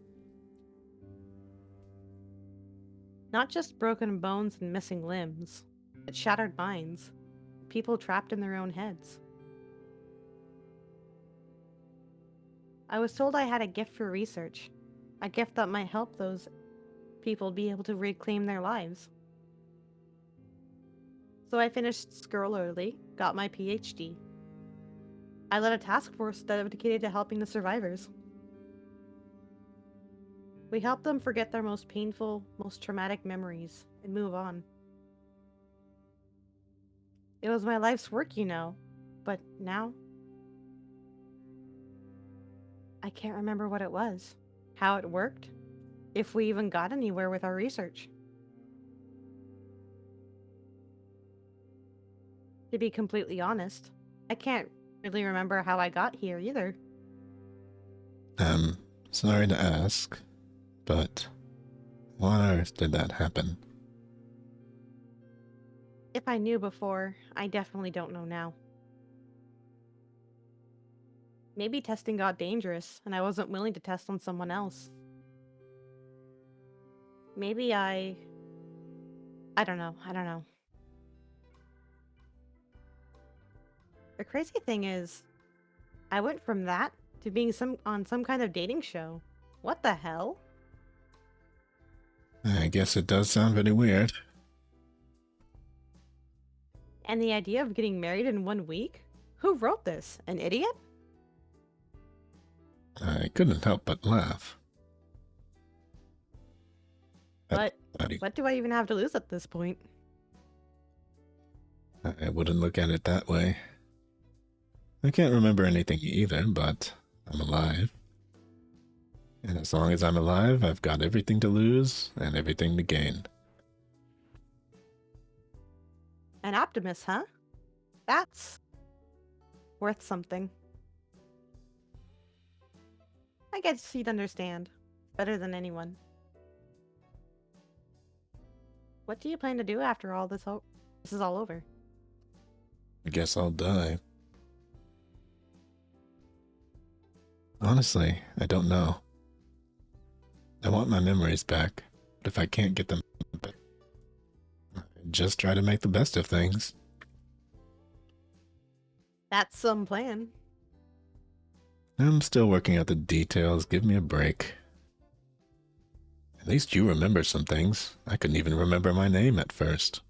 Not just broken bones and missing limbs, but shattered minds. People trapped in their own heads. I was told I had a gift for research. A gift that might help those people be able to reclaim their lives. So I finished school early, got my PhD. I led a task force dedicated to helping the survivors. We helped them forget their most painful, most traumatic memories and move on. It was my life's work, you know, but now I can't remember what it was, how it worked, if we even got anywhere with our research. To be completely honest, I can't really remember how I got here either. Sorry to ask, but why on earth did that happen? If I knew before, I definitely don't know now. Maybe testing got dangerous, and I wasn't willing to test on someone else. Maybe I don't know. The crazy thing is, I went from that to being on some kind of dating show. What the hell? I guess it does sound very weird. And the idea of getting married in 1 week? Who wrote this? An idiot? I couldn't help but laugh. But what do I even have to lose at this point? I wouldn't look at it that way. I can't remember anything either, but I'm alive. And as long as I'm alive, I've got everything to lose and everything to gain. An optimist, huh? That's worth something. I guess you'd understand better than anyone. What do you plan to do after all this is all over? I guess I'll die. Honestly, I don't know. I want my memories back, but if I can't get them back, I just try to make the best of things. That's some plan. I'm still working out the details. Give me a break. At least you remember some things. I couldn't even remember my name at first.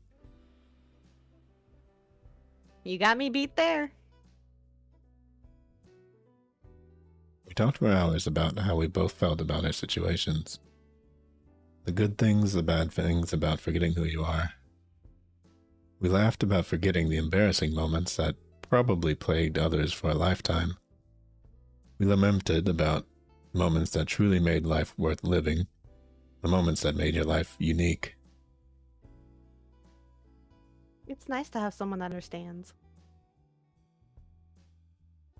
You got me beat there. We talked for hours about how we both felt about our situations. The good things, the bad things about forgetting who you are. We laughed about forgetting the embarrassing moments that probably plagued others for a lifetime. We lamented about moments that truly made life worth living, the moments that made your life unique. It's nice to have someone that understands.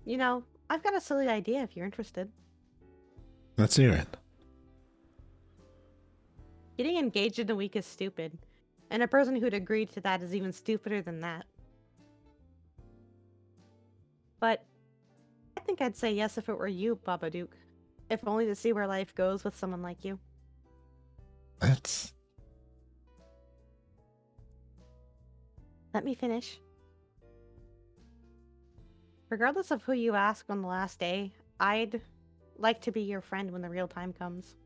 You know, I've got a silly idea if you're interested. Let's hear it. Getting engaged in a week is stupid, and a person who'd agree to that is even stupider than that. But I think I'd say yes if it were you, Babadook. If only to see where life goes with someone like you. That's... Let me finish. Regardless of who you ask on the last day, I'd like to be your friend when the real time comes.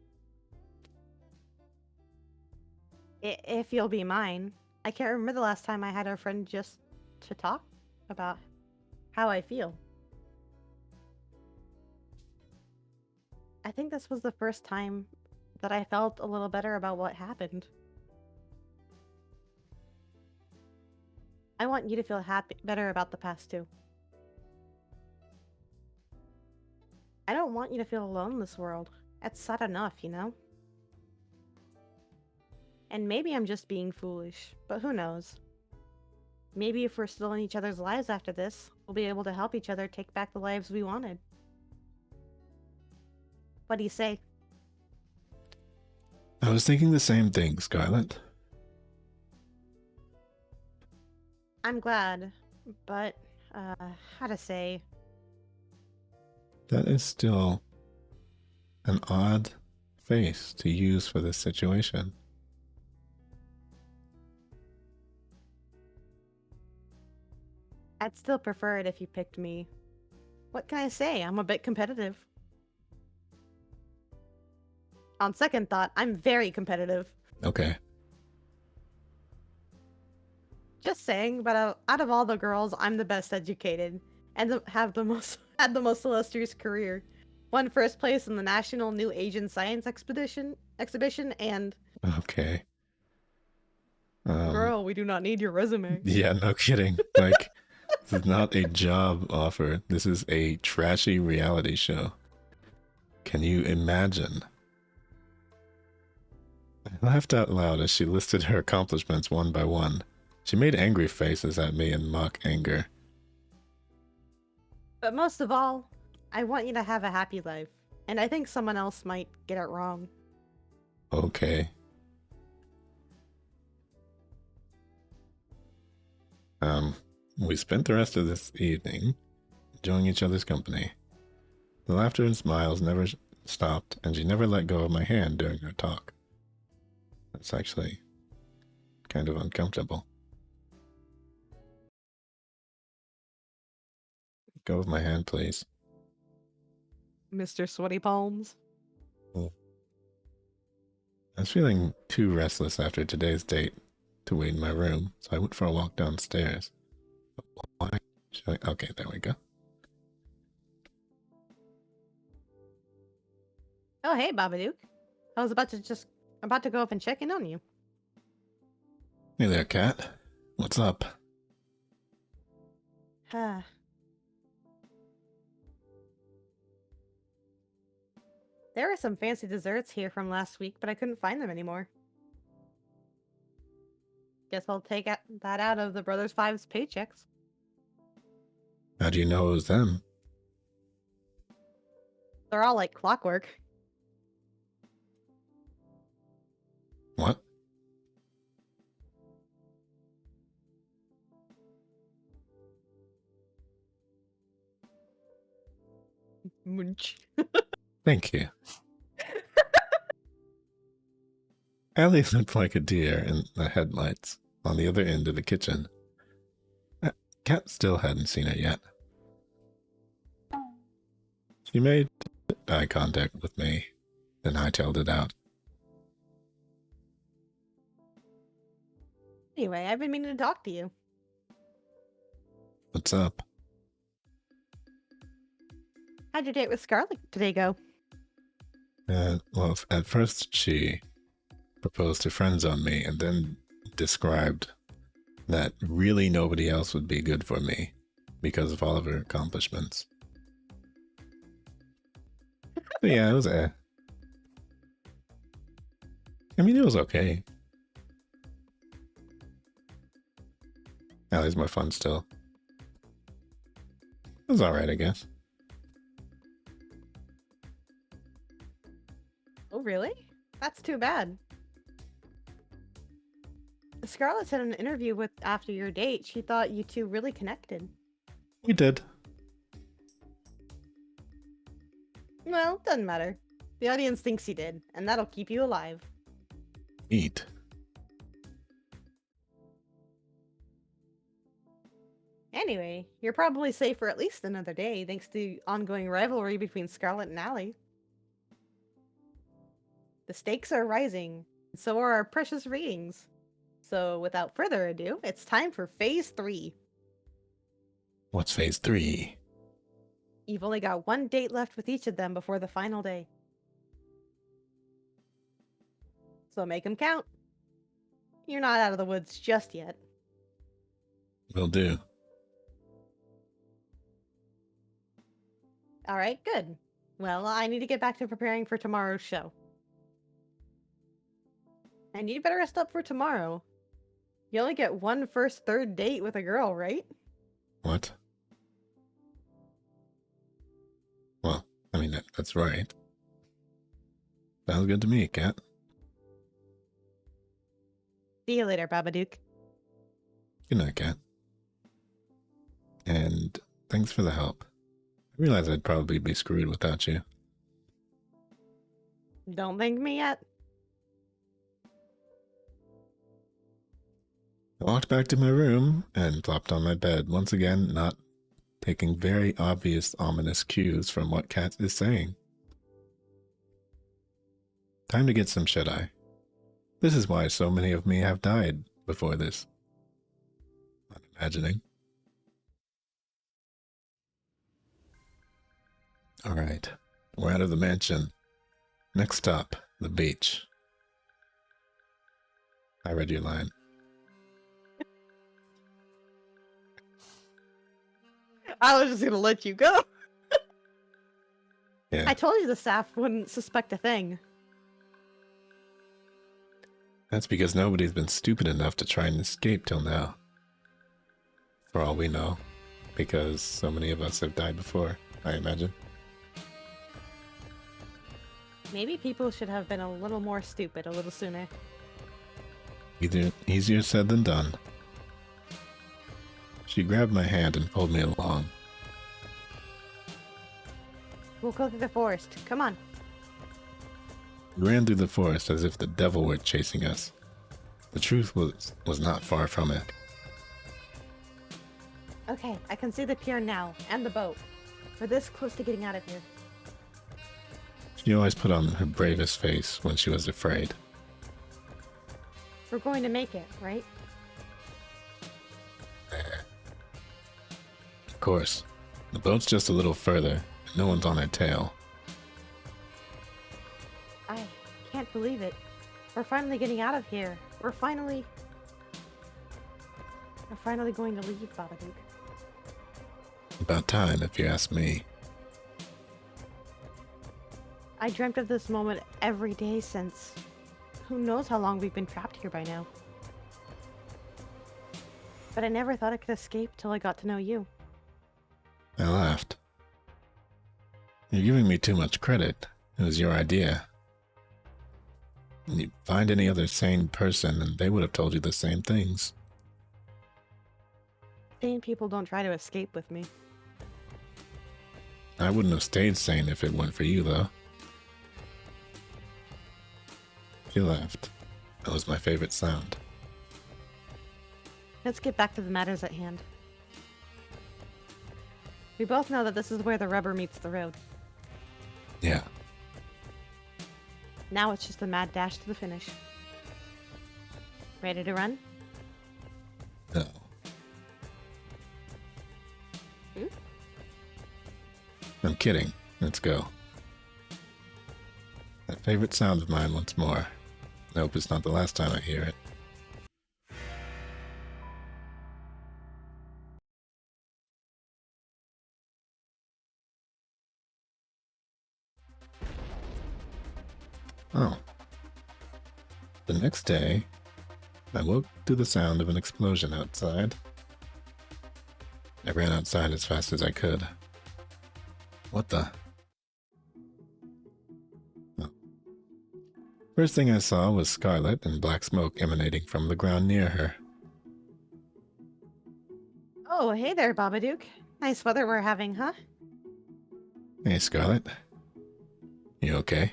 If you'll be mine. I can't remember the last time I had a friend just to talk about how I feel. I think this was the first time that I felt a little better about what happened. I want you to feel better about the past too. I don't want you to feel alone in this world. It's sad enough, you know? And maybe I'm just being foolish, but who knows? Maybe if we're still in each other's lives after this, we'll be able to help each other take back the lives we wanted. What do you say? I was thinking the same thing, Scarlet. I'm glad, but, how to say... That is still an odd face to use for this situation. I'd still prefer it if you picked me. What can I say? I'm a bit competitive. On second thought, I'm very competitive. Okay. Just saying, but out of all the girls, I'm the best educated and had the most illustrious career. Won first place in the National New Asian Science Exhibition, and... Okay. Girl, we do not need your resume. Yeah, no kidding. Like, this is not a job offer. This is a trashy reality show. Can you imagine? I laughed out loud as she listed her accomplishments one by one. She made angry faces at me in mock anger. But most of all, I want you to have a happy life. And I think someone else might get it wrong. Okay. We spent the rest of this evening enjoying each other's company. The laughter and smiles never stopped, and she never let go of my hand during our talk. That's actually kind of uncomfortable. Go of my hand, please. Mr. Sweaty Palms. I was feeling too restless after today's date to wait in my room, so I went for a walk downstairs. Why? Okay, there we go. Oh, hey, Babadook. I was about to go up and check in on you. Hey there, Cat. What's up? There were some fancy desserts here from last week, but I couldn't find them anymore. Guess I'll take that out of the Brothers Five's paychecks. How do you know it was them? They're all like clockwork. What? Munch. Thank you. Allie looked like a deer in the headlights on the other end of the kitchen. Cat still hadn't seen her yet. She made eye contact with me, then hightailed it out. Anyway, I've been meaning to talk to you. What's up? How'd your date with Scarlet today go? Well, at first she proposed to friends on me and then described that really nobody else would be good for me. because of all of her accomplishments. But yeah, it was I mean, it was okay. Allie's more fun still. It was alright, I guess. Oh, really? That's too bad. Scarlett said in an interview with after your date, she thought you two really connected. We did. Well, doesn't matter. The audience thinks you did, and that'll keep you alive. Neat. Anyway, you're probably safe for at least another day, thanks to the ongoing rivalry between Scarlett and Allie. The stakes are rising, and so are our precious ratings. So, without further ado, it's time for Phase 3. What's Phase 3? You've only got one date left with each of them before the final day. So make them count. You're not out of the woods just yet. Will do. Alright, good. Well, I need to get back to preparing for tomorrow's show. And you better rest up for tomorrow. You only get one first third date with a girl, right? What? Well, I mean, that's right. Sounds good to me, Cat. See you later, Babadook. Good night, Cat. And thanks for the help. I realize I'd probably be screwed without you. Don't thank me yet. I walked back to my room and plopped on my bed, once again not taking very obvious ominous cues from what Cat is saying. Time to get some shut-eye. This is why so many of me have died before this. Not imagining. Alright, we're out of the mansion. Next stop, the beach. I read your line. I was just gonna let you go. Yeah. I told you the staff wouldn't suspect a thing. That's because nobody's been stupid enough to try and escape till now. For all we know. Because so many of us have died before, I imagine. Maybe people should have been a little more stupid a little sooner. Either easier said than done. She grabbed my hand and pulled me along. We'll go through the forest. Come on. We ran through the forest as if the devil were chasing us. The truth was not far from it. Okay, I can see the pier now, and the boat. We're this close to getting out of here. She always put on her bravest face when she was afraid. We're going to make it, right? Of course. The boat's just a little further, and no one's on her tail. I can't believe it. We're finally getting out of here. We're finally going to leave, Babadook. About time, if you ask me. I dreamt of this moment every day since... Who knows how long we've been trapped here by now. But I never thought I could escape till I got to know you. I laughed. You're giving me too much credit. It was your idea. You find any other sane person and they would have told you the same things. Sane people don't try to escape with me. I wouldn't have stayed sane if it weren't for you, though. She laughed. That was my favorite sound. Let's get back to the matters at hand. We both know that this is where the rubber meets the road. Yeah. Now it's just a mad dash to the finish. Ready to run? No. I'm kidding. Let's go. That favorite sound of mine once more. I hope it's not the last time I hear it. Oh. The next day, I woke to the sound of an explosion outside. I ran outside as fast as I could. What the? Oh. First thing I saw was Scarlet and black smoke emanating from the ground near her. Oh, hey there, Babadook. Nice weather we're having, huh? Hey, Scarlet. You okay?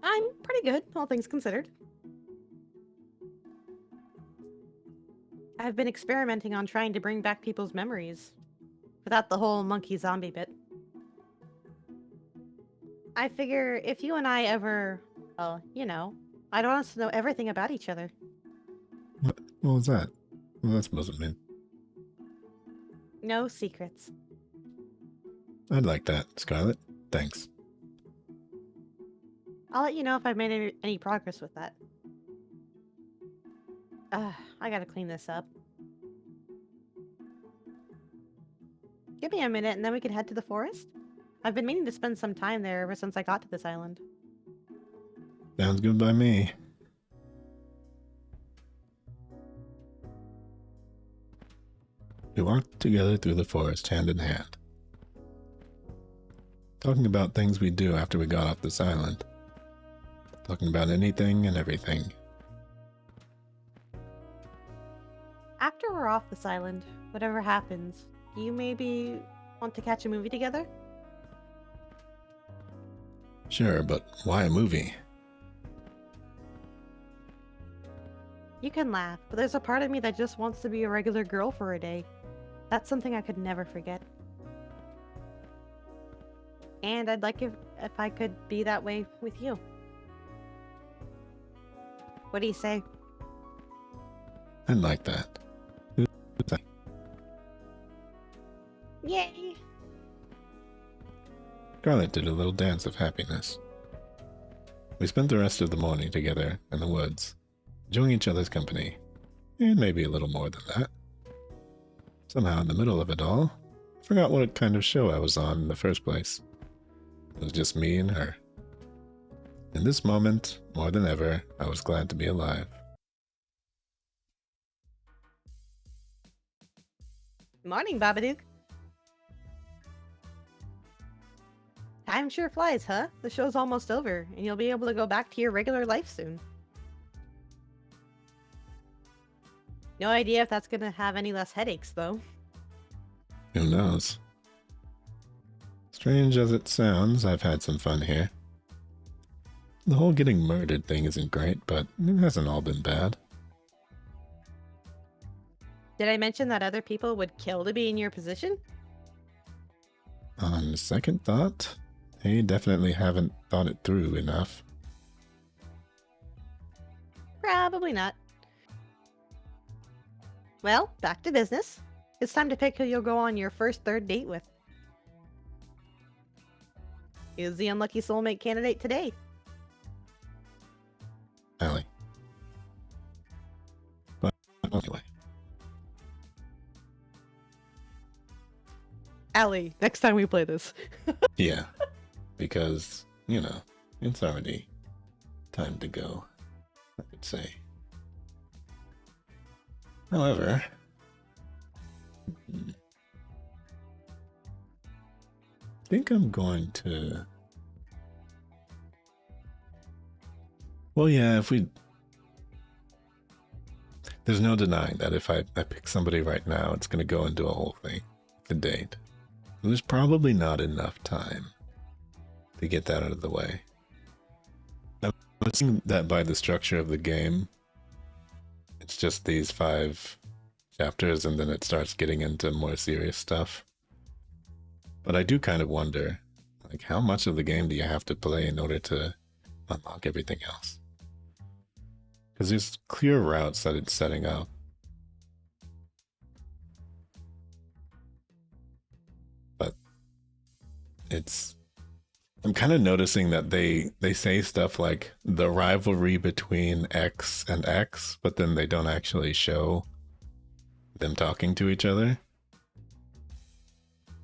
I'm pretty good, all things considered. I've been experimenting on trying to bring back people's memories. Without the whole monkey zombie bit. I figure if you and I ever, well, you know, I'd want us to know everything about each other. What was that? Well, that's supposed to mean. No secrets. I'd like that, Scarlet. Thanks. I'll let you know if I've made any progress with that. I gotta clean this up. Give me a minute and then we can head to the forest. I've been meaning to spend some time there ever since I got to this island. Sounds good by me. We walked together through the forest hand in hand, talking about things we'd do after we got off this island. Talking about anything and everything. After we're off this island, whatever happens, do you maybe want to catch a movie together? Sure, but why a movie? You can laugh, but there's a part of me that just wants to be a regular girl for a day. That's something I could never forget. And I'd like if I could be that way with you. What do you say? I'd like that. Yay! Scarlet did a little dance of happiness. We spent the rest of the morning together in the woods, enjoying each other's company, and maybe a little more than that. Somehow, in the middle of it all, I forgot what kind of show I was on in the first place. It was just me and her. In this moment, more than ever, I was glad to be alive. Morning, Babadook. Time sure flies, huh? The show's almost over, and you'll be able to go back to your regular life soon. No idea if that's gonna have any less headaches, though. Who knows? Strange as it sounds, I've had some fun here. The whole getting murdered thing isn't great, but it hasn't all been bad. Did I mention that other people would kill to be in your position? On second thought, they definitely haven't thought it through enough. Probably not. Well, back to business. It's time to pick who you'll go on your first third date with. Who's the unlucky soulmate candidate today? Allie. But anyway. Allie, next time we play this. Yeah. Because, you know, it's already time to go, I could say. However, I think I'm going to... Well, yeah, if we... There's no denying that if I pick somebody right now, it's going to go into a whole thing, the date. There's probably not enough time to get that out of the way. I'm assuming that by the structure of the game, it's just these 5 chapters and then it starts getting into more serious stuff. But I do kind of wonder, like, how much of the game do you have to play in order to unlock everything else? Because there's clear routes that it's setting up. But I'm kind of noticing that they say stuff like the rivalry between X and X, but then they don't actually show them talking to each other.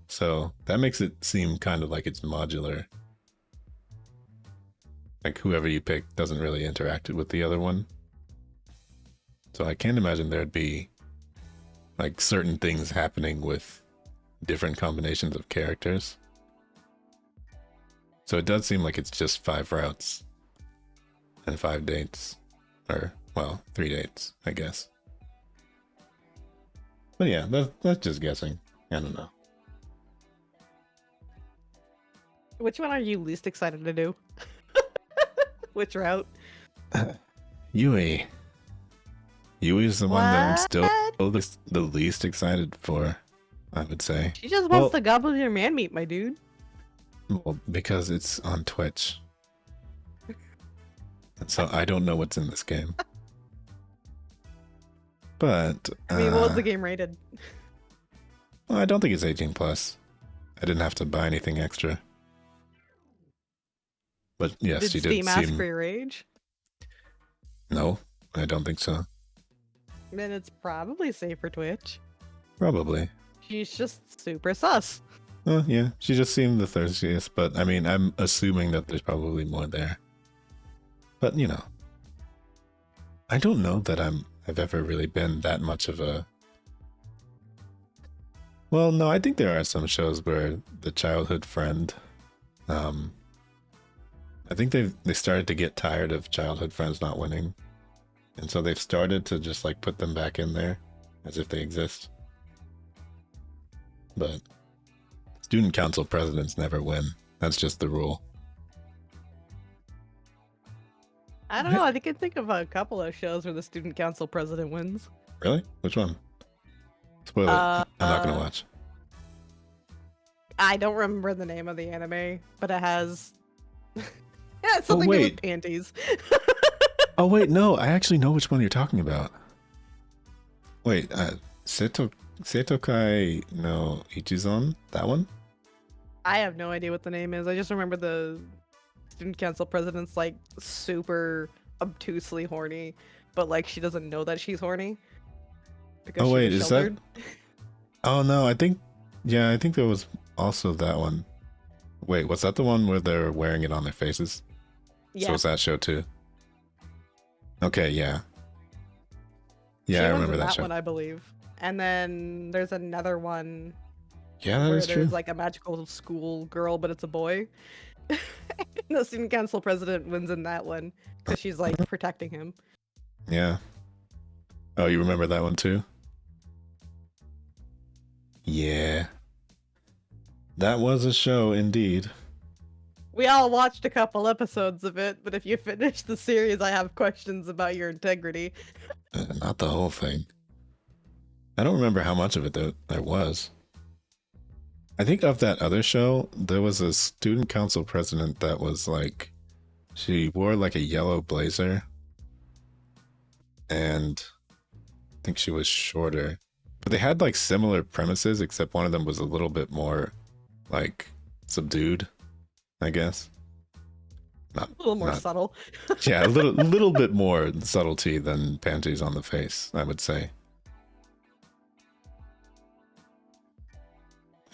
So that makes it seem kind of like it's modular. like whoever you pick doesn't really interact with the other one. So I can't imagine there'd be like certain things happening with different combinations of characters. So it does seem like it's just 5 routes and 5 dates. Or, well, 3 dates, I guess. But yeah, that's just guessing. I don't know. Which one are you least excited to do? Which route? Yui. Yui's the one that I'm still What? the least excited for, I would say. She just wants to gobble your man meat, my dude. Well, because it's on Twitch. And so I don't know what's in this game. But I mean, what was the game rated? well, I don't think it's 18 plus. I didn't have to buy anything extra. But yes, Did she did Steam ask seem... for your age? No, I don't think so. Then it's probably safe for Twitch. Probably. She's just super sus. Oh, yeah, she just seemed the thirstiest, but I mean, I'm assuming that there's probably more there. But, you know, I don't know that I've ever really been that much of a... Well, no, I think there are some shows where the childhood friend, I think they started to get tired of childhood friends not winning. And so they've started to just like put them back in there as if they exist. But student council presidents never win. That's just the rule. I don't know. I think I think of a couple of shows where the student council president wins. Really? Which one? Spoil it. I'm not gonna watch. I don't remember the name of the anime, but it has yeah, it's something to do with wait. panties. Oh wait, no, I actually know which one you're talking about. Wait, Setokai no Ichizon? That one? I have no idea what the name is. I just remember the student council president's like super obtusely horny, but like she doesn't know that she's horny. Because Oh wait, she was is sheltered. that... Oh no, I think there was also that one. Wait, was that the one where they're wearing it on their faces? Yeah. So it's that show too. Okay, yeah. Yeah, She I wins remember in that show. one, I believe. And then there's another one Yeah, that where is there's true. like a magical school girl, but it's a boy. The student council president wins in that one because she's like protecting him. Yeah. Oh, you remember that one too? Yeah. That was a show indeed. We all watched a couple episodes of it, but if you finish the series, I have questions about your integrity. Not the whole thing. I don't remember how much of it there was. I think of that other show, there was a student council president that was like, she wore like a yellow blazer. And I think she was shorter. But they had like similar premises, except one of them was a little bit more like subdued, I guess. A little more subtle. Yeah, a little bit more subtlety than panties on the face, I would say.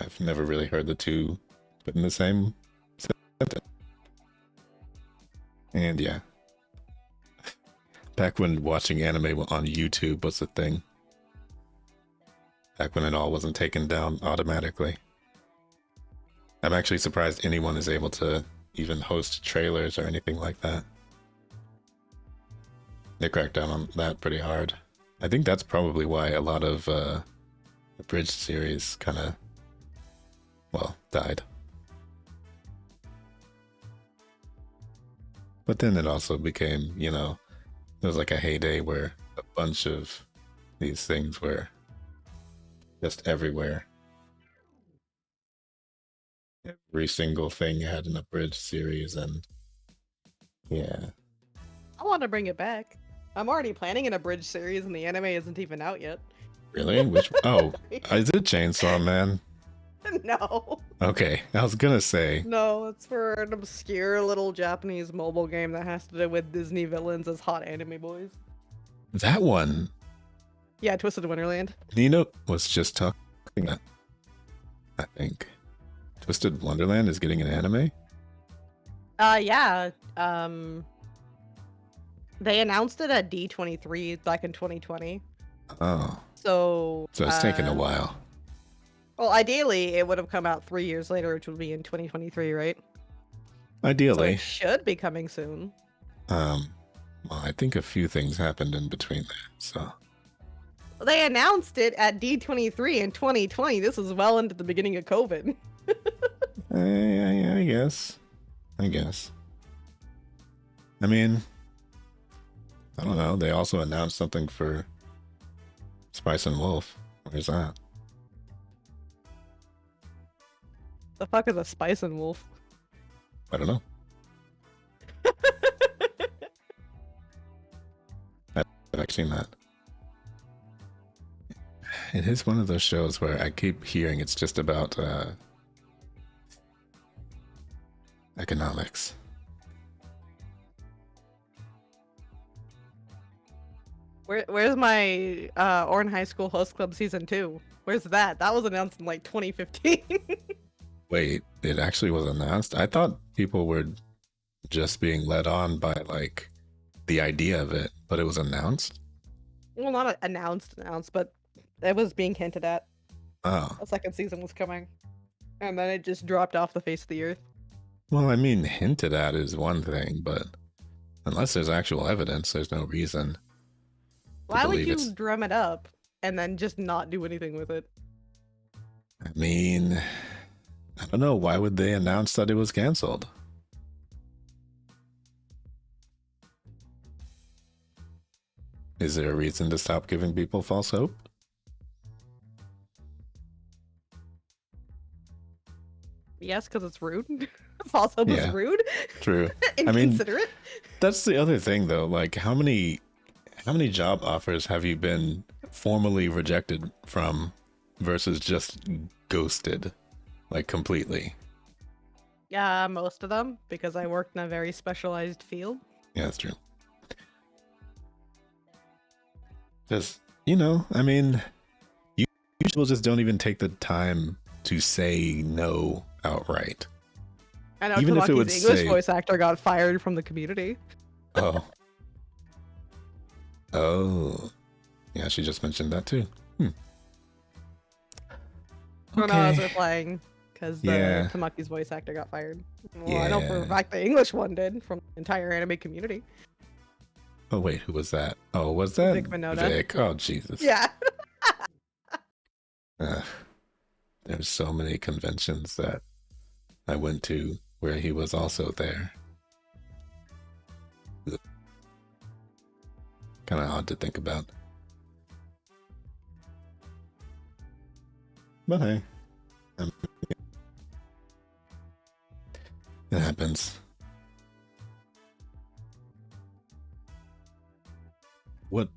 I've never really heard the two put in the same sentence. And yeah. Back when watching anime on YouTube was a thing. Back when it all wasn't taken down automatically. I'm actually surprised anyone is able to even host trailers or anything like that. They cracked down on that pretty hard. I think that's probably why a lot of the Bridge series kind of, well, died. But then it also became, you know, there was like a heyday where a bunch of these things were just everywhere. Every single thing had an abridged series, and yeah. I want to bring it back. I'm already planning an abridged series, and the anime isn't even out yet. Really? Which? Oh, is it Chainsaw Man? No. Okay, I was gonna say. No, it's for an obscure little Japanese mobile game that has to do with Disney villains as hot anime boys. That one. Yeah, Twisted Wonderland. Nino was just talking that. I think Twisted Wonderland is getting an anime. Yeah. They announced it at D23 back in 2020. Oh, So it's taken a while. Well, ideally, it would have come out 3 years later, which would be in 2023, right? So Ideally. it should be coming soon. Well, I think a few things happened in between there, so. They announced it at D23 in 2020. This is well into the beginning of COVID. I guess. I guess. I mean, I don't know. They also announced something for Spice and Wolf. Where's that? The fuck is a Spice and Wolf? I don't know. I've seen that. It is one of those shows where I keep hearing it's just about economics. Where's my Orin High School Host Club Season 2? Where's that? That was announced in like 2015. Wait, it actually was announced? I thought people were just being led on by like the idea of it, but it was announced? Well, not announced, but it was being hinted at. Oh. A second season was coming. And then it just dropped off the face of the earth. Well, I mean, hinted at is one thing, but unless there's actual evidence, there's no reason. Why would you drum it up and then just not do anything with it? I mean, I don't know. Why would they announce that it was canceled? Is there a reason to stop giving people false hope? Yes, because it's rude. False hope is rude. True. Inconsiderate. I mean, that's the other thing, though. Like, how many job offers have you been formally rejected from versus just ghosted, like completely? Yeah, most of them, because I worked in a very specialized field. Yeah, that's true. Because, you know, I mean, you people just don't even take the time to say no outright. I know, even if it would English voice actor got fired from the community. Oh. Oh. Yeah, she just mentioned that too. Okay. Oh no, I was replying because the Tamaki's voice actor got fired. Well, I know for a fact the English one did from the entire anime community. Oh wait, who was that? Oh, was that Vic? Oh Jesus. Yeah. There's so many conventions that I went to where he was also there. Kind of odd to think about. But hey, it happens. What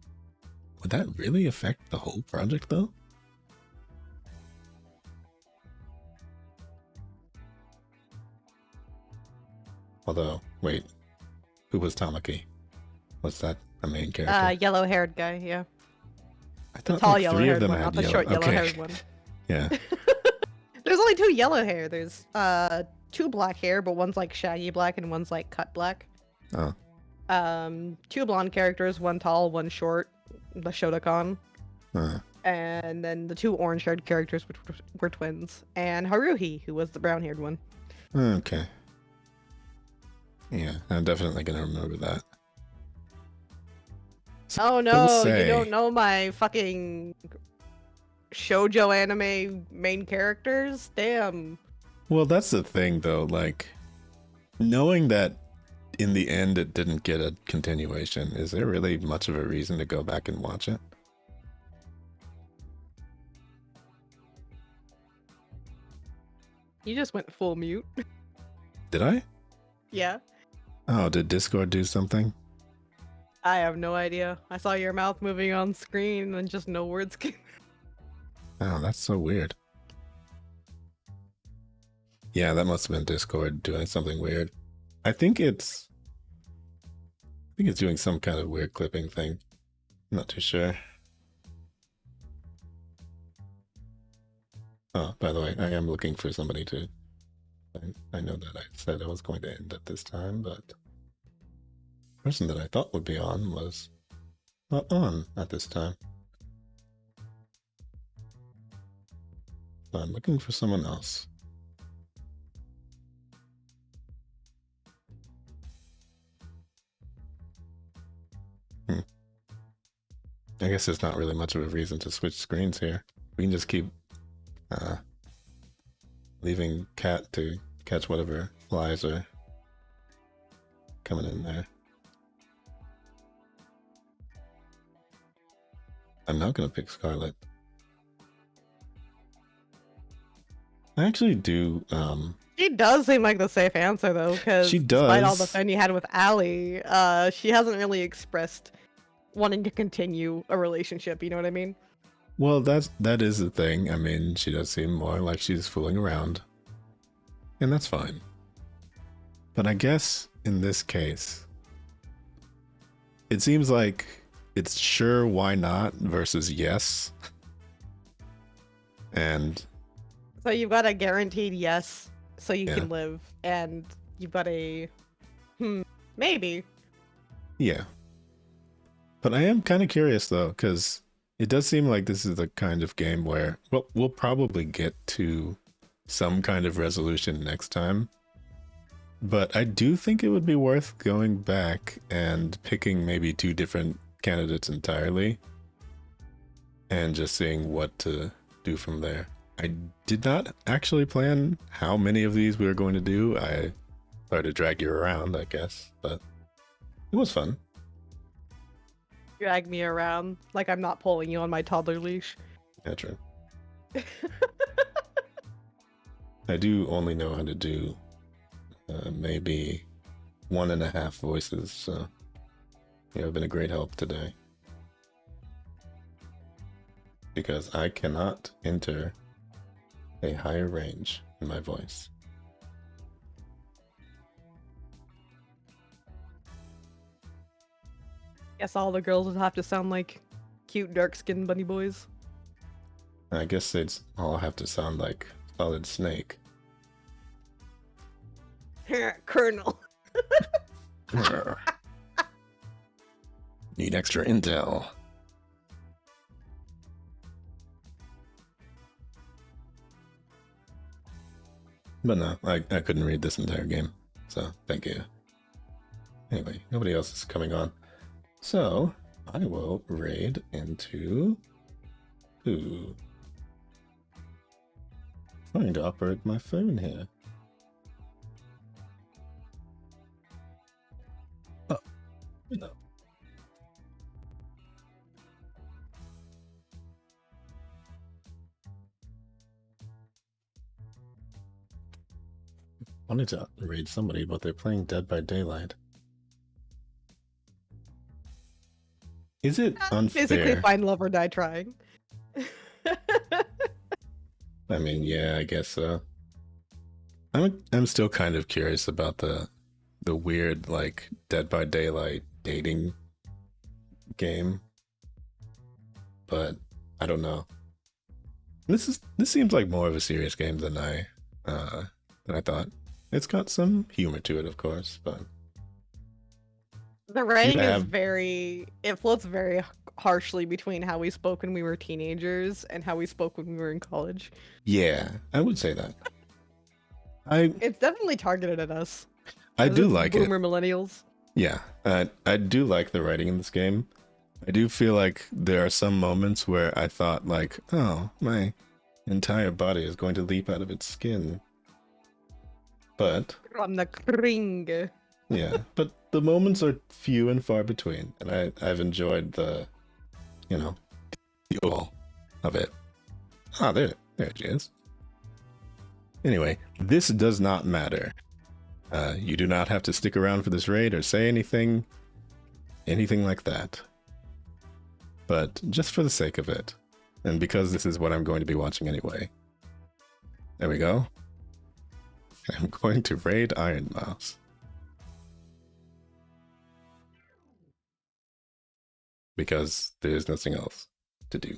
would that really affect the whole project though? Although, wait, who was Tamaki? Was that a main character? Yellow-haired guy, yeah. I thought the tall like yellow-haired one, not the short yellow-haired one. Yeah. There's only 2 yellow hair. There's 2 black hair, but one's like shaggy black and one's like cut black. Oh. 2 blonde characters, one tall, one short, the Shotokan. And then the 2 orange-haired characters, which were twins, and Haruhi, who was the brown-haired one. Okay. Yeah, I'm definitely gonna remember that. Oh no, you don't know my fucking shoujo anime main characters? Damn. Well, that's the thing though, like, knowing that in the end it didn't get a continuation, is there really much of a reason to go back and watch it? You just went full mute. Did I? Yeah. Oh, did Discord do something? I have no idea. I saw your mouth moving on screen and just no words came. Oh, that's so weird. Yeah, that must have been Discord doing something weird. I think it's doing some kind of weird clipping thing. I'm not too sure. Oh, by the way, I am looking for somebody to I know that I said I was going to end at this time, but the person that I thought would be on was not on at this time. So I'm looking for someone else. I guess there's not really much of a reason to switch screens here. We can just keep leaving Cat to catch whatever flies are coming in there. I'm not going to pick Scarlet. I actually do. She does seem like the safe answer, though, because She despite all the does. fun you had with Allie, she hasn't really expressed wanting to continue a relationship, you know what I mean? Well, that is the thing. I mean, she does seem more like she's fooling around. And that's fine. But I guess in this case, it seems like it's sure why not versus yes. And So you've got a guaranteed yes, so you Yeah. can live, and you've got a maybe. yeah. But I am kind of curious though, because it does seem like this is the kind of game where, well, we'll probably get to some kind of resolution next time. But I do think it would be worth going back and picking maybe 2 different candidates entirely and just seeing what to do from there. I did not actually plan how many of these we were going to do. I tried to drag you around, I guess, but it was fun. Drag me around like I'm not pulling you on my toddler leash. Yeah, true. I do only know how to do maybe 1.5 voices, so you have been a great help today. Because I cannot enter a higher range in my voice. Guess all the girls would have to sound like cute dark-skinned bunny boys. I guess they'd all have to sound like Solid Snake. Colonel. Need extra intel. But no, I couldn't read this entire game, so thank you. Anyway, nobody else is coming on. So, I will raid into who? Trying to operate my phone here. Oh, no. Wanted to raid somebody, but they're playing Dead by Daylight. Is it unfair? Basically, find love or die trying. I mean, yeah, I guess so. I'm still kind of curious about the weird like Dead by Daylight dating game, but I don't know. This seems like more of a serious game than I thought. It's got some humor to it, of course, but The writing have- is very. It floats very harshly between how we spoke when we were teenagers and how we spoke when we were in college. yeah, I would say that. It's definitely targeted at us. I as do in like it. boomer millennials. Yeah, I do like the writing in this game. I do feel like there are some moments where I thought like, oh, my entire body is going to leap out of its skin. But From the kring. yeah, but the moments are few and far between, and I've enjoyed the all of it. Ah, there she is. Anyway, this does not matter. You do not have to stick around for this raid or say anything like that. But just for the sake of it, and because this is what I'm going to be watching anyway. There we go. I'm going to raid Iron Mouse. Because there's nothing else to do.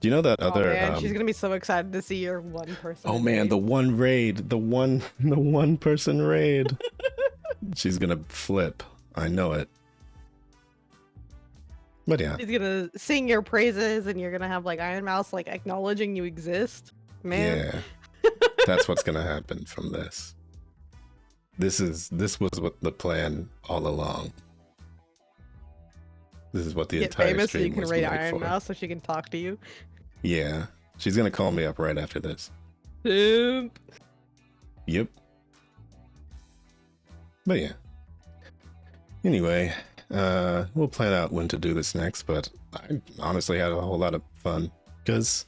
Do you know that Oh other? man, she's gonna be so excited to see your one person. Oh man, the one raid, the one person raid. She's gonna flip. I know it. But yeah. She's gonna sing your praises, and you're gonna have like Iron Mouse like acknowledging you exist. Man. Yeah. That's what's gonna happen from this. This was what the plan all along. This is what the Get entire famous so stream you can was raid made Iron for. Mouse so she can talk to you. Yeah. She's gonna call me up right after this. Simp. Yep. But yeah. Anyway, we'll plan out when to do this next, but I honestly had a whole lot of fun because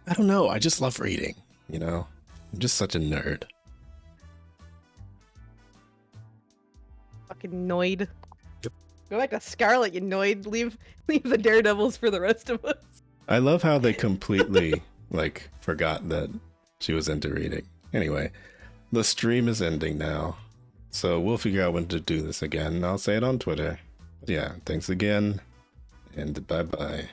I don't know, I just love reading, you know? I'm just such a nerd. Fucking Noid. Yep. Go back to Scarlet, you Noid. Leave the Daredevils for the rest of us. I love how they completely like forgot that she was into reading. Anyway, the stream is ending now. So we'll figure out when to do this again. I'll say it on Twitter. Yeah, thanks again, and bye-bye.